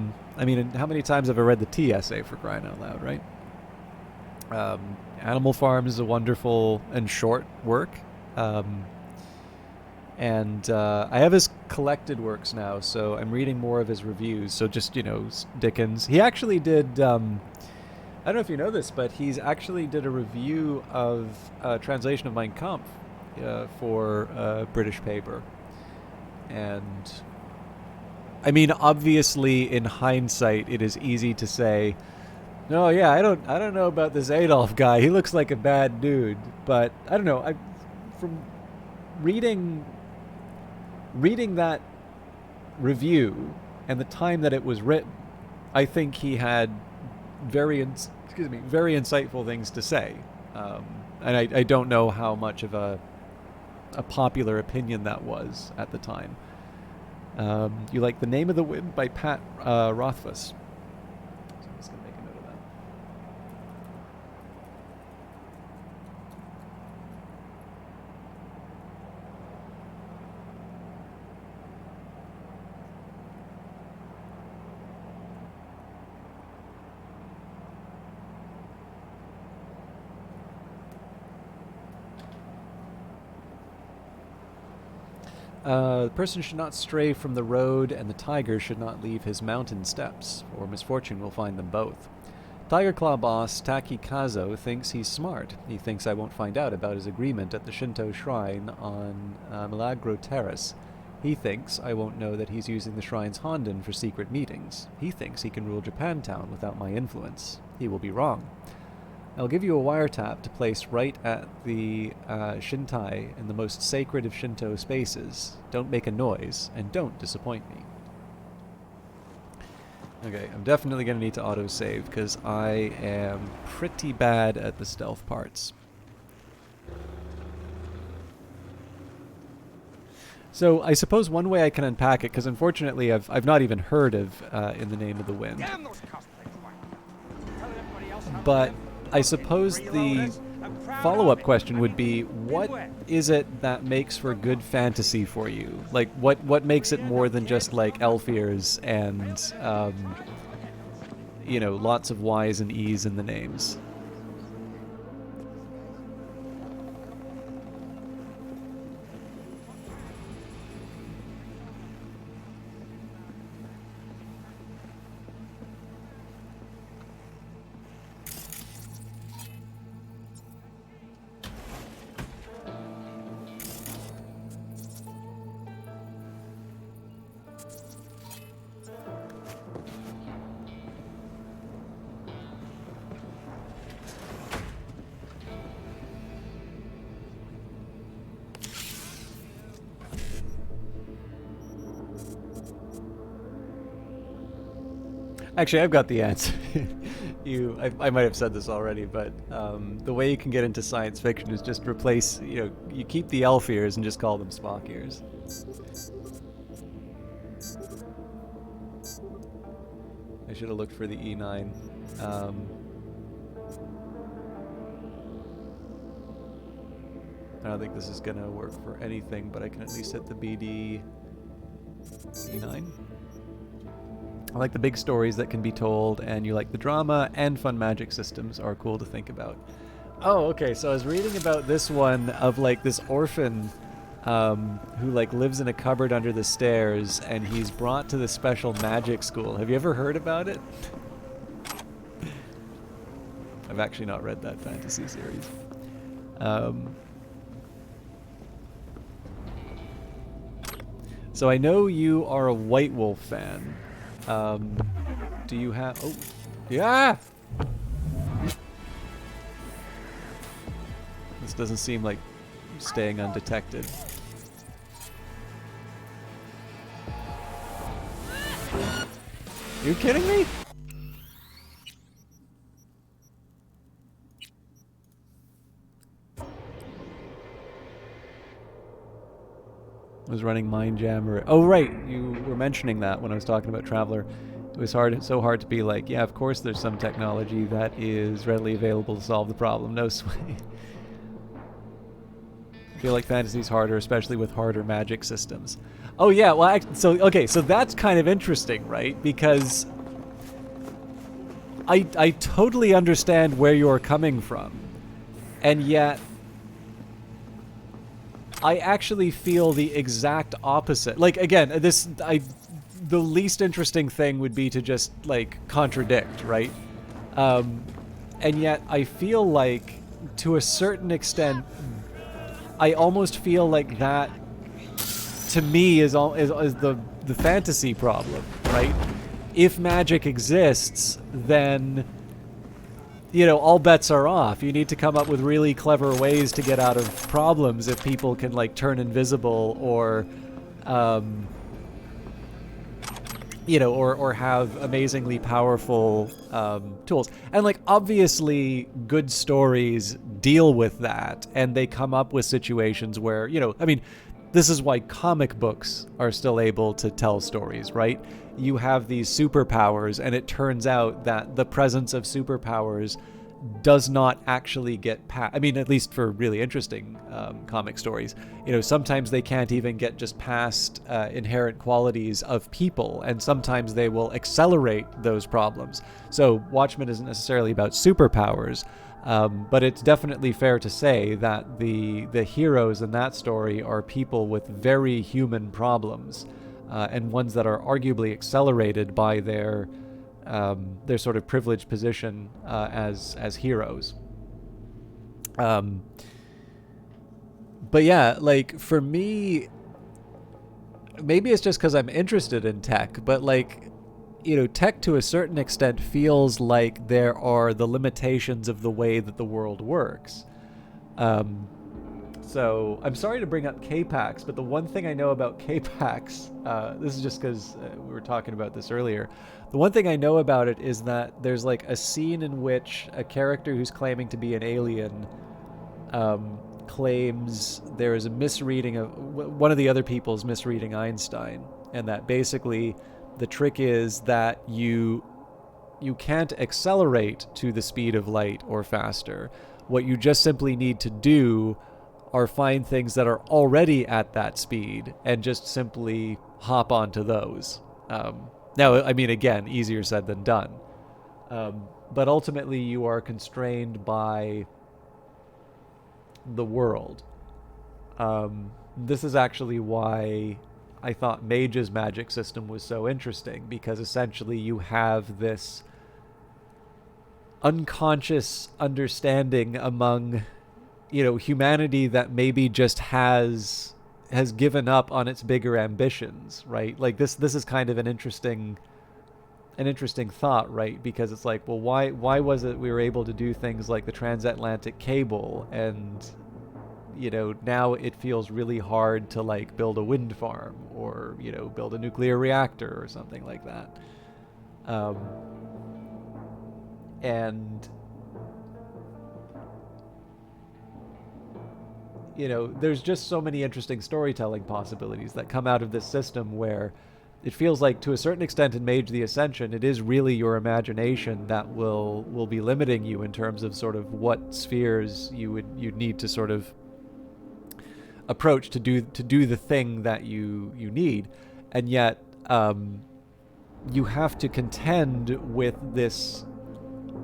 mean, how many times have I read the Tea essay, for crying out loud, right? Animal Farm is a wonderful and short work. And I have his collected works now, so I'm reading more of his reviews. So just, Dickens. He actually did, I don't know if you know this, but he's actually did a review of a translation of Mein Kampf for a British paper. And, I mean, obviously, in hindsight, it is easy to say, no, yeah, I don't know about this Adolf guy. He looks like a bad dude. But, I don't know, from reading that review and the time that it was written, I think he had very insightful things to say. And I don't know how much of a popular opinion that was at the time. You like The Name of the Wind by Pat Rothfuss. So I'm just going to make a note of that. The person should not stray from the road, and the tiger should not leave his mountain steps, or misfortune will find them both. Tiger Claw boss Taki Kazo thinks he's smart. He thinks I won't find out about his agreement at the Shinto shrine on Milagro Terrace. He thinks I won't know that he's using the shrine's Honden for secret meetings. He thinks he can rule Japantown without my influence. He will be wrong. I'll give you a wiretap to place right at the Shintai in the most sacred of Shinto spaces. Don't make a noise, and don't disappoint me. Okay, I'm definitely going to need to autosave, because I am pretty bad at the stealth parts. So I suppose one way I can unpack it, because unfortunately I've not even heard of In the Name of the Wind. But I suppose the follow-up question would be, what is it that makes for good fantasy for you? Like, what makes it more than just, like, elf ears and, lots of Y's and E's in the names? Actually, I've got the answer. I might have said this already, but the way you can get into science fiction is just replace, you keep the elf ears and just call them Spock ears. I should have looked for the E9. I don't think this is gonna work for anything, but I can at least hit the BD E9. I like the big stories that can be told, and you like the drama, and fun magic systems are cool to think about. Oh, okay, so I was reading about this one of like this orphan who like lives in a cupboard under the stairs, and he's brought to this special magic school. Have you ever heard about it? I've actually not read that fantasy series. So I know you are a White Wolf fan. Do you have... Oh, yeah! This doesn't seem like staying undetected. You kidding me? Was running Mind Jam. Oh, right. You were mentioning that when I was talking about Traveler. It was so hard to be like, yeah, of course there's some technology that is readily available to solve the problem. No sway. I feel like fantasy's harder, especially with harder magic systems. Oh, yeah. Well, okay, so that's kind of interesting, right? Because I totally understand where you're coming from. And yet I actually feel the exact opposite. Like, again, the least interesting thing would be to just, like, contradict, right? And yet I feel like, to a certain extent, I almost feel like that, to me, is the fantasy problem, right? If magic exists, then, you know, all bets are off. You need to come up with really clever ways to get out of problems if people can, like, turn invisible or, you know, or have amazingly powerful tools. And, like, obviously good stories deal with that, and they come up with situations where, you know, I mean, this is why comic books are still able to tell stories, right? You have these superpowers, and it turns out that the presence of superpowers does not actually get past. I mean, at least for really interesting comic stories, you know, sometimes they can't even get just past inherent qualities of people, and sometimes they will accelerate those problems. So Watchmen isn't necessarily about superpowers, but it's definitely fair to say that the heroes in that story are people with very human problems, and ones that are arguably accelerated by their sort of privileged position as heroes. But yeah, like, for me, maybe it's just because I'm interested in tech, but, like, you know, tech to a certain extent feels like there are the limitations of the way that the world works. So I'm sorry to bring up K-Pax, but the one thing I know about K-Pax, this is just because we were talking about this earlier. The one thing I know about it is that there's, like, a scene in which a character who's claiming to be an alien claims there is a misreading of one of the other people's misreading Einstein, and that basically the trick is that you can't accelerate to the speed of light or faster. What you just simply need to do are find things that are already at that speed and just simply hop onto those. Now, I mean, again, easier said than done. But ultimately, you are constrained by the world. This is actually why I thought Mage's magic system was so interesting, because essentially you have this unconscious understanding among, you know, humanity that maybe just has given up on its bigger ambitions, right? Like, this is kind of an interesting thought, right? Because it's like, well, why was it we were able to do things like the transatlantic cable, and, you know, now it feels really hard to, like, build a wind farm or, you know, build a nuclear reactor or something like that. And, you know, there's just so many interesting storytelling possibilities that come out of this system, where it feels like, to a certain extent, in Mage the Ascension, it is really your imagination that will be limiting you in terms of sort of what spheres you'd need to sort of approach to do the thing that you need. And yet, you have to contend with this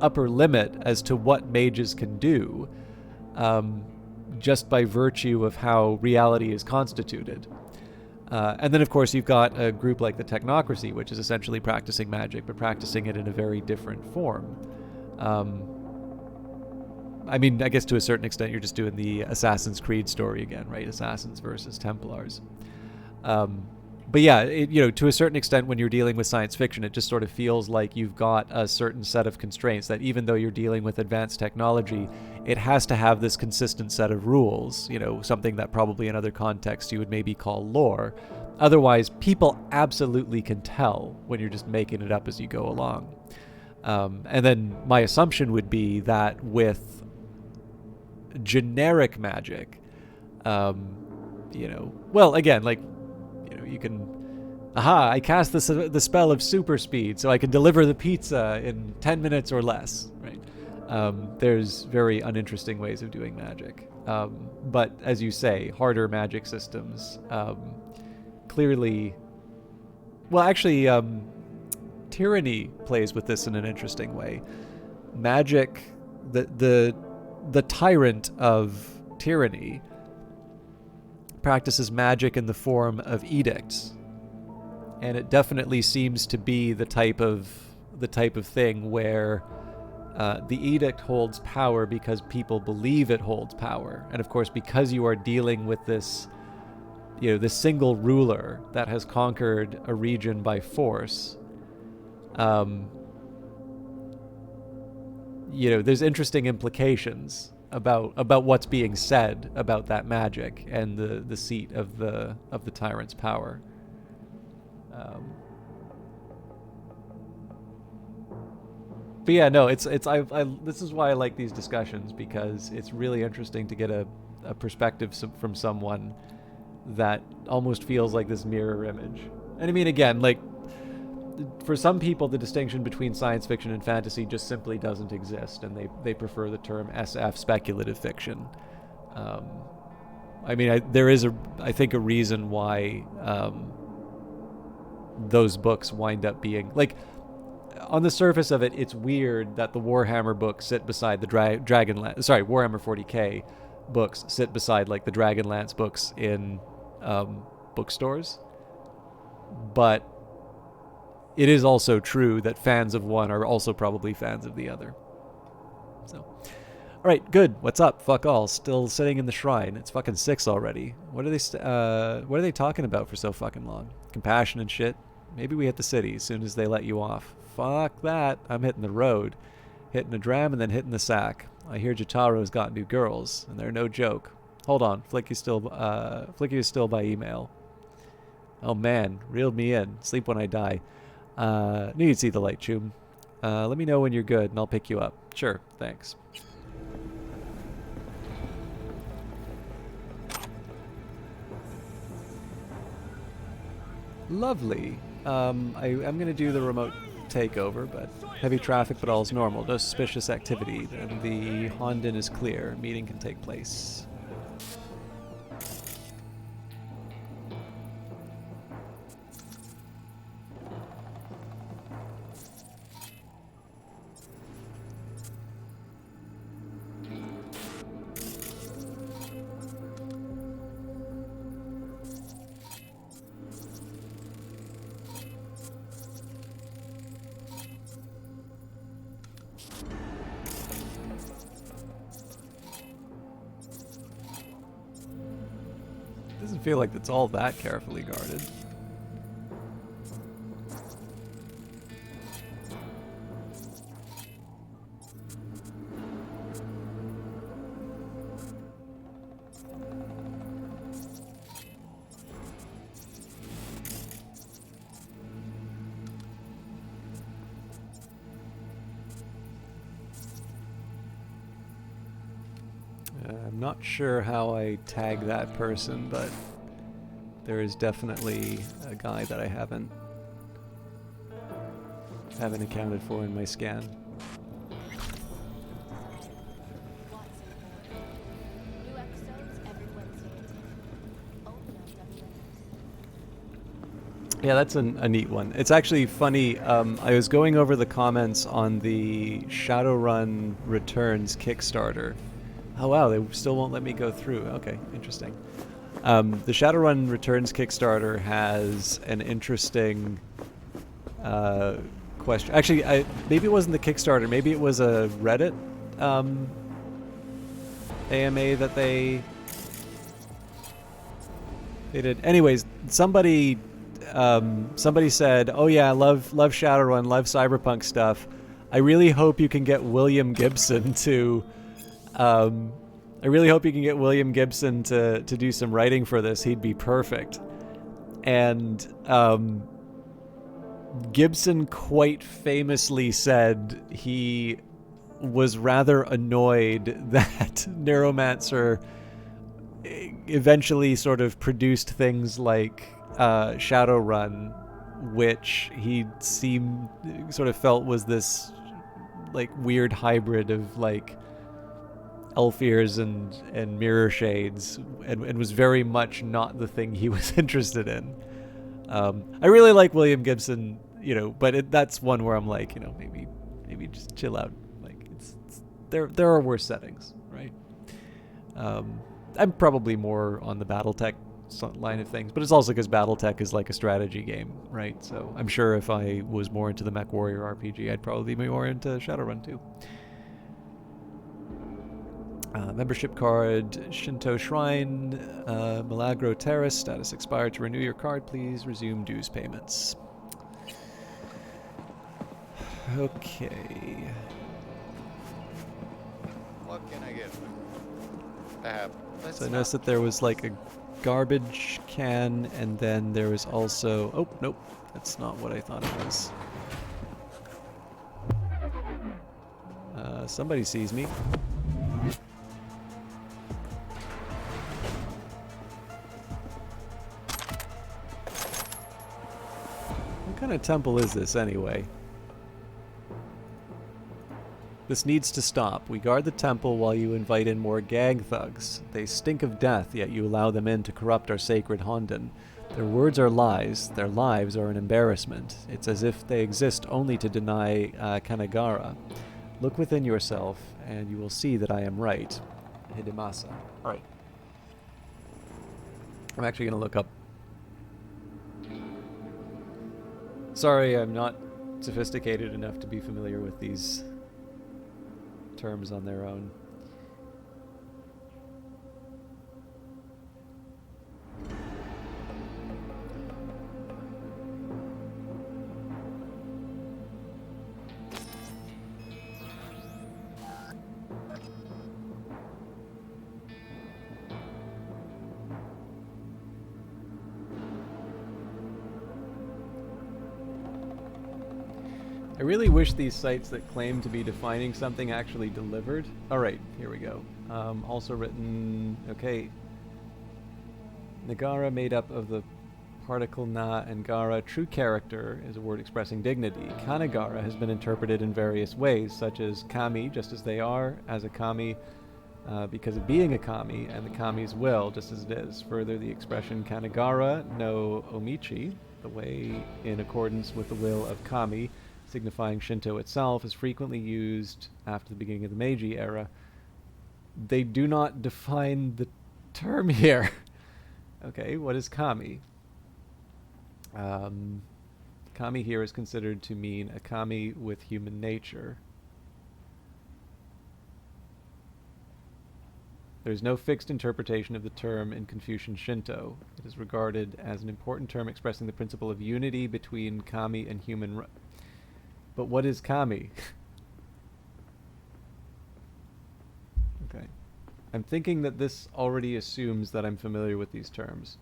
upper limit as to what mages can do, just by virtue of how reality is constituted. And then, of course, you've got a group like the Technocracy, which is essentially practicing magic, but practicing it in a very different form. I mean, I guess to a certain extent, you're just doing the Assassin's Creed story again, right? Assassins versus Templars. But yeah, to a certain extent, when you're dealing with science fiction, it just sort of feels like you've got a certain set of constraints that even though you're dealing with advanced technology, it has to have this consistent set of rules, something that probably in other contexts you would maybe call lore. Otherwise, people absolutely can tell when you're just making it up as you go along. And then my assumption would be that with generic magic, well, again, like, you can, I cast the spell of super speed so I can deliver the pizza in 10 minutes or less, right? There's very uninteresting ways of doing magic. But as you say, harder magic systems clearly, well, actually, tyranny plays with this in an interesting way. Magic, the tyrant of tyranny practices magic in the form of edicts, and it definitely seems to be the type of thing where the edict holds power because people believe it holds power, and of course, because you are dealing with this, this single ruler that has conquered a region by force, there's interesting implications about what's being said about that magic and the seat of the tyrant's power. But yeah, no, it's this is why I like these discussions, because it's really interesting to get a perspective from someone that almost feels like this mirror image. And I mean, again, like, for some people, the distinction between science fiction and fantasy just simply doesn't exist, and they prefer the term SF, speculative fiction. I mean, there is I think a reason why those books wind up being, like, on the surface of it, it's weird that the Warhammer books sit beside the Warhammer 40k books sit beside, like, the Dragonlance books in bookstores. But it is also true that fans of one are also probably fans of the other. So, all right, good. What's up? Fuck all. Still sitting in the shrine. It's fucking 6 already. What are they talking about for so fucking long? Compassion and shit. Maybe we hit the city as soon as they let you off. Fuck that. I'm hitting the road, hitting a dram, and then hitting the sack. I hear Jotaro's got new girls, and they're no joke. Hold on. Flicky is still by email. Oh man, reeled me in. Sleep when I die. Knew you'd see the light, Choom. Let me know when you're good, and I'll pick you up. Sure, thanks. Lovely. I'm going to do the remote takeover, but heavy traffic, but all's normal. No suspicious activity, and the Hondon is clear. Meeting can take place. Doesn't feel like it's all that carefully guarded. I'm not sure how I tag that person, but there is definitely a guy that I haven't accounted for in my scan. Yeah, that's a neat one. It's actually funny. I was going over the comments on the Shadowrun Returns Kickstarter. Oh wow, they still won't let me go through. Okay, interesting. The Shadowrun Returns Kickstarter has an interesting question. Actually, maybe it wasn't the Kickstarter. Maybe it was a Reddit AMA that they did. Anyways, somebody said, "Oh yeah, love Shadowrun, love Cyberpunk stuff. I really hope you can get William Gibson to." I really hope you can get William Gibson to do some writing for this. He'd be perfect. And Gibson quite famously said he was rather annoyed that Neuromancer eventually sort of produced things like Shadowrun, which he sort of felt was this like weird hybrid of like elf ears and mirror shades, and was very much not the thing he was interested in. I really like William Gibson, but that's one where I'm like, maybe just chill out. Like there are worse settings, right? I'm probably more on the BattleTech line of things, but it's also because BattleTech is like a strategy game, right? So I'm sure if I was more into the MechWarrior RPG, I'd probably be more into Shadowrun too. Membership card, Shinto Shrine, Milagro Terrace, status expired. To renew your card, please resume dues payments. Okay. What can I get? So I noticed that there was like a garbage can, and then there was also... Oh, nope. That's not what I thought it was. Somebody sees me. What kind of temple is this, anyway? This needs to stop. We guard the temple while you invite in more gang thugs. They stink of death, yet you allow them in to corrupt our sacred Honden. Their words are lies. Their lives are an embarrassment. It's as if they exist only to deny Kanagara. Look within yourself, and you will see that I am right. Hidemasa. Alright. I'm actually going to look up... Sorry, I'm not sophisticated enough to be familiar with these terms on their own. I really wish these sites that claim to be defining something actually delivered. Alright, here we go. Also written... Okay. Nagara made up of the particle na and gara. True character is a word expressing dignity. Kanagara has been interpreted in various ways, such as kami, just as they are, as a kami because of being a kami, and the kami's will, just as it is. Further, the expression Kanagara no omichi, the way in accordance with the will of kami, signifying Shinto itself, is frequently used after the beginning of the Meiji era. They do not define the term here. Okay, what is kami? Kami here is considered to mean a kami with human nature. There is no fixed interpretation of the term in Confucian Shinto. It is regarded as an important term expressing the principle of unity between kami and human. But what is kami? Okay. I'm thinking that this already assumes that I'm familiar with these terms.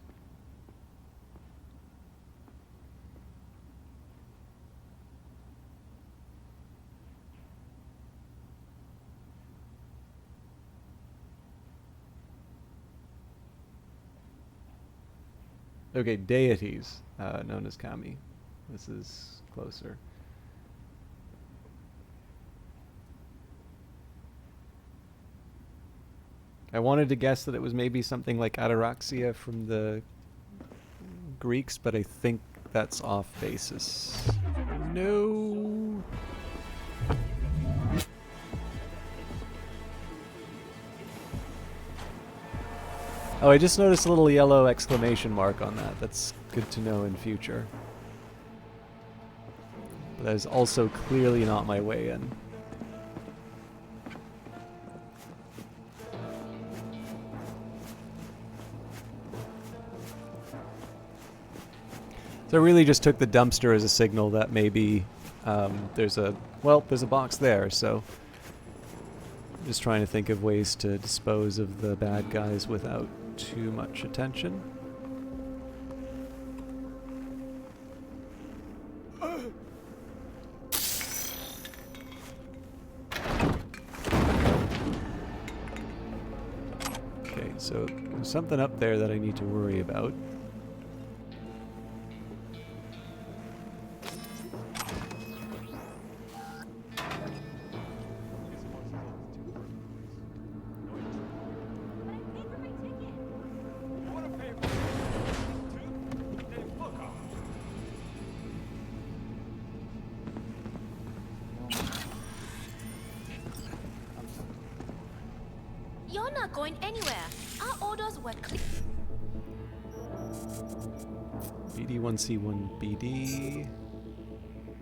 Okay, deities, known as kami. This is closer. I wanted to guess that it was maybe something like ataraxia from the Greeks, but I think that's off basis. No. Oh, I just noticed a little yellow exclamation mark on that. That's good to know in future. But that is also clearly not my way in. So I really just took the dumpster as a signal that maybe there's a box there, so I'm just trying to think of ways to dispose of the bad guys without too much attention. Okay, so there's something up there that I need to worry about. You're not going anywhere. Our orders were clear. BD1C1BD.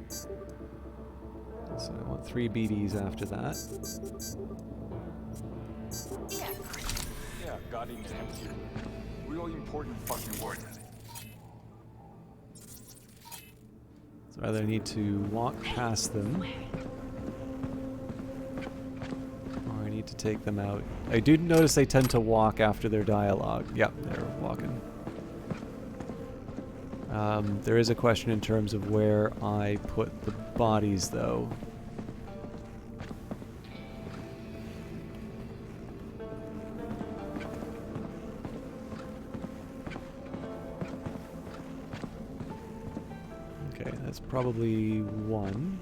So I want 3 BDs after that. Yeah, got in here. Real important fucking word. So either I need to walk past them, or I need to take them out. I do notice they tend to walk after their dialogue. Yep, they're walking. There is a question in terms of where I put the bodies, though. Okay, that's probably one.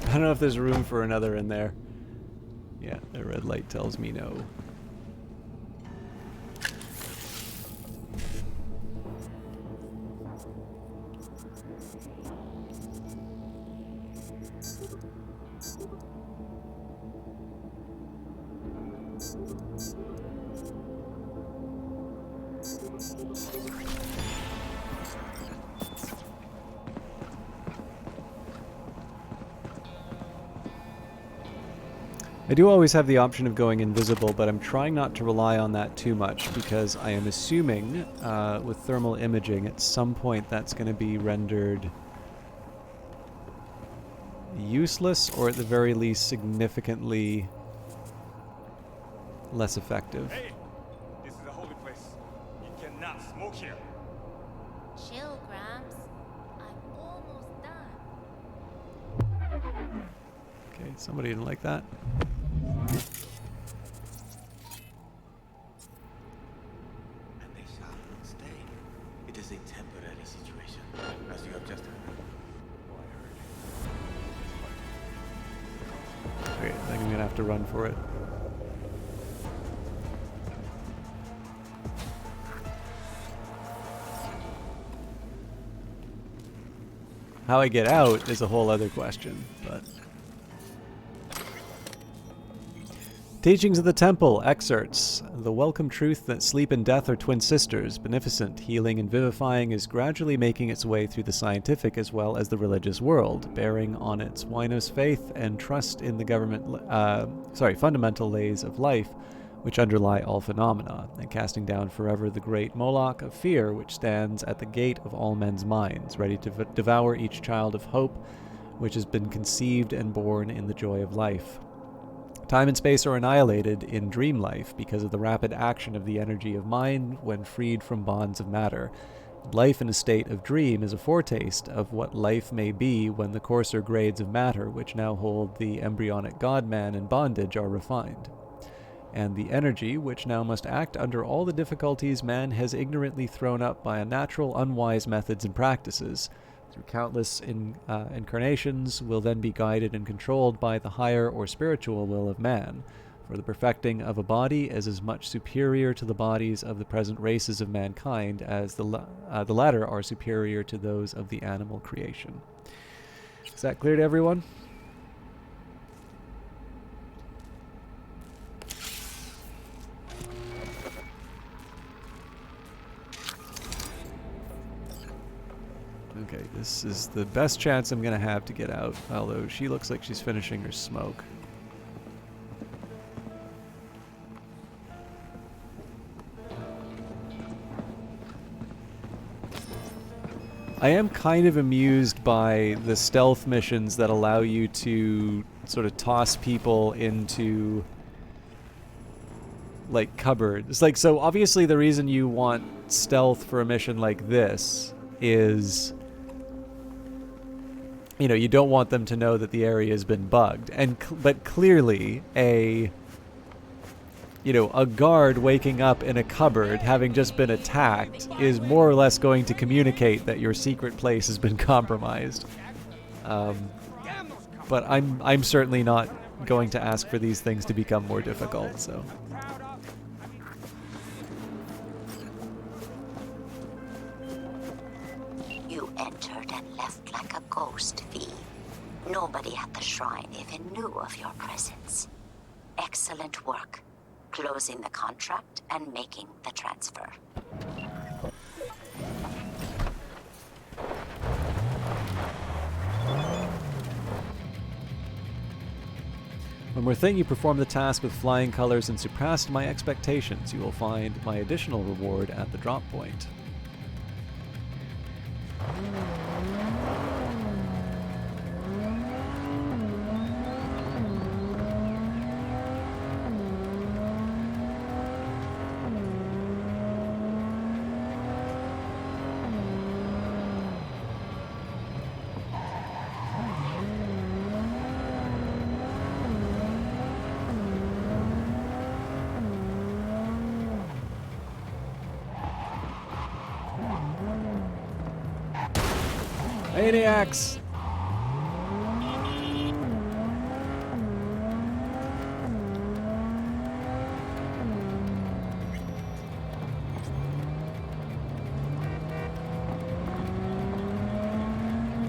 I don't know if there's room for another in there. Yeah, the red light tells me no. I do always have the option of going invisible, but I'm trying not to rely on that too much because I am assuming with thermal imaging at some point that's going to be rendered useless or at the very least significantly less effective. Hey, this is a holy place. You cannot smoke here. Chill, Gramps. I'm almost done. Okay, somebody didn't like that. And they shall not stay. It is a temporary situation, as you have just heard. Okay, I think I'm gonna have to run for it. How I get out is a whole other question, but... Teachings of the Temple, excerpts. The welcome truth that sleep and death are twin sisters, beneficent, healing, and vivifying is gradually making its way through the scientific as well as the religious world, bearing on its Winos faith and trust in the fundamental lays of life which underlie all phenomena, and casting down forever the great Moloch of fear which stands at the gate of all men's minds, ready to devour each child of hope which has been conceived and born in the joy of life. Time and space are annihilated in dream life because of the rapid action of the energy of mind when freed from bonds of matter. Life in a state of dream is a foretaste of what life may be when the coarser grades of matter, which now hold the embryonic God-man in bondage, are refined. And the energy, which now must act under all the difficulties man has ignorantly thrown up by unnatural, unwise methods and practices, through countless incarnations, will then be guided and controlled by the higher or spiritual will of man, for the perfecting of a body is as much superior to the bodies of the present races of mankind as the latter are superior to those of the animal creation. Is that clear to everyone? Okay, this is the best chance I'm going to have to get out, although she looks like she's finishing her smoke. I am kind of amused by the stealth missions that allow you to sort of toss people into, like, cupboards. Like, so obviously the reason you want stealth for a mission like this is, you know, you don't want them to know that the area has been bugged. But clearly a guard waking up in a cupboard having just been attacked is more or less going to communicate that your secret place has been compromised. But I'm certainly not going to ask for these things to become more difficult, so. You entered and left like a ghost, V. Nobody at the shrine even knew of your presence. Excellent work. Closing the contract and making the transfer. One more thing, you performed the task with flying colors and surpassed my expectations. You will find my additional reward at the drop point. Maniacs!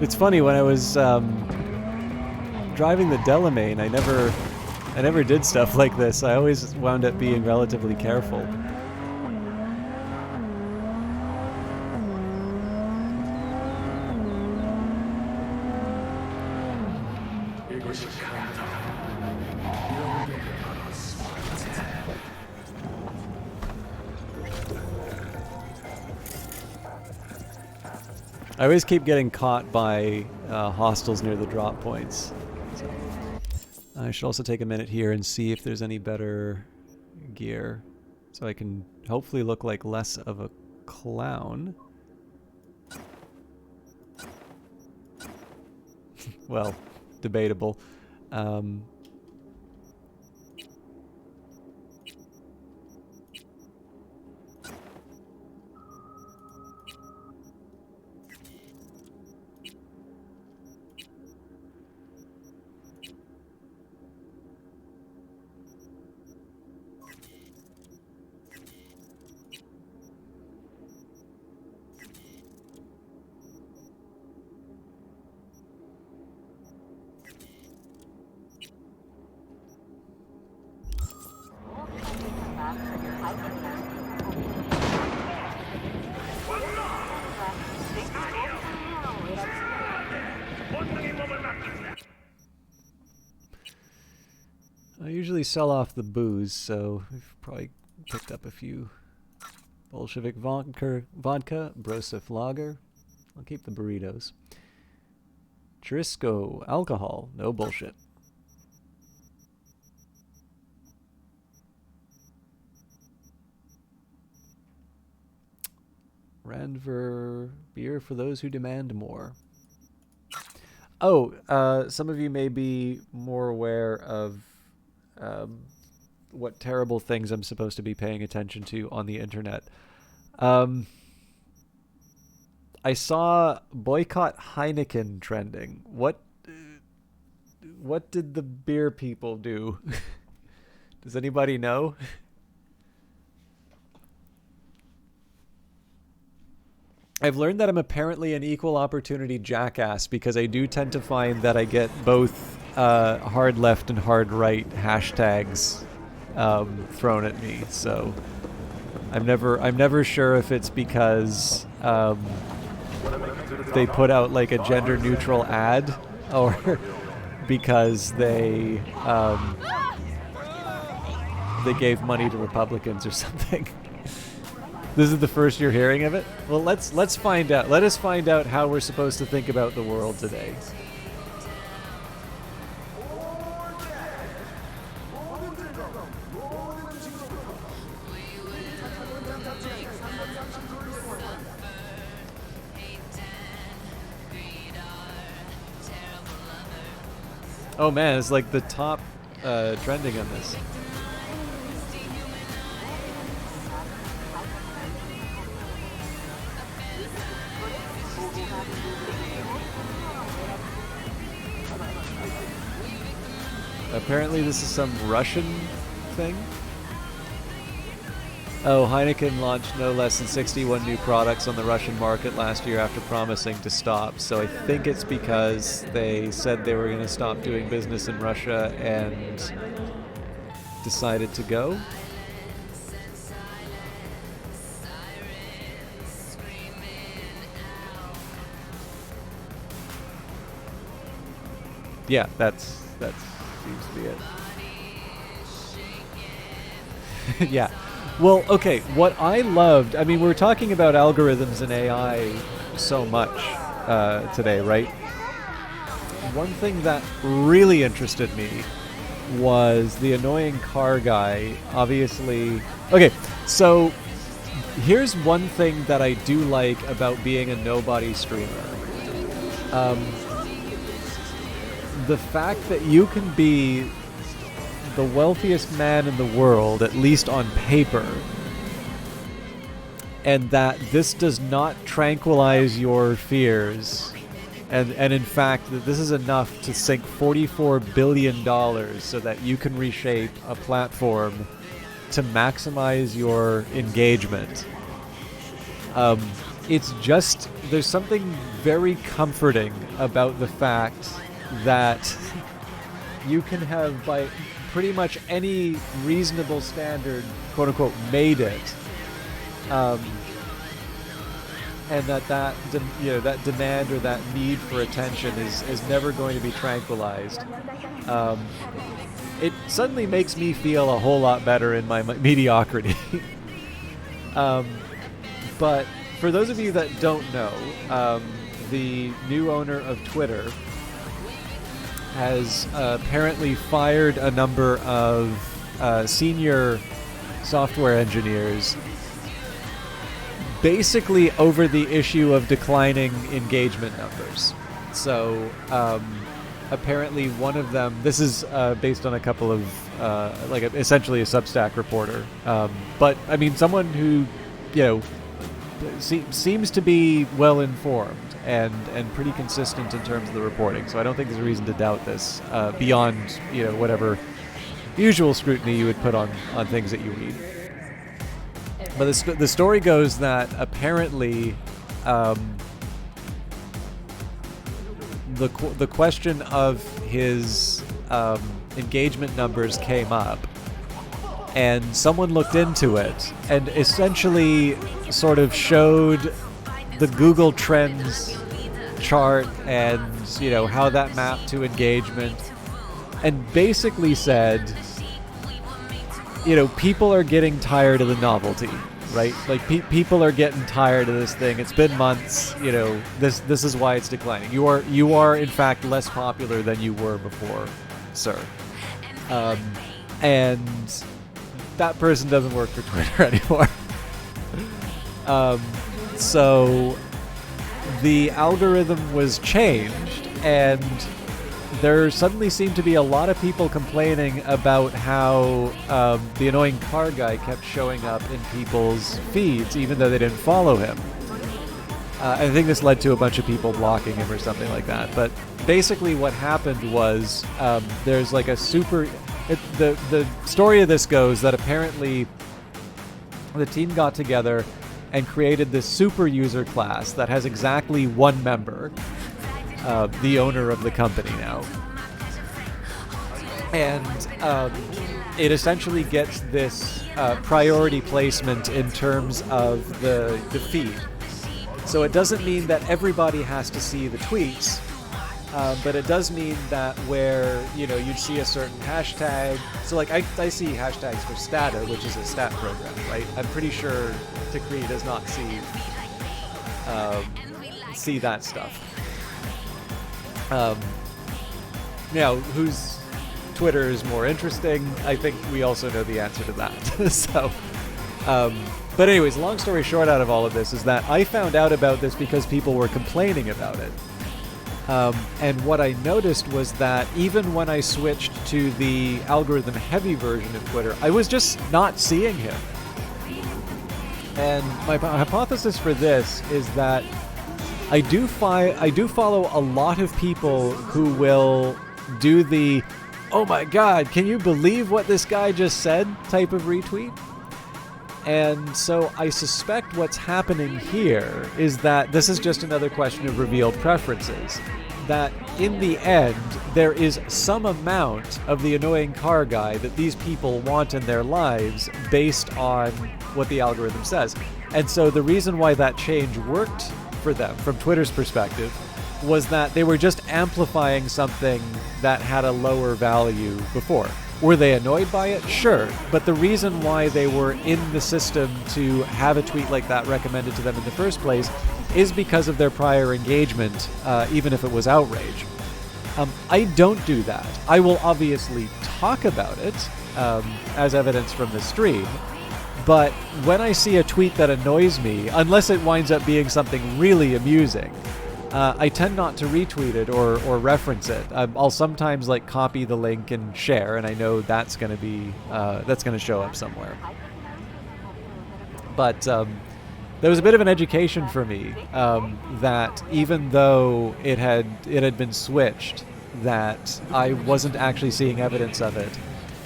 It's funny, when I was driving the Delamain, I never did stuff like this. I always wound up being relatively careful. I always keep getting caught by hostiles near the drop points. So I should also take a minute here and see if there's any better gear, so I can hopefully look like less of a clown. Well, debatable. I usually sell off the booze, so we've probably picked up a few. Bolshevik vodka, Brosif lager. I'll keep the burritos. Trisco, alcohol, no bullshit. Randver, beer for those who demand more. Oh, some of you may be more aware of what terrible things I'm supposed to be paying attention to on the internet. I saw boycott Heineken trending. What did the beer people do? Does anybody know? I've learned that I'm apparently an equal opportunity jackass because I do tend to find that I get both hard left and hard right hashtags thrown at me. So I'm never sure if it's because they put out like a gender neutral ad or because they gave money to Republicans or something. This is the first you're hearing of it? Well, let's find out. Let us find out how we're supposed to think about the world today. Oh man, it's like the top trending on this. Apparently this is some Russian thing. Oh, Heineken launched no less than 61 new products on the Russian market last year after promising to stop. So I think it's because they said they were going to stop doing business in Russia and decided to go. Yeah, that seems to be it. Yeah. Well, okay, what I loved, I mean, we're talking about algorithms and AI so much today, right? One thing that really interested me was the annoying car guy, obviously. Okay, so here's one thing that I do like about being a nobody streamer. The fact that you can be the wealthiest man in the world, at least on paper, and that this does not tranquilize your fears, and in fact that this is enough to sink $44 billion so that you can reshape a platform to maximize your engagement. It's just, there's something very comforting about the fact that you can have, by pretty much any reasonable standard, quote unquote, made it, and that demand or that need for attention is never going to be tranquilized. It suddenly makes me feel a whole lot better in my mediocrity. But for those of you that don't know, the new owner of Twitter has apparently fired a number of senior software engineers, basically over the issue of declining engagement numbers. So apparently one of them, this is based on a couple of, essentially a Substack reporter, but I mean someone who, seems to be well informed and pretty consistent in terms of the reporting. So I don't think there's a reason to doubt this beyond whatever usual scrutiny you would put on things that you read. But the story goes that apparently the question of his engagement numbers came up, and someone looked into it and essentially sort of showed the Google Trends chart and how that mapped to engagement, and basically said, people are getting tired of the novelty, right? Like people are getting tired of this thing. It's been months. This is why it's declining. You are in fact less popular than you were before, sir. And that person doesn't work for Twitter anymore. So the algorithm was changed, and there suddenly seemed to be a lot of people complaining about how the annoying car guy kept showing up in people's feeds even though they didn't follow him. I think this led to a bunch of people blocking him or something like that. But basically what happened was there's like a the story of this goes that apparently the team got together and created this super user class that has exactly one member, the owner of the company now. And it essentially gets this priority placement in terms of the feed. So it doesn't mean that everybody has to see the tweets, but it does mean that where, you'd see a certain hashtag. So like I see hashtags for Stata, which is a stat program, right? I'm pretty sure Takri does not see that stuff. Now, whose Twitter is more interesting? I think we also know the answer to that. So, but anyways, long story short out of all of this is that I found out about this because people were complaining about it. And what I noticed was that even when I switched to the algorithm-heavy version of Twitter, I was just not seeing him. And my hypothesis for this is that I do follow a lot of people who will do the "oh my god, can you believe what this guy just said" type of retweet. And so I suspect what's happening here is that this is just another question of revealed preferences. That in the end, there is some amount of the annoying car guy that these people want in their lives based on what the algorithm says. And so the reason why that change worked for them from Twitter's perspective was that they were just amplifying something that had a lower value before. Were they annoyed by it? Sure. But the reason why they were in the system to have a tweet like that recommended to them in the first place is because of their prior engagement, even if it was outrage. I don't do that. I will obviously talk about it, as evidence from the stream, but when I see a tweet that annoys me, unless it winds up being something really amusing, I tend not to retweet it or reference it. I'll sometimes like copy the link and share, and I know that's going to be that's going to show up somewhere. But there was a bit of an education for me that even though it had been switched, that I wasn't actually seeing evidence of it.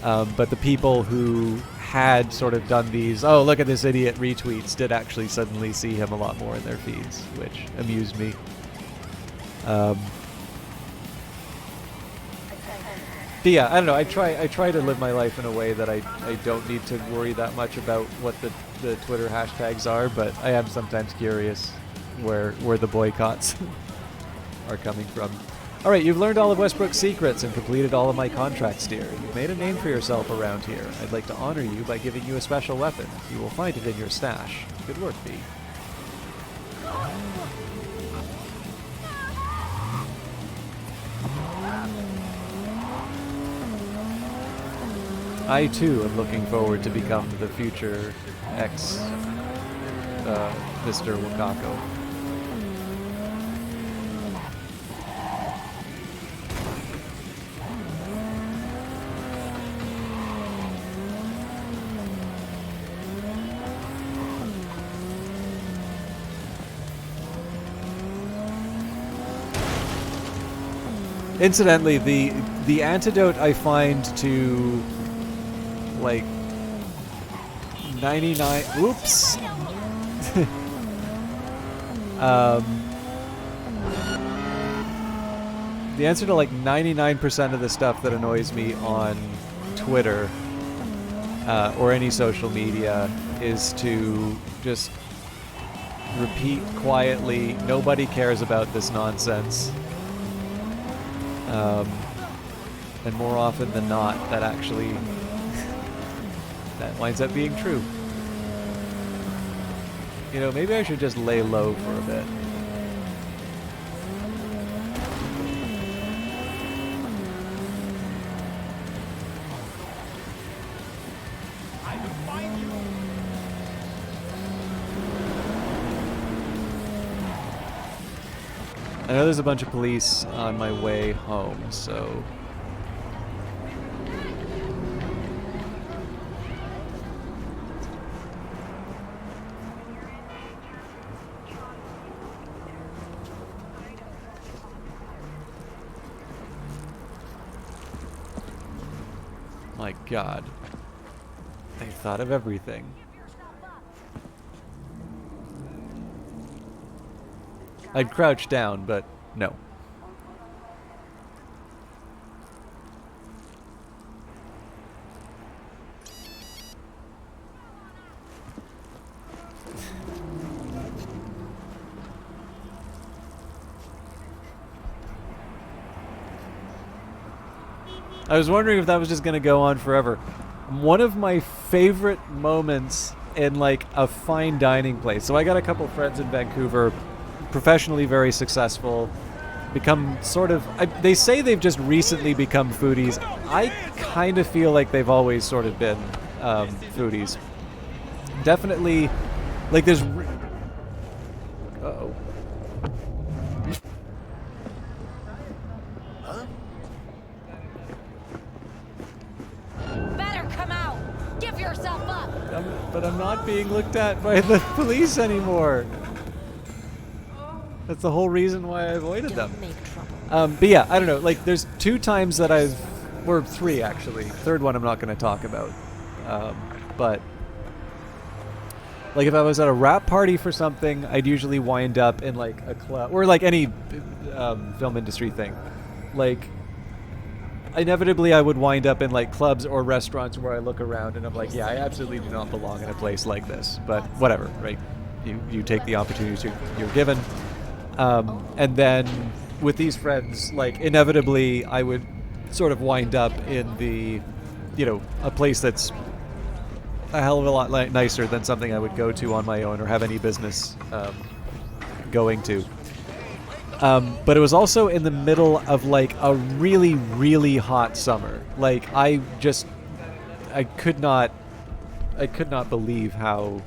But the people who had sort of done these, "oh, look at this idiot" retweets did actually suddenly see him a lot more in their feeds, which amused me. But yeah, I don't know. I try to live my life in a way that I don't need to worry that much about what the Twitter hashtags are, but I am sometimes curious where the boycotts are coming from. All right, you've learned all of Westbrook's secrets and completed all of my contracts, dear. You've made a name for yourself around here. I'd like to honor you by giving you a special weapon. You will find it in your stash. Good work, B. I too am looking forward to become the future Mr. Wakako. Incidentally, the antidote I find to like 99 oops the answer to like 99% of the stuff that annoys me on Twitter or any social media is to just repeat quietly, nobody cares about this nonsense. And more often than not, that actually that winds up being true. You know, maybe I should just lay low for a bit. I know there's a bunch of police on my way home, so... My God. They thought of everything. I'd crouch down, but no. I was wondering if that was just going to go on forever. One of my favorite moments in like a fine dining place. So I got a couple friends in Vancouver, professionally very successful, become sort of, they say they've just recently become foodies. I kind of feel like they've always sort of been foodies. Definitely, like there's... Uh-oh. Yourself up. But I'm not being looked at by the police anymore. That's the whole reason why I avoided them. But yeah, I don't know. Like, there's 2 times that or 3 actually. Third one I'm not going to talk about. But like, if I was at a rap party for something, I'd usually wind up in like a club or like any film industry thing. Like, inevitably I would wind up in like clubs or restaurants where I look around and I'm like, yeah, I absolutely do not belong in a place like this, but whatever, right? You take the opportunities you're given. And then with these friends, like inevitably I would sort of wind up in the, a place that's a hell of a lot nicer than something I would go to on my own or have any business going to. But it was also in the middle of like a really, really hot summer. Like I could not believe how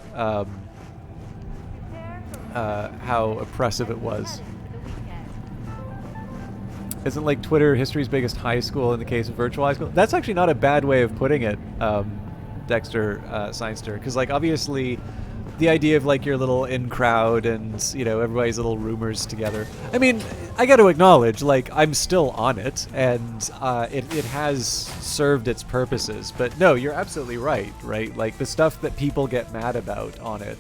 oppressive it was. Isn't like Twitter history's biggest high school in the case of virtual high school? That's actually not a bad way of putting it, Dexter Seinster, because like obviously the idea of like your little in crowd and everybody's little rumors together. I mean, I got to acknowledge, like I'm still on it, and it has served its purposes. But no, you're absolutely right. Like the stuff that people get mad about on it.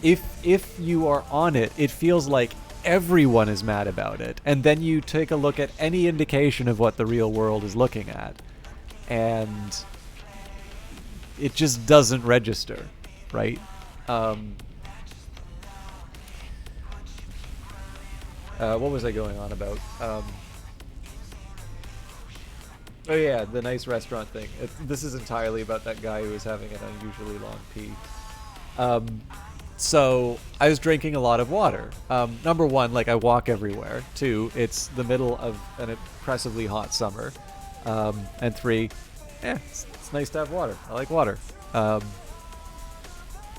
If you are on it, it feels like everyone is mad about it, and then you take a look at any indication of what the real world is looking at, and it just doesn't register. Right? What was I going on about? Oh yeah, the nice restaurant thing. This is entirely about that guy who was having an unusually long pee. So I was drinking a lot of water. Number 1, like I walk everywhere. 2, it's the middle of an oppressively hot summer. And 3, it's nice to have water. I like water.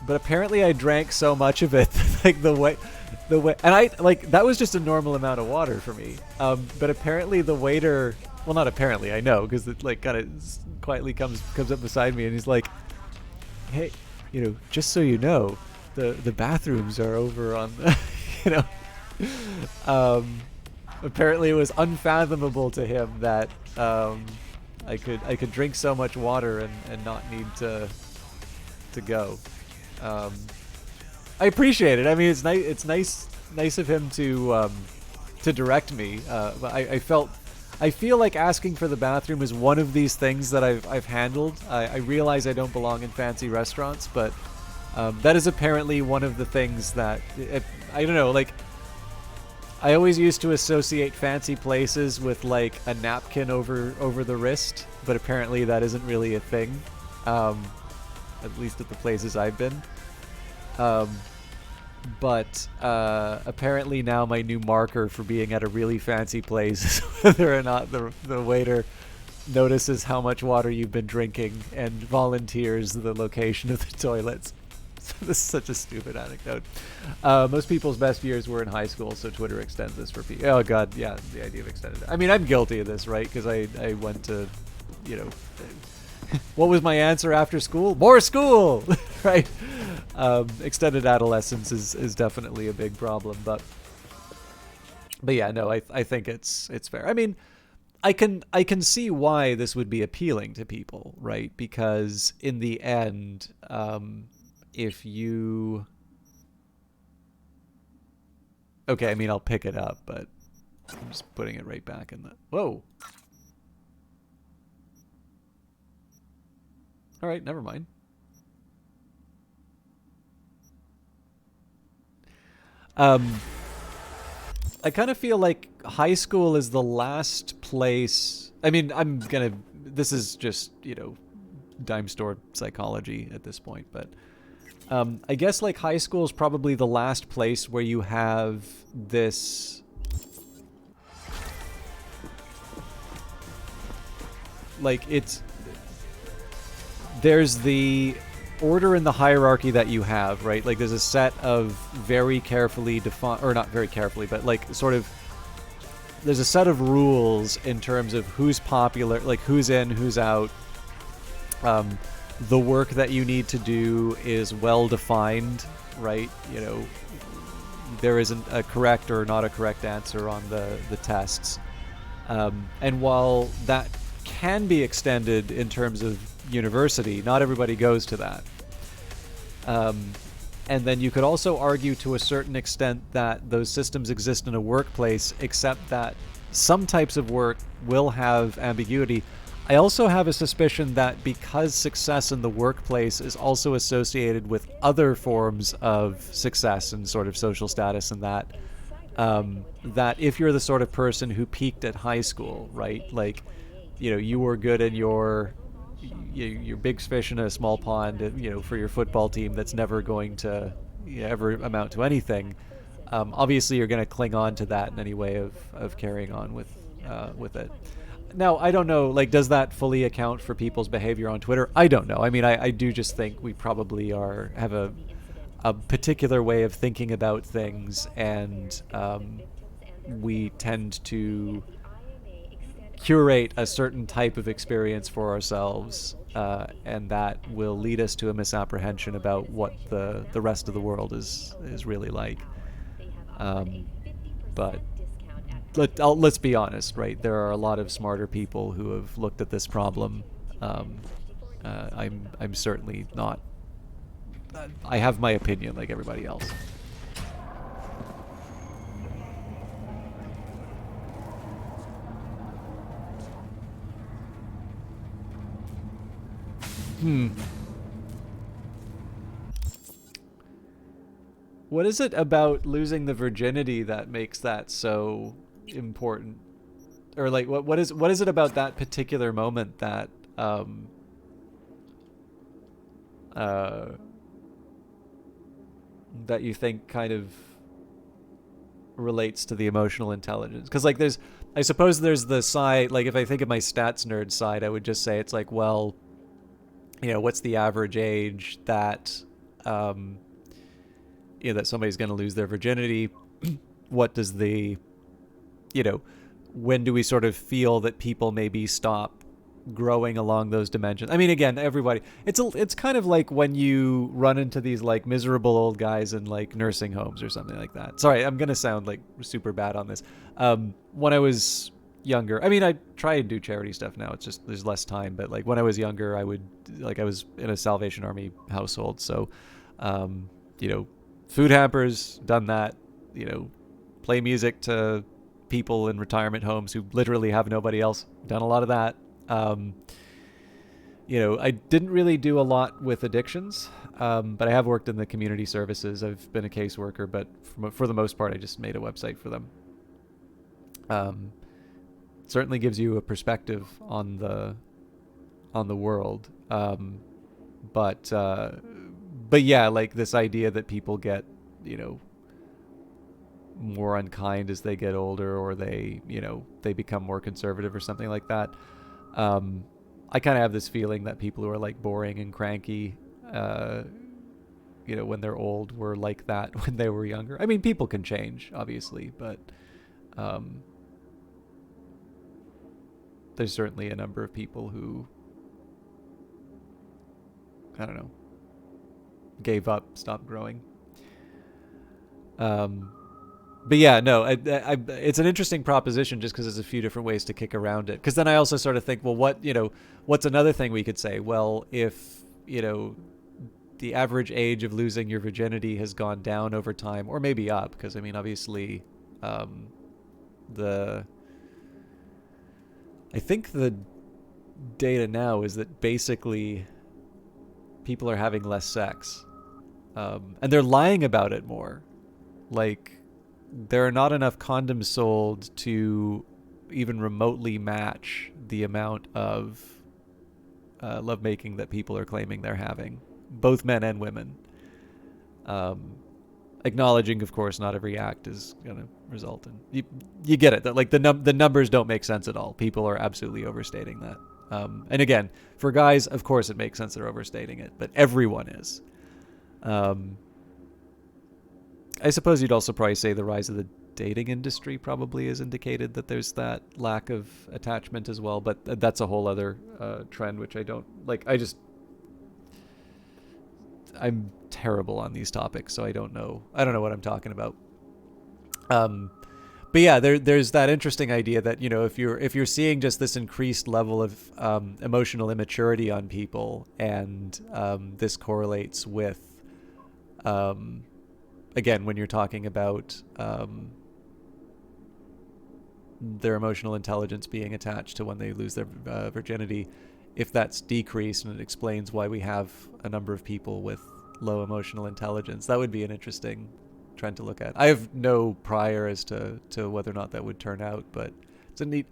But apparently I drank so much of it, like the way, and I like that was just a normal amount of water for me. But apparently the waiter, well, not apparently, I know, because it like kind of quietly comes up beside me and he's like, "Hey, just so you know, the bathrooms are over on the, Apparently it was unfathomable to him that I could drink so much water and not need to go. I appreciate it. I mean, it's nice. It's nice of him to direct me. But I feel like asking for the bathroom is one of these things that I've handled. I realize I don't belong in fancy restaurants, but that is apparently one of the things that I don't know. Like, I always used to associate fancy places with like a napkin over the wrist, but apparently that isn't really a thing. At least at the places I've been. But apparently now my new marker for being at a really fancy place is whether or not the waiter notices how much water you've been drinking and volunteers the location of the toilets. This is such a stupid anecdote. Most people's best years were in high school, so Twitter extends this for people. Oh god, yeah, the idea of extended. I mean, I'm guilty of this, right? Because I went to, you know, what was my answer after school? More school, right? Extended adolescence is definitely a big problem, but yeah, no, I think it's fair. I mean, I can see why this would be appealing to people, right? Because in the end, if you, okay, I mean, I'll pick it up, but I'm just putting it right back in the, whoa. All right, never mind. I kind of feel like high school is the last place. I mean, this is just, dime store psychology at this point, but I guess like high school is probably the last place where you have this, like, there's the order in the hierarchy that you have, right? Like there's a set of very carefully defined, or not very carefully, but like sort of, there's a set of rules in terms of who's popular, like who's in, who's out. The work that you need to do is well defined, right? There isn't a correct or not a correct answer on the tests. And while that can be extended in terms of university, not everybody goes to that. And then you could also argue to a certain extent that those systems exist in a workplace, except that some types of work will have ambiguity. I also have a suspicion that because success in the workplace is also associated with other forms of success and sort of social status, and that that if you're the sort of person who peaked at high school, right, like, you were good in your big fish in a small pond, for your football team that's never going to ever amount to anything. Obviously, you're going to cling on to that in any way of carrying on with it. Now, I don't know, like, does that fully account for people's behavior on Twitter? I don't know. I mean, I do just think we probably have a particular way of thinking about things, and we tend to curate a certain type of experience for ourselves, and that will lead us to a misapprehension about what the rest of the world is really like. But let's be honest, right? There are a lot of smarter people who have looked at this problem. I'm certainly not. I have my opinion like everybody else. What is it about losing the virginity that makes that so important? Or like what is it about that particular moment that that you think kind of relates to the emotional intelligence? Because like I suppose there's the side, like if I think of my stats nerd side, I would just say it's like, well, what's the average age that that somebody's going to lose their virginity? What does the, when do we sort of feel that people maybe stop growing along those dimensions? I mean, again, everybody, it's kind of like when you run into these like miserable old guys in like nursing homes or something like that. Sorry, I'm going to sound like super bad on this. When I was younger, I mean, I try and do charity stuff now. It's just there's less time, but like when I was younger, I was in a Salvation Army household. So, food hampers, done that, play music to people in retirement homes who literally have nobody else, done a lot of that. I didn't really do a lot with addictions, but I have worked in the community services. I've been a caseworker, but for the most part, I just made a website for them. Certainly gives you a perspective on the world. But yeah, like this idea that people get, more unkind as they get older, or they become more conservative or something like that. I kind of have this feeling that people who are like boring and cranky, when they're old were like that when they were younger. I mean, people can change, obviously, but there's certainly a number of people who, I don't know, gave up, stopped growing. But yeah, no, it's an interesting proposition just because there's a few different ways to kick around it. Because then I also sort of think, well, what's another thing we could say? Well, if, the average age of losing your virginity has gone down over time, or maybe up, because I mean, obviously, I think the data now is that basically people are having less sex, and they're lying about it more. Like, there are not enough condoms sold to even remotely match the amount of lovemaking that people are claiming they're having, both men and women. Acknowledging, of course, not every act is going to result in... You get it. That, like, the numbers don't make sense at all. People are absolutely overstating that. And again, for guys, of course it makes sense they're overstating it, but everyone is. I suppose you'd also probably say the rise of the dating industry probably has indicated that there's that lack of attachment as well, but that's a whole other trend, which I don't like. I'm terrible on these topics, so I don't know what I'm talking about. But yeah, there's that interesting idea that, if you're seeing just this increased level of emotional immaturity on people, and this correlates with again, when you're talking about their emotional intelligence being attached to when they lose their virginity, if that's decreased, and it explains why we have a number of people with low emotional intelligence, that would be an interesting trend to look at. I have no prior as to whether or not that would turn out, but it's a neat...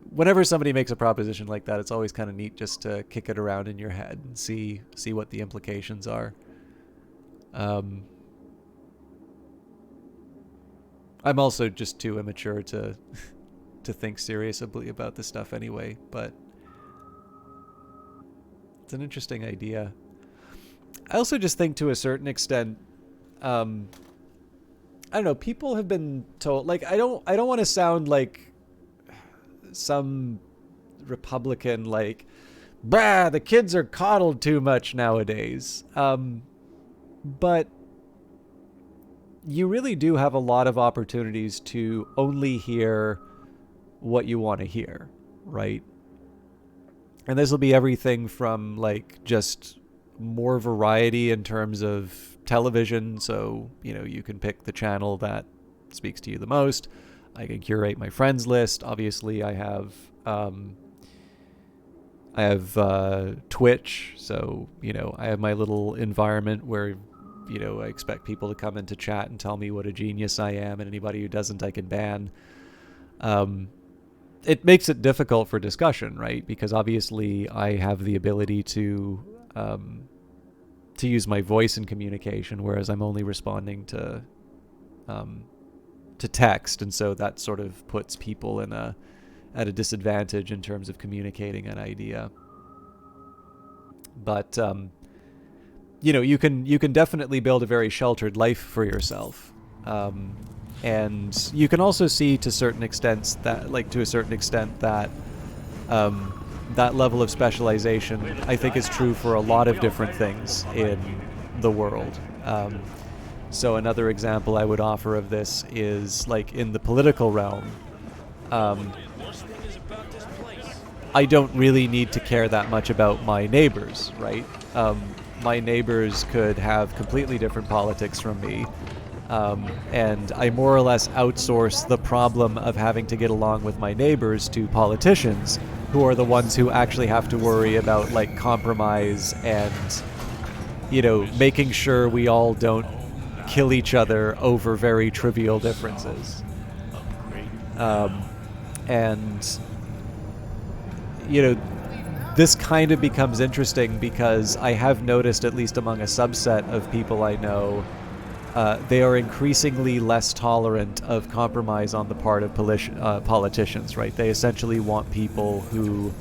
Whenever somebody makes a proposition like that, it's always kind of neat just to kick it around in your head and see what the implications are. I'm also just too immature to think seriously about this stuff anyway, but it's an interesting idea. I also just think, to a certain extent, I don't know, people have been told, like, I don't want to sound like some Republican, like, bah, the kids are coddled too much nowadays. But you really do have a lot of opportunities to only hear what you want to hear, right? And this will be everything from, like, just more variety in terms of television. So, you can pick the channel that speaks to you the most. I can curate my friends list. Obviously, I have Twitch. So, I have my little environment where, I expect people to come into chat and tell me what a genius I am, and anybody who doesn't, I can ban. It makes it difficult for discussion, right? Because obviously I have the ability to use my voice in communication, whereas I'm only responding to text, and so that sort of puts people at a disadvantage in terms of communicating an idea. But you can definitely build a very sheltered life for yourself, and you can also see to a certain extent that that level of specialization, I think, is true for a lot of different things in the world. So another example I would offer of this is, like, in the political realm. I don't really need to care that much about my neighbors, right? My neighbors could have completely different politics from me, and I more or less outsource the problem of having to get along with my neighbors to politicians, who are the ones who actually have to worry about, like, compromise and, making sure we all don't kill each other over very trivial differences. And, this kind of becomes interesting because I have noticed, at least among a subset of people I know, they are increasingly less tolerant of compromise on the part of politicians, right? They essentially want people who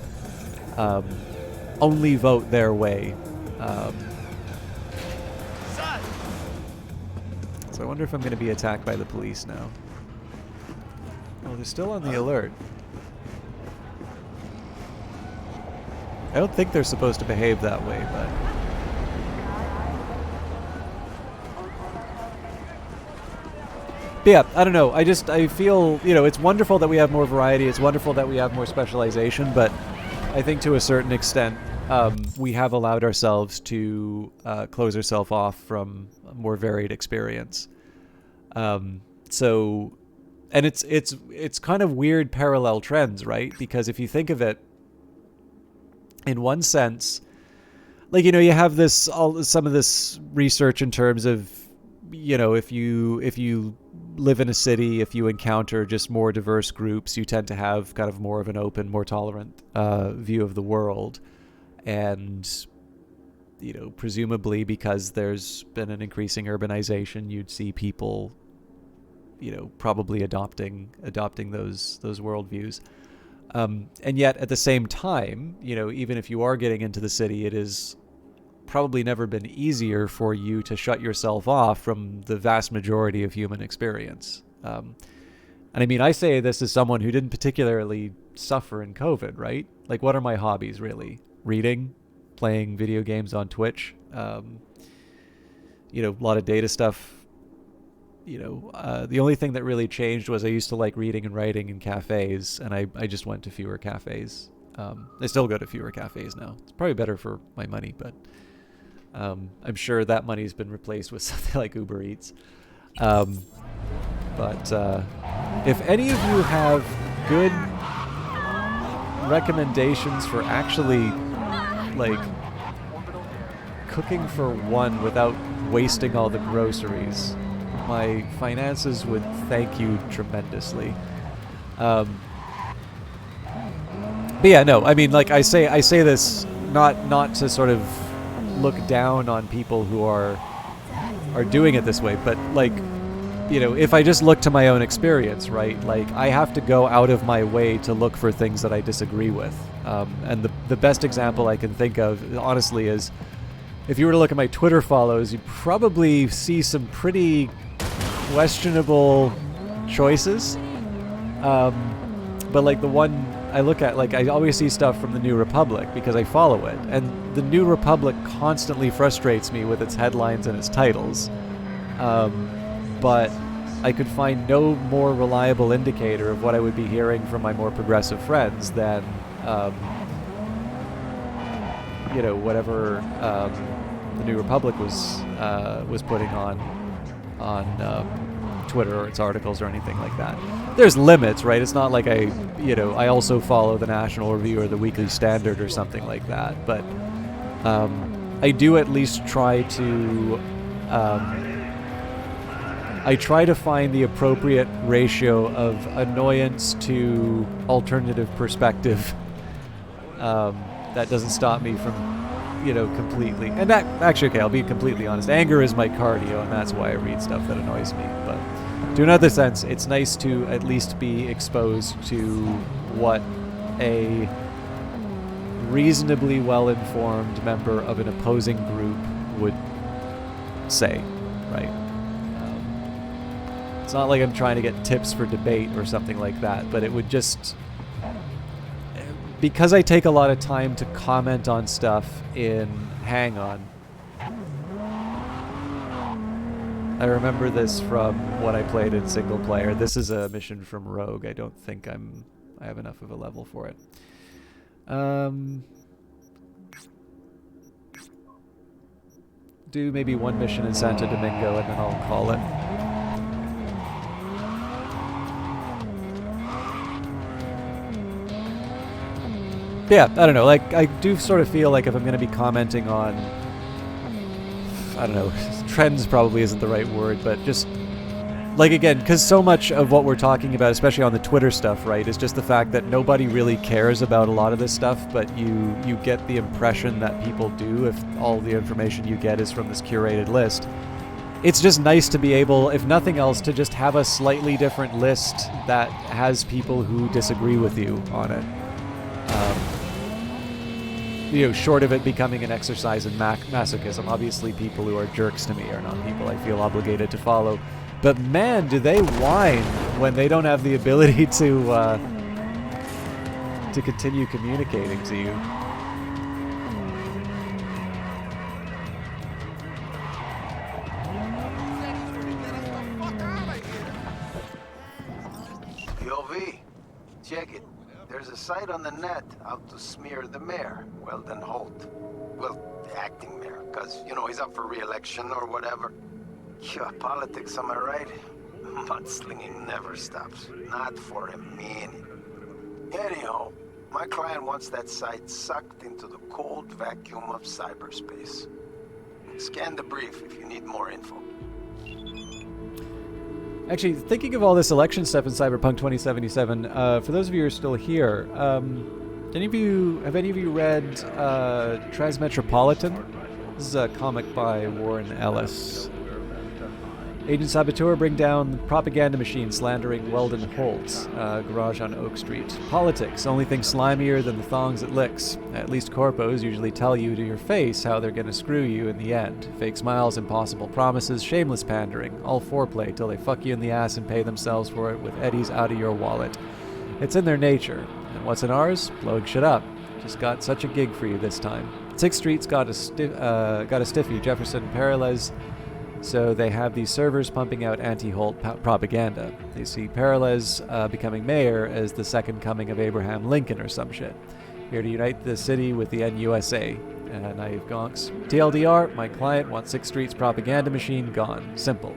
only vote their way. So I wonder if I'm going to be attacked by the police now. Oh, they're still on the alert. I don't think they're supposed to behave that way, but... But yeah, I don't know. I feel, you know, it's wonderful that we have more variety. It's wonderful that we have more specialization, but I think to a certain extent, we have allowed ourselves to close ourselves off from a more varied experience. So, and it's kind of weird parallel trends, right? Because if you think of it, in one sense, like, you know, you have some of this research in terms of, you know, if you live in a city, if you encounter just more diverse groups, you tend to have kind of more of an open, more tolerant view of the world. And, you know, presumably because there's been an increasing urbanization, you'd see people, you know, probably adopting those worldviews. And yet at the same time, you know, even if you are getting into the city, it is probably never been easier for you to shut yourself off from the vast majority of human experience. And I mean, I say this as someone who didn't particularly suffer in COVID, right? Like, what are my hobbies, really? Reading, playing video games on Twitch, you know, a lot of data stuff. You know, the only thing that really changed was I used to like reading and writing in cafes, and I just went to fewer cafes. I still go to fewer cafes now. It's probably better for my money, but I'm sure that money's been replaced with something like Uber Eats. But if any of you have good recommendations for actually, like, cooking for one without wasting all the groceries, my finances would thank you tremendously. But yeah, no, I mean, like, I say this not to sort of look down on people who are doing it this way, but, like, you know, if I just look to my own experience, right, like, I have to go out of my way to look for things that I disagree with. And the best example I can think of, honestly, is if you were to look at my Twitter follows, you'd probably see some pretty questionable choices. But, like, the one I look at, like, I always see stuff from the New Republic because I follow it. And the New Republic constantly frustrates me with its headlines and its titles. But I could find no more reliable indicator of what I would be hearing from my more progressive friends than, you know, whatever the New Republic was putting on Twitter or its articles or anything like that. There's limits, right? It's not like I also follow the National Review or the Weekly Standard or something like that. But I do at least try to find the appropriate ratio of annoyance to alternative perspective. That doesn't stop me from, you know, completely. And that, actually, okay, I'll be completely honest. Anger is my cardio, and that's why I read stuff that annoys me. But to another sense, it's nice to at least be exposed to what a reasonably well-informed member of an opposing group would say, right? It's not like I'm trying to get tips for debate or something like that, but it would just... Because I take a lot of time to comment on stuff in Hang On, I remember this from what I played in single player. This is a mission from Rogue. I don't think I have enough of a level for it. Do maybe one mission in Santo Domingo and then I'll call it. Yeah, I don't know, like, I do sort of feel like if I'm going to be commenting on, I don't know, trends probably isn't the right word, but just, like, again, because so much of what we're talking about, especially on the Twitter stuff, right, is just the fact that nobody really cares about a lot of this stuff, but you get the impression that people do if all the information you get is from this curated list. It's just nice to be able, if nothing else, to just have a slightly different list that has people who disagree with you on it. short of it becoming an exercise in masochism. Obviously, people who are jerks to me are not people I feel obligated to follow. But man, do they whine when they don't have the ability to continue communicating to you. POV, check it. There's a site on the net out to smear the mayor, Weldon Holt. Well, the acting mayor, because, he's up for re-election or whatever. Yeah, politics, am I right? Mudslinging never stops. Not for a minute. Anyhow, my client wants that site sucked into the cold vacuum of cyberspace. Scan the brief if you need more info. Actually, thinking of all this election stuff in Cyberpunk 2077, for those of you who are still here, have any of you read Transmetropolitan? This is a comic by Warren Ellis. Agent Saboteur bring down propaganda machine slandering Weldon Holt, garage on Oak Street. Politics, only thing slimier than the thongs it licks. At least corpos usually tell you to your face how they're gonna screw you in the end. Fake smiles, impossible promises, shameless pandering. All foreplay till they fuck you in the ass and pay themselves for it with eddies out of your wallet. It's in their nature. And what's in ours? Blowing shit up. Just got such a gig for you this time. 6th Street's got a stiffy, Jefferson Parallels. So they have these servers pumping out anti-Holt propaganda. They see Parallels becoming mayor as the second coming of Abraham Lincoln or some shit. Here to unite the city with the NUSA. Naive gonks. TLDR, my client wants 6th Street's propaganda machine gone. Simple.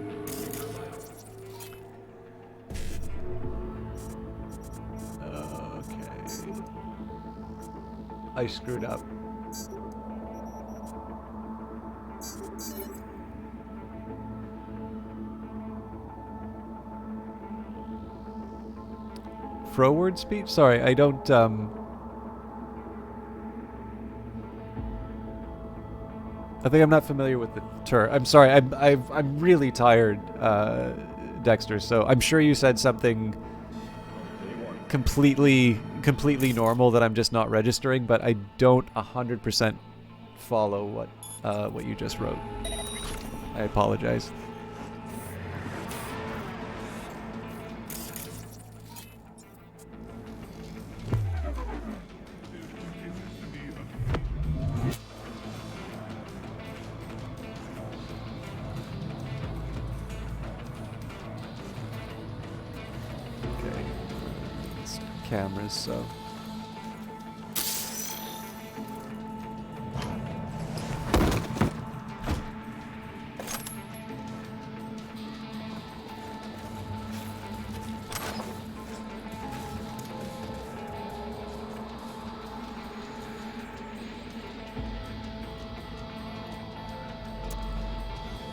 Okay. I screwed up. Forward speech? Sorry, I don't, I think I'm not familiar with the term. I'm sorry, I'm really tired, Dexter, so I'm sure you said something completely normal that I'm just not registering, but I don't 100% follow what you just wrote. I apologize. Cameras, so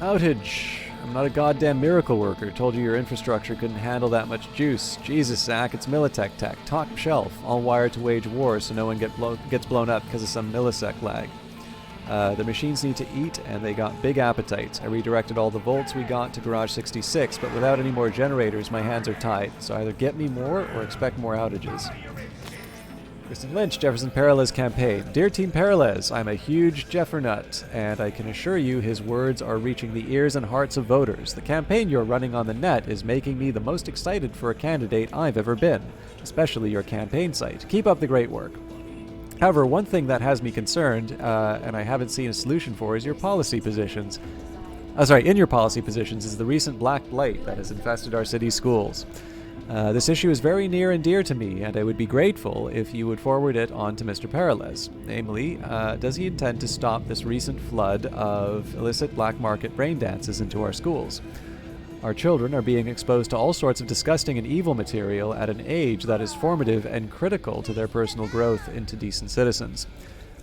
outage. I'm not a goddamn miracle worker. Told you your infrastructure couldn't handle that much juice. Jesus, Zach, it's Militech tech. Top shelf. All wired to wage war so no one gets blown up because of some millisec lag. The machines need to eat, and they got big appetites. I redirected all the volts we got to Garage 66, but without any more generators, my hands are tied. So either get me more or expect more outages. Kristen Lynch, Jefferson Parallels campaign. Dear Team Parallels, I'm a huge Jeffernut, and I can assure you his words are reaching the ears and hearts of voters. The campaign you're running on the net is making me the most excited for a candidate I've ever been, especially your campaign site. Keep up the great work. However, one thing that has me concerned, and I haven't seen a solution for, is your policy positions. In your policy positions is the recent black blight that has infested our city's schools. This issue is very near and dear to me, and I would be grateful if you would forward it on to Mr. Parallels. Namely, does he intend to stop this recent flood of illicit black market brain dances into our schools? Our children are being exposed to all sorts of disgusting and evil material at an age that is formative and critical to their personal growth into decent citizens.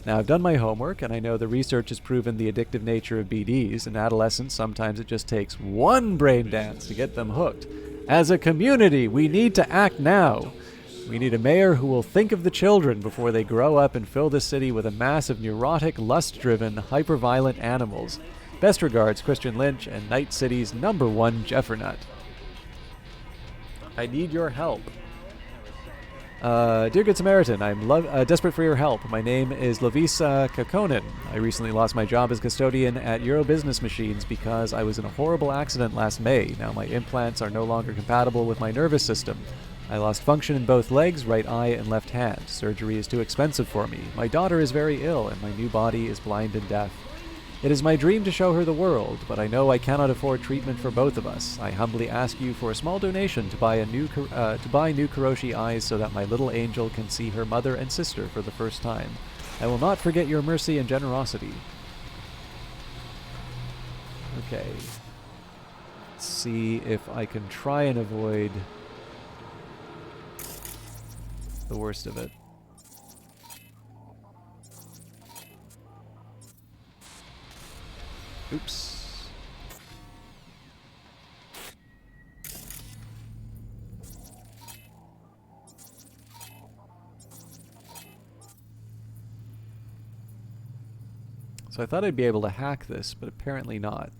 Now, I've done my homework, and I know the research has proven the addictive nature of BDs. In adolescence, sometimes it just takes one brain dance to get them hooked. As a community, we need to act now. We need a mayor who will think of the children before they grow up and fill the city with a mass of neurotic, lust-driven, hyper-violent animals. Best regards, Christian Lynch and Night City's #1 Jeffernut. I need your help. Dear Good Samaritan, I'm desperate for your help. My name is Lovisa Kakonen. I recently lost my job as custodian at Euro Business Machines because I was in a horrible accident last May. Now my implants are no longer compatible with my nervous system. I lost function in both legs, right eye, and left hand. Surgery is too expensive for me. My daughter is very ill, and my new body is blind and deaf. It is my dream to show her the world, but I know I cannot afford treatment for both of us. I humbly ask you for a small donation to buy new Kuroshi eyes so that my little angel can see her mother and sister for the first time. I will not forget your mercy and generosity. Okay. Let's see if I can try and avoid the worst of it. Oops. So I thought I'd be able to hack this, but apparently not.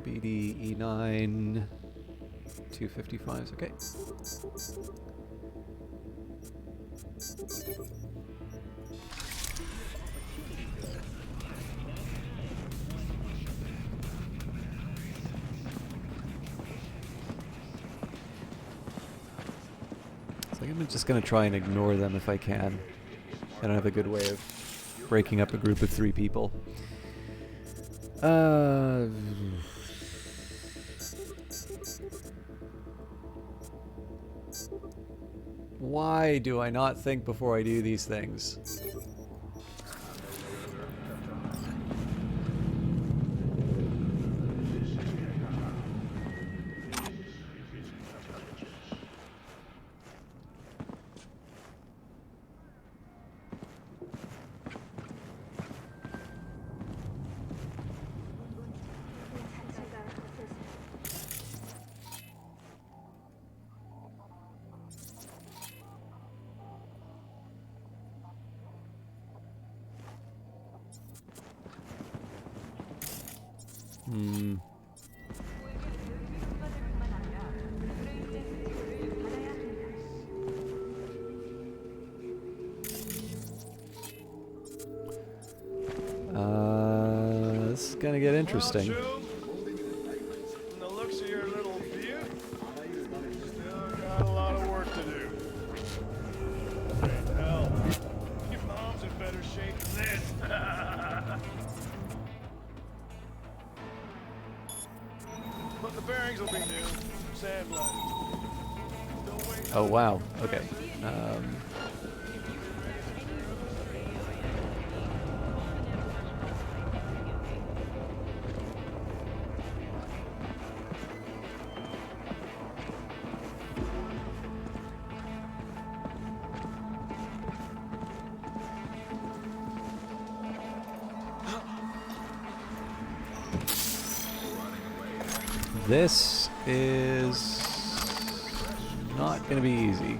BD E9 255s, okay. So I'm just going to try and ignore them if I can. I don't have a good way of breaking up a group of 3 people. Why do I not think before I do these things? This is gonna get interesting. From the looks of your little view, still got a lot of work to do. Great hell. Your mom's in better shape than this. But the bearings will be new. Sandblasted. Oh wow. Okay. This is not going to be easy.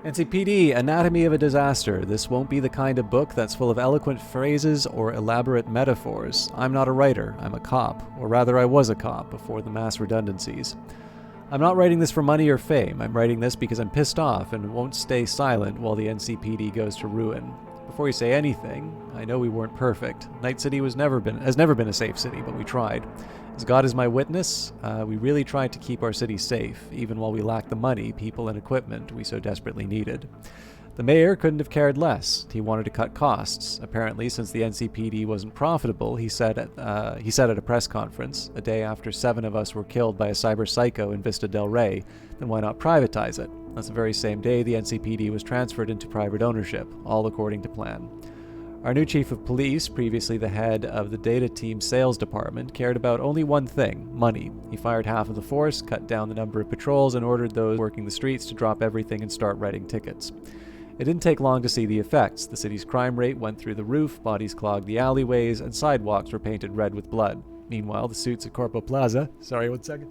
NCPD, Anatomy of a Disaster. This won't be the kind of book that's full of eloquent phrases or elaborate metaphors. I'm not a writer, I'm a cop. Or rather, I was a cop before the mass redundancies. I'm not writing this for money or fame. I'm writing this because I'm pissed off and won't stay silent while the NCPD goes to ruin. Before you say anything, I know we weren't perfect. Night City has never been a safe city, but we tried. As God is my witness, we really tried to keep our city safe, even while we lacked the money, people, and equipment we so desperately needed. The mayor couldn't have cared less. He wanted to cut costs. Apparently, since the NCPD wasn't profitable, he said at a press conference, a day after 7 of us were killed by a cyber psycho in Vista del Rey, then why not privatize it? That's the very same day the NCPD was transferred into private ownership, all according to plan. Our new chief of police, previously the head of the data team sales department, cared about only one thing: money. He fired half of the force, cut down the number of patrols, and ordered those working the streets to drop everything and start writing tickets. It didn't take long to see the effects. The city's crime rate went through the roof, bodies clogged the alleyways, and sidewalks were painted red with blood. Meanwhile, the suits at Corpo Plaza... Sorry, 1 second.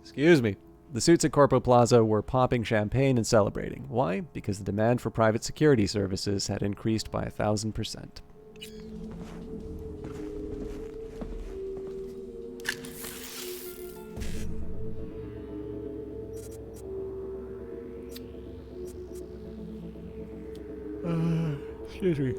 Excuse me. The suits at Corpo Plaza were popping champagne and celebrating. Why? Because the demand for private security services had increased by 1,000%. Excuse me.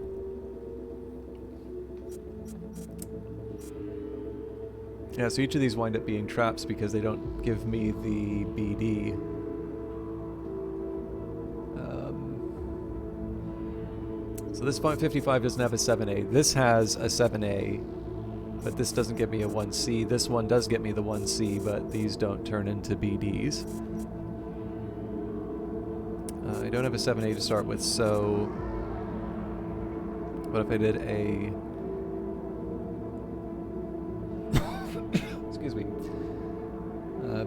Yeah, so each of these wind up being traps because they don't give me the BD. So this 55 doesn't have a 7A. This has a 7A, but this doesn't give me a 1C. This one does get me the 1C, but these don't turn into BDs. I don't have a 7A to start with, so... What if I did a... Excuse me.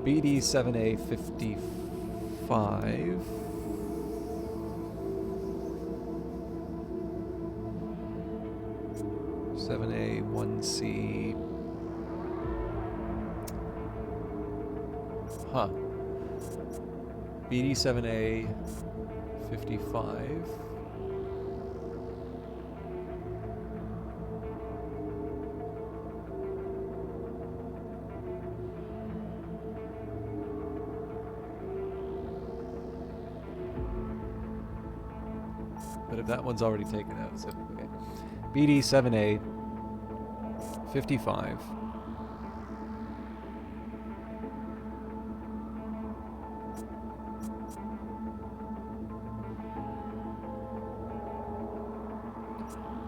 BD 7A 55. Seven A 1C. Huh. BD 7A 55. But if that one's already taken out, so okay. BD 7A 55.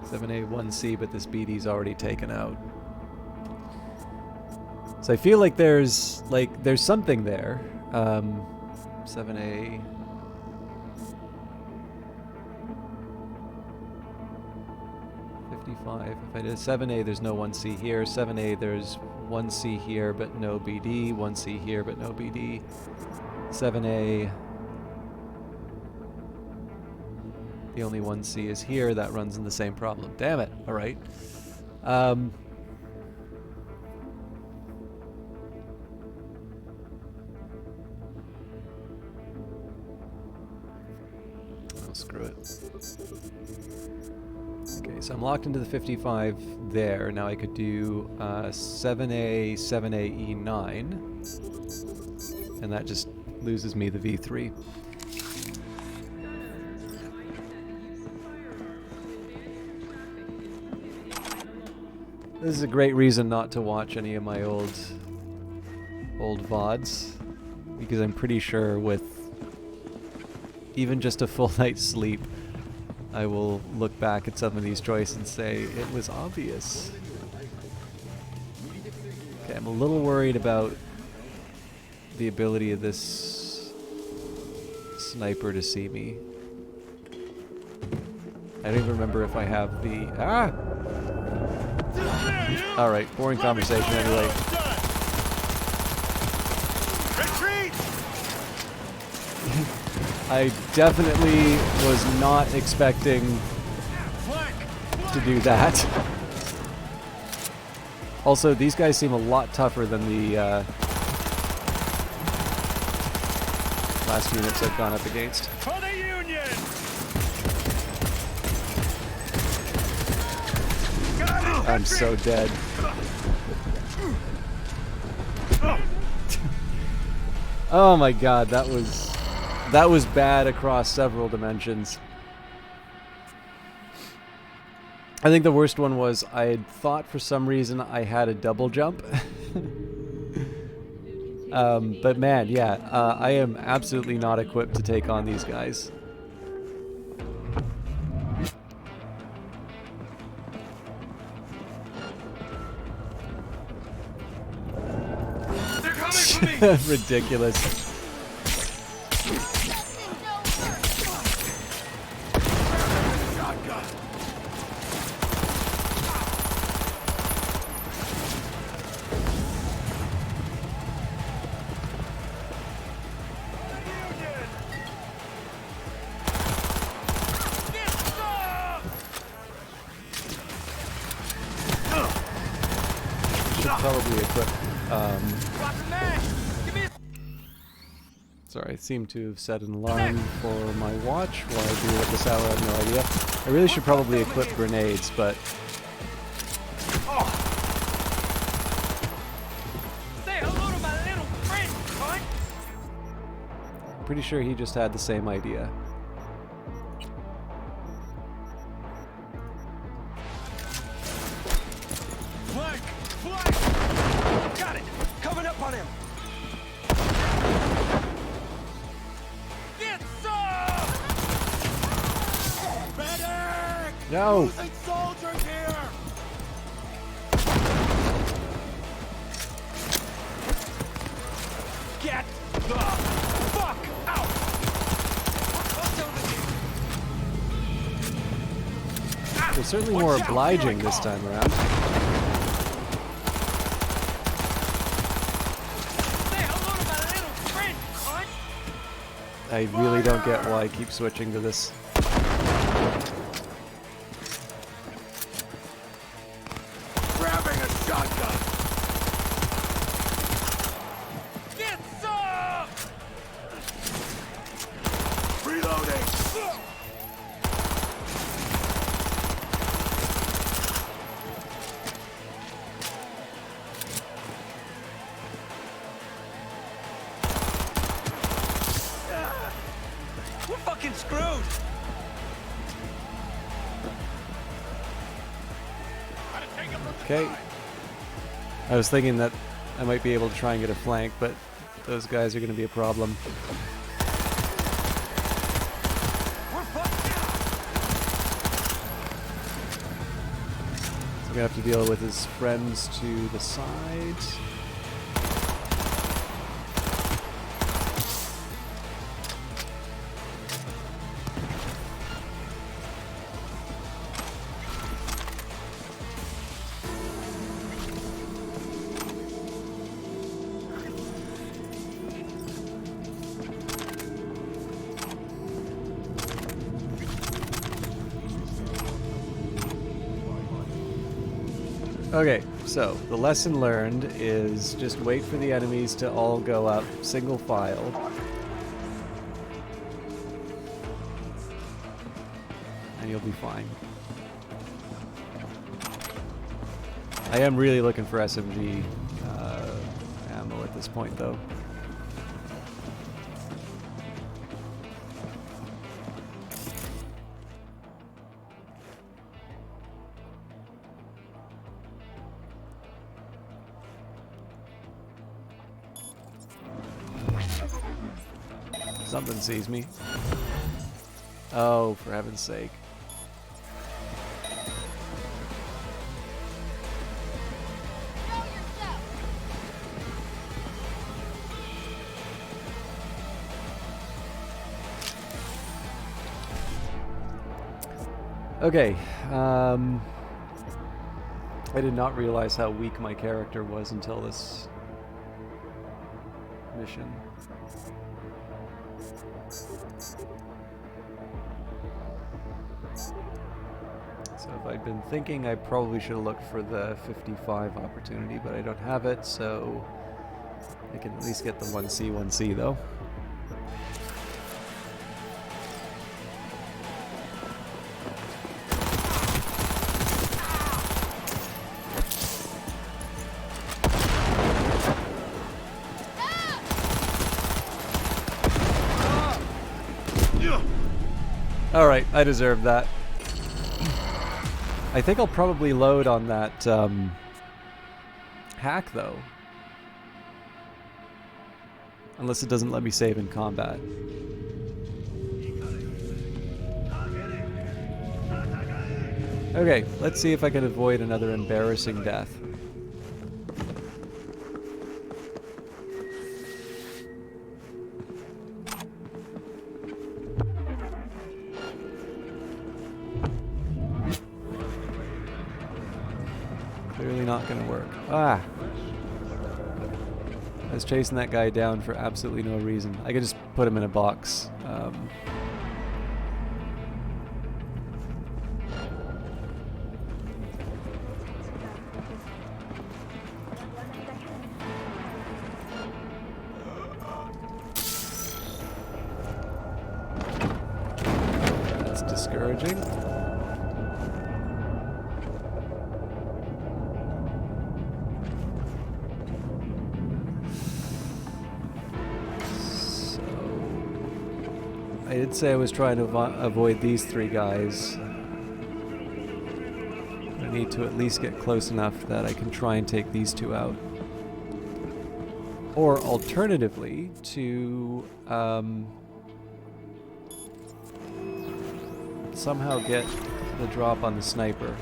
Seven A 1C, but this BD's already taken out. So I feel like there's something there. 7A. If I did 7A, there's no 1C here. 7A, there's 1C here, but no BD. 1C here, but no BD. 7A. The only 1C is here. That runs in the same problem. Damn it. All right. Oh, screw it. Okay, so I'm locked into the 55 there. Now I could do 7A, 7A, E9. And that just loses me the V3. This is a great reason not to watch any of my old VODs. Because I'm pretty sure with even just a full night's sleep, I will look back at some of these choices and say, it was obvious. Okay, I'm a little worried about the ability of this sniper to see me. I don't even remember if I have the... Ah! Alright, boring conversation anyway. Retreat! I definitely was not expecting to do that. Also, these guys seem a lot tougher than the last units I've gone up against. For the Union! I'm so dead. Oh my god, that was bad across several dimensions. I think the worst one was I had thought for some reason I had a double jump. But man, yeah, I am absolutely not equipped to take on these guys. They're coming for me! Ridiculous. probably equip. Sorry, I seem to have set an alarm for my watch while I do at this hour. I have no idea. I really should probably equip grenades, but. Say hello to my little friend, cunt. I'm pretty sure he just had the same idea. Flank! Flank! Got it! Coming up on him! Get some! Medic! No! Losing soldiers here! Get the fuck out! They're certainly more obliging this time around. I really don't get why I keep switching to this. Grabbing a shotgun! Get some! Reloading! We're fucking screwed! Okay. I was thinking that I might be able to try and get a flank, but those guys are going to be a problem. So I'm going to have to deal with his friends to the side. Okay, so the lesson learned is just wait for the enemies to all go up single file. And you'll be fine. I am really looking for SMG ammo at this point, though. Something sees me. Oh, for heaven's sake. Okay, I did not realize how weak my character was until this mission. So if I'd been thinking, I probably should have looked for the 55 opportunity, but I don't have it, so I can at least get the 1C though. Alright, I deserve that. I think I'll probably load on that hack, though. Unless it doesn't let me save in combat. Okay, let's see if I can avoid another embarrassing death. Clearly not gonna work. Ah! I was chasing that guy down for absolutely no reason. I could just put him in a box. discouraging. So, I did say I was trying to avoid these three guys. I need to at least get close enough that I can try and take these two out. Or alternatively, to somehow get the drop on the sniper.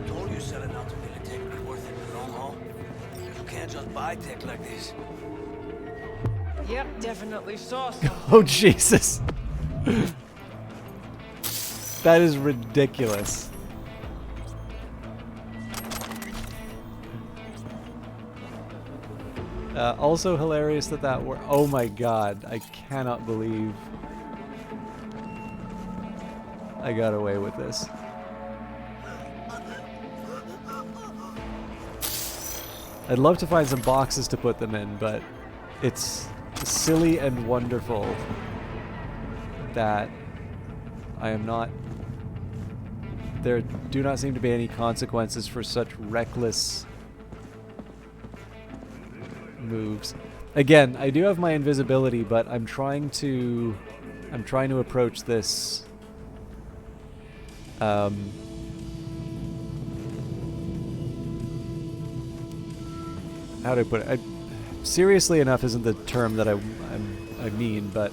Told you selling out to Militech would be worth it in the long haul. You can't just buy tech like this. Yep, definitely saw something. Oh, Jesus. That is ridiculous. Also hilarious that were. Oh my god, I cannot believe I got away with this. I'd love to find some boxes to put them in, but it's silly and wonderful that I am not. There do not seem to be any consequences for such reckless moves. Again, I do have my invisibility, but I'm trying to approach this how do I put it? Seriously enough isn't the term that I mean, but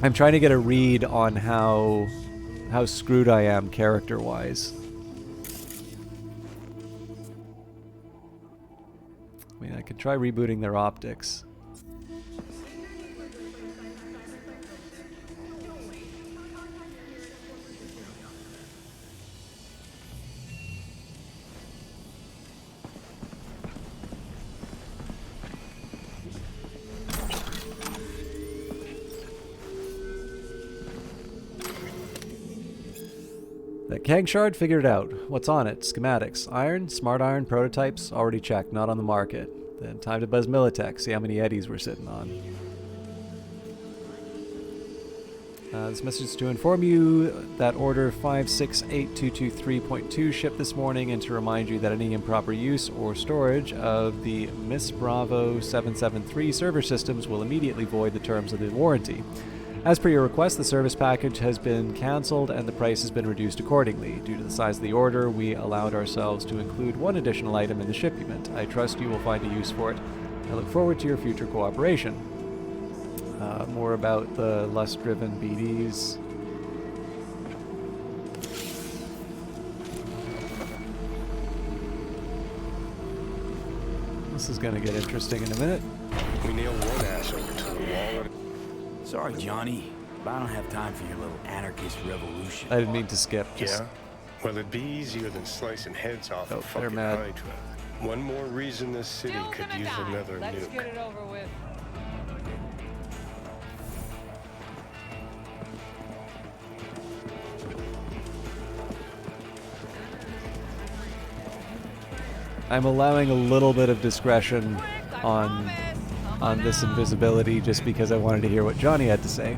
I'm trying to get a read on how screwed I am character-wise. I mean, I could try rebooting their optics. That Kang shard, figured it out. What's on it? Schematics. Iron, smart iron, prototypes, already checked, not on the market. Then time to buzz Militech, see how many eddies we're sitting on. This message is to inform you that order 568223.2 shipped this morning, and to remind you that any improper use or storage of the Miss Bravo 773 server systems will immediately void the terms of the warranty. As per your request, the service package has been cancelled and the price has been reduced accordingly. Due to the size of the order, we allowed ourselves to include one additional item in the shipment. I trust you will find a use for it. I look forward to your future cooperation. More about the lust-driven BDs. This is going to get interesting in a minute. We nailed one ass over to the wall. Sorry, Johnny, but I don't have time for your little anarchist revolution. I didn't mean to skip. Just... Yeah? Well, it'd be easier than slicing heads off a fucking Hydra. One more reason this city could use another Let's nuke. get it over with. I'm allowing a little bit of discretion on this invisibility just because I wanted to hear what Johnny had to say.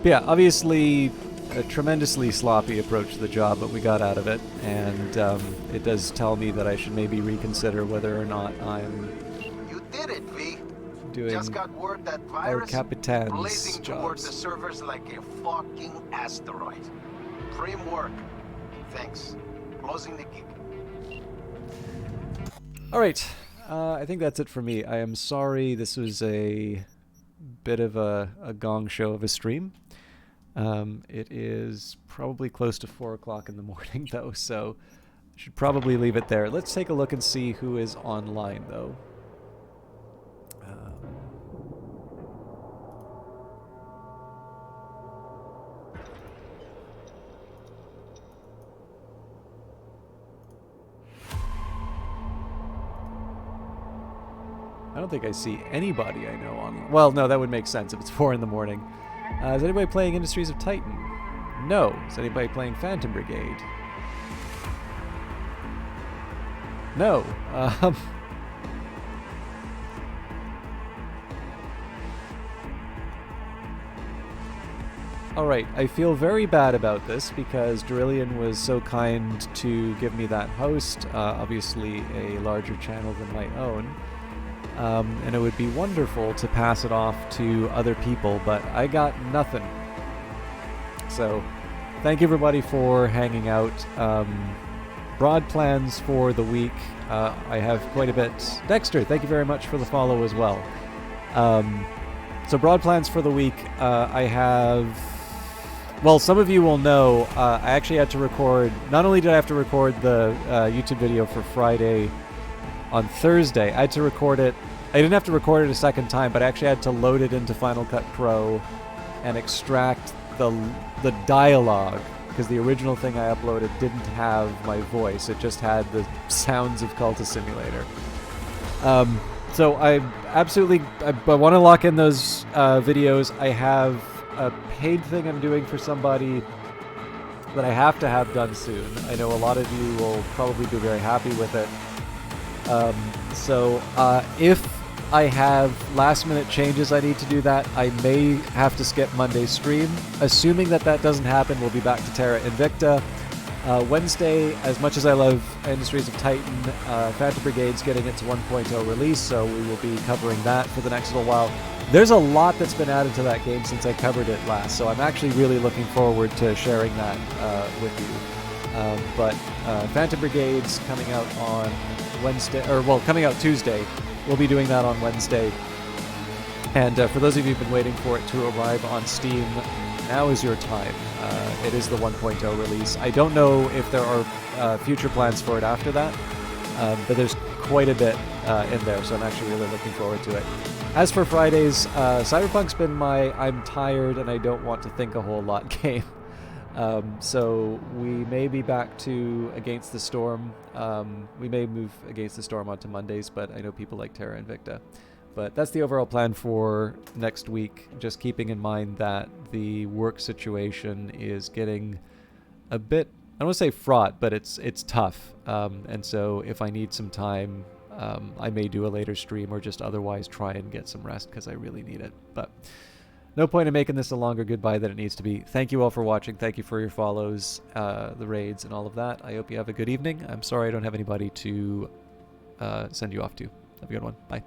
But yeah, obviously a tremendously sloppy approach to the job, but we got out of it, and it does tell me that I should maybe reconsider whether or not I'm did it, V. doing Just got word that our virus Capitan's blazing toward jobs. the servers like a fucking asteroid. Prim work. Thanks. Closing the gig. Alright, I think that's it for me. I am sorry this was a bit of a gong show of a stream. It is probably close to 4 o'clock in the morning though, so I should probably leave it there. Let's take a look and see who is online though. I don't think I see anybody I know on. Well, no, that would make sense if it's 4 in the morning. Is anybody playing Industries of Titan? No. Is anybody playing Phantom Brigade? No. Alright, I feel very bad about this because Durillion was so kind to give me that host, obviously a larger channel than my own, and it would be wonderful to pass it off to other people, but I got nothing. So, thank you everybody for hanging out. Broad plans for the week. I have quite a bit. Dexter, thank you very much for the follow as well. So broad plans for the week. I have... Well, some of you will know, I actually had to record... Not only did I have to record the YouTube video for Friday on Thursday, I had to record it... I didn't have to record it a second time, but I actually had to load it into Final Cut Pro and extract the dialogue, because the original thing I uploaded didn't have my voice. It just had the sounds of Cultist Simulator. So I want to lock in those videos. I have a paid thing I'm doing for somebody that I have to have done soon. I know a lot of you will probably be very happy with it. So if I have last minute changes I need to do that, I may have to skip Monday's stream. Assuming that that doesn't happen, we'll be back to Terra Invicta. Wednesday, as much as I love Industries of Titan, Phantom Brigade's getting its 1.0 release, so we will be covering that for the next little while. There's a lot that's been added to that game since I covered it last, so I'm actually really looking forward to sharing that with you. But Phantom Brigade's coming out on Wednesday, or well, coming out Tuesday. We'll be doing that on Wednesday. And for those of you who've been waiting for it to arrive on Steam, now is your time. It is the 1.0 release. I don't know if there are future plans for it after that, but there's quite a bit in there, so I'm actually really looking forward to it. As for Fridays, Cyberpunk's been my I'm tired and I don't want to think a whole lot game. So we may be back to Against the Storm. We may move Against the Storm onto Mondays, but I know people like Terra Invicta. But that's the overall plan for next week, just keeping in mind that the work situation is getting a bit, I don't want to say fraught, but it's tough. And so if I need some time, I may do a later stream or just otherwise try and get some rest because I really need it. But no point in making this a longer goodbye than it needs to be. Thank you all for watching. Thank you for your follows, the raids, and all of that. I hope you have a good evening. I'm sorry I don't have anybody to send you off to. Have a good one. Bye.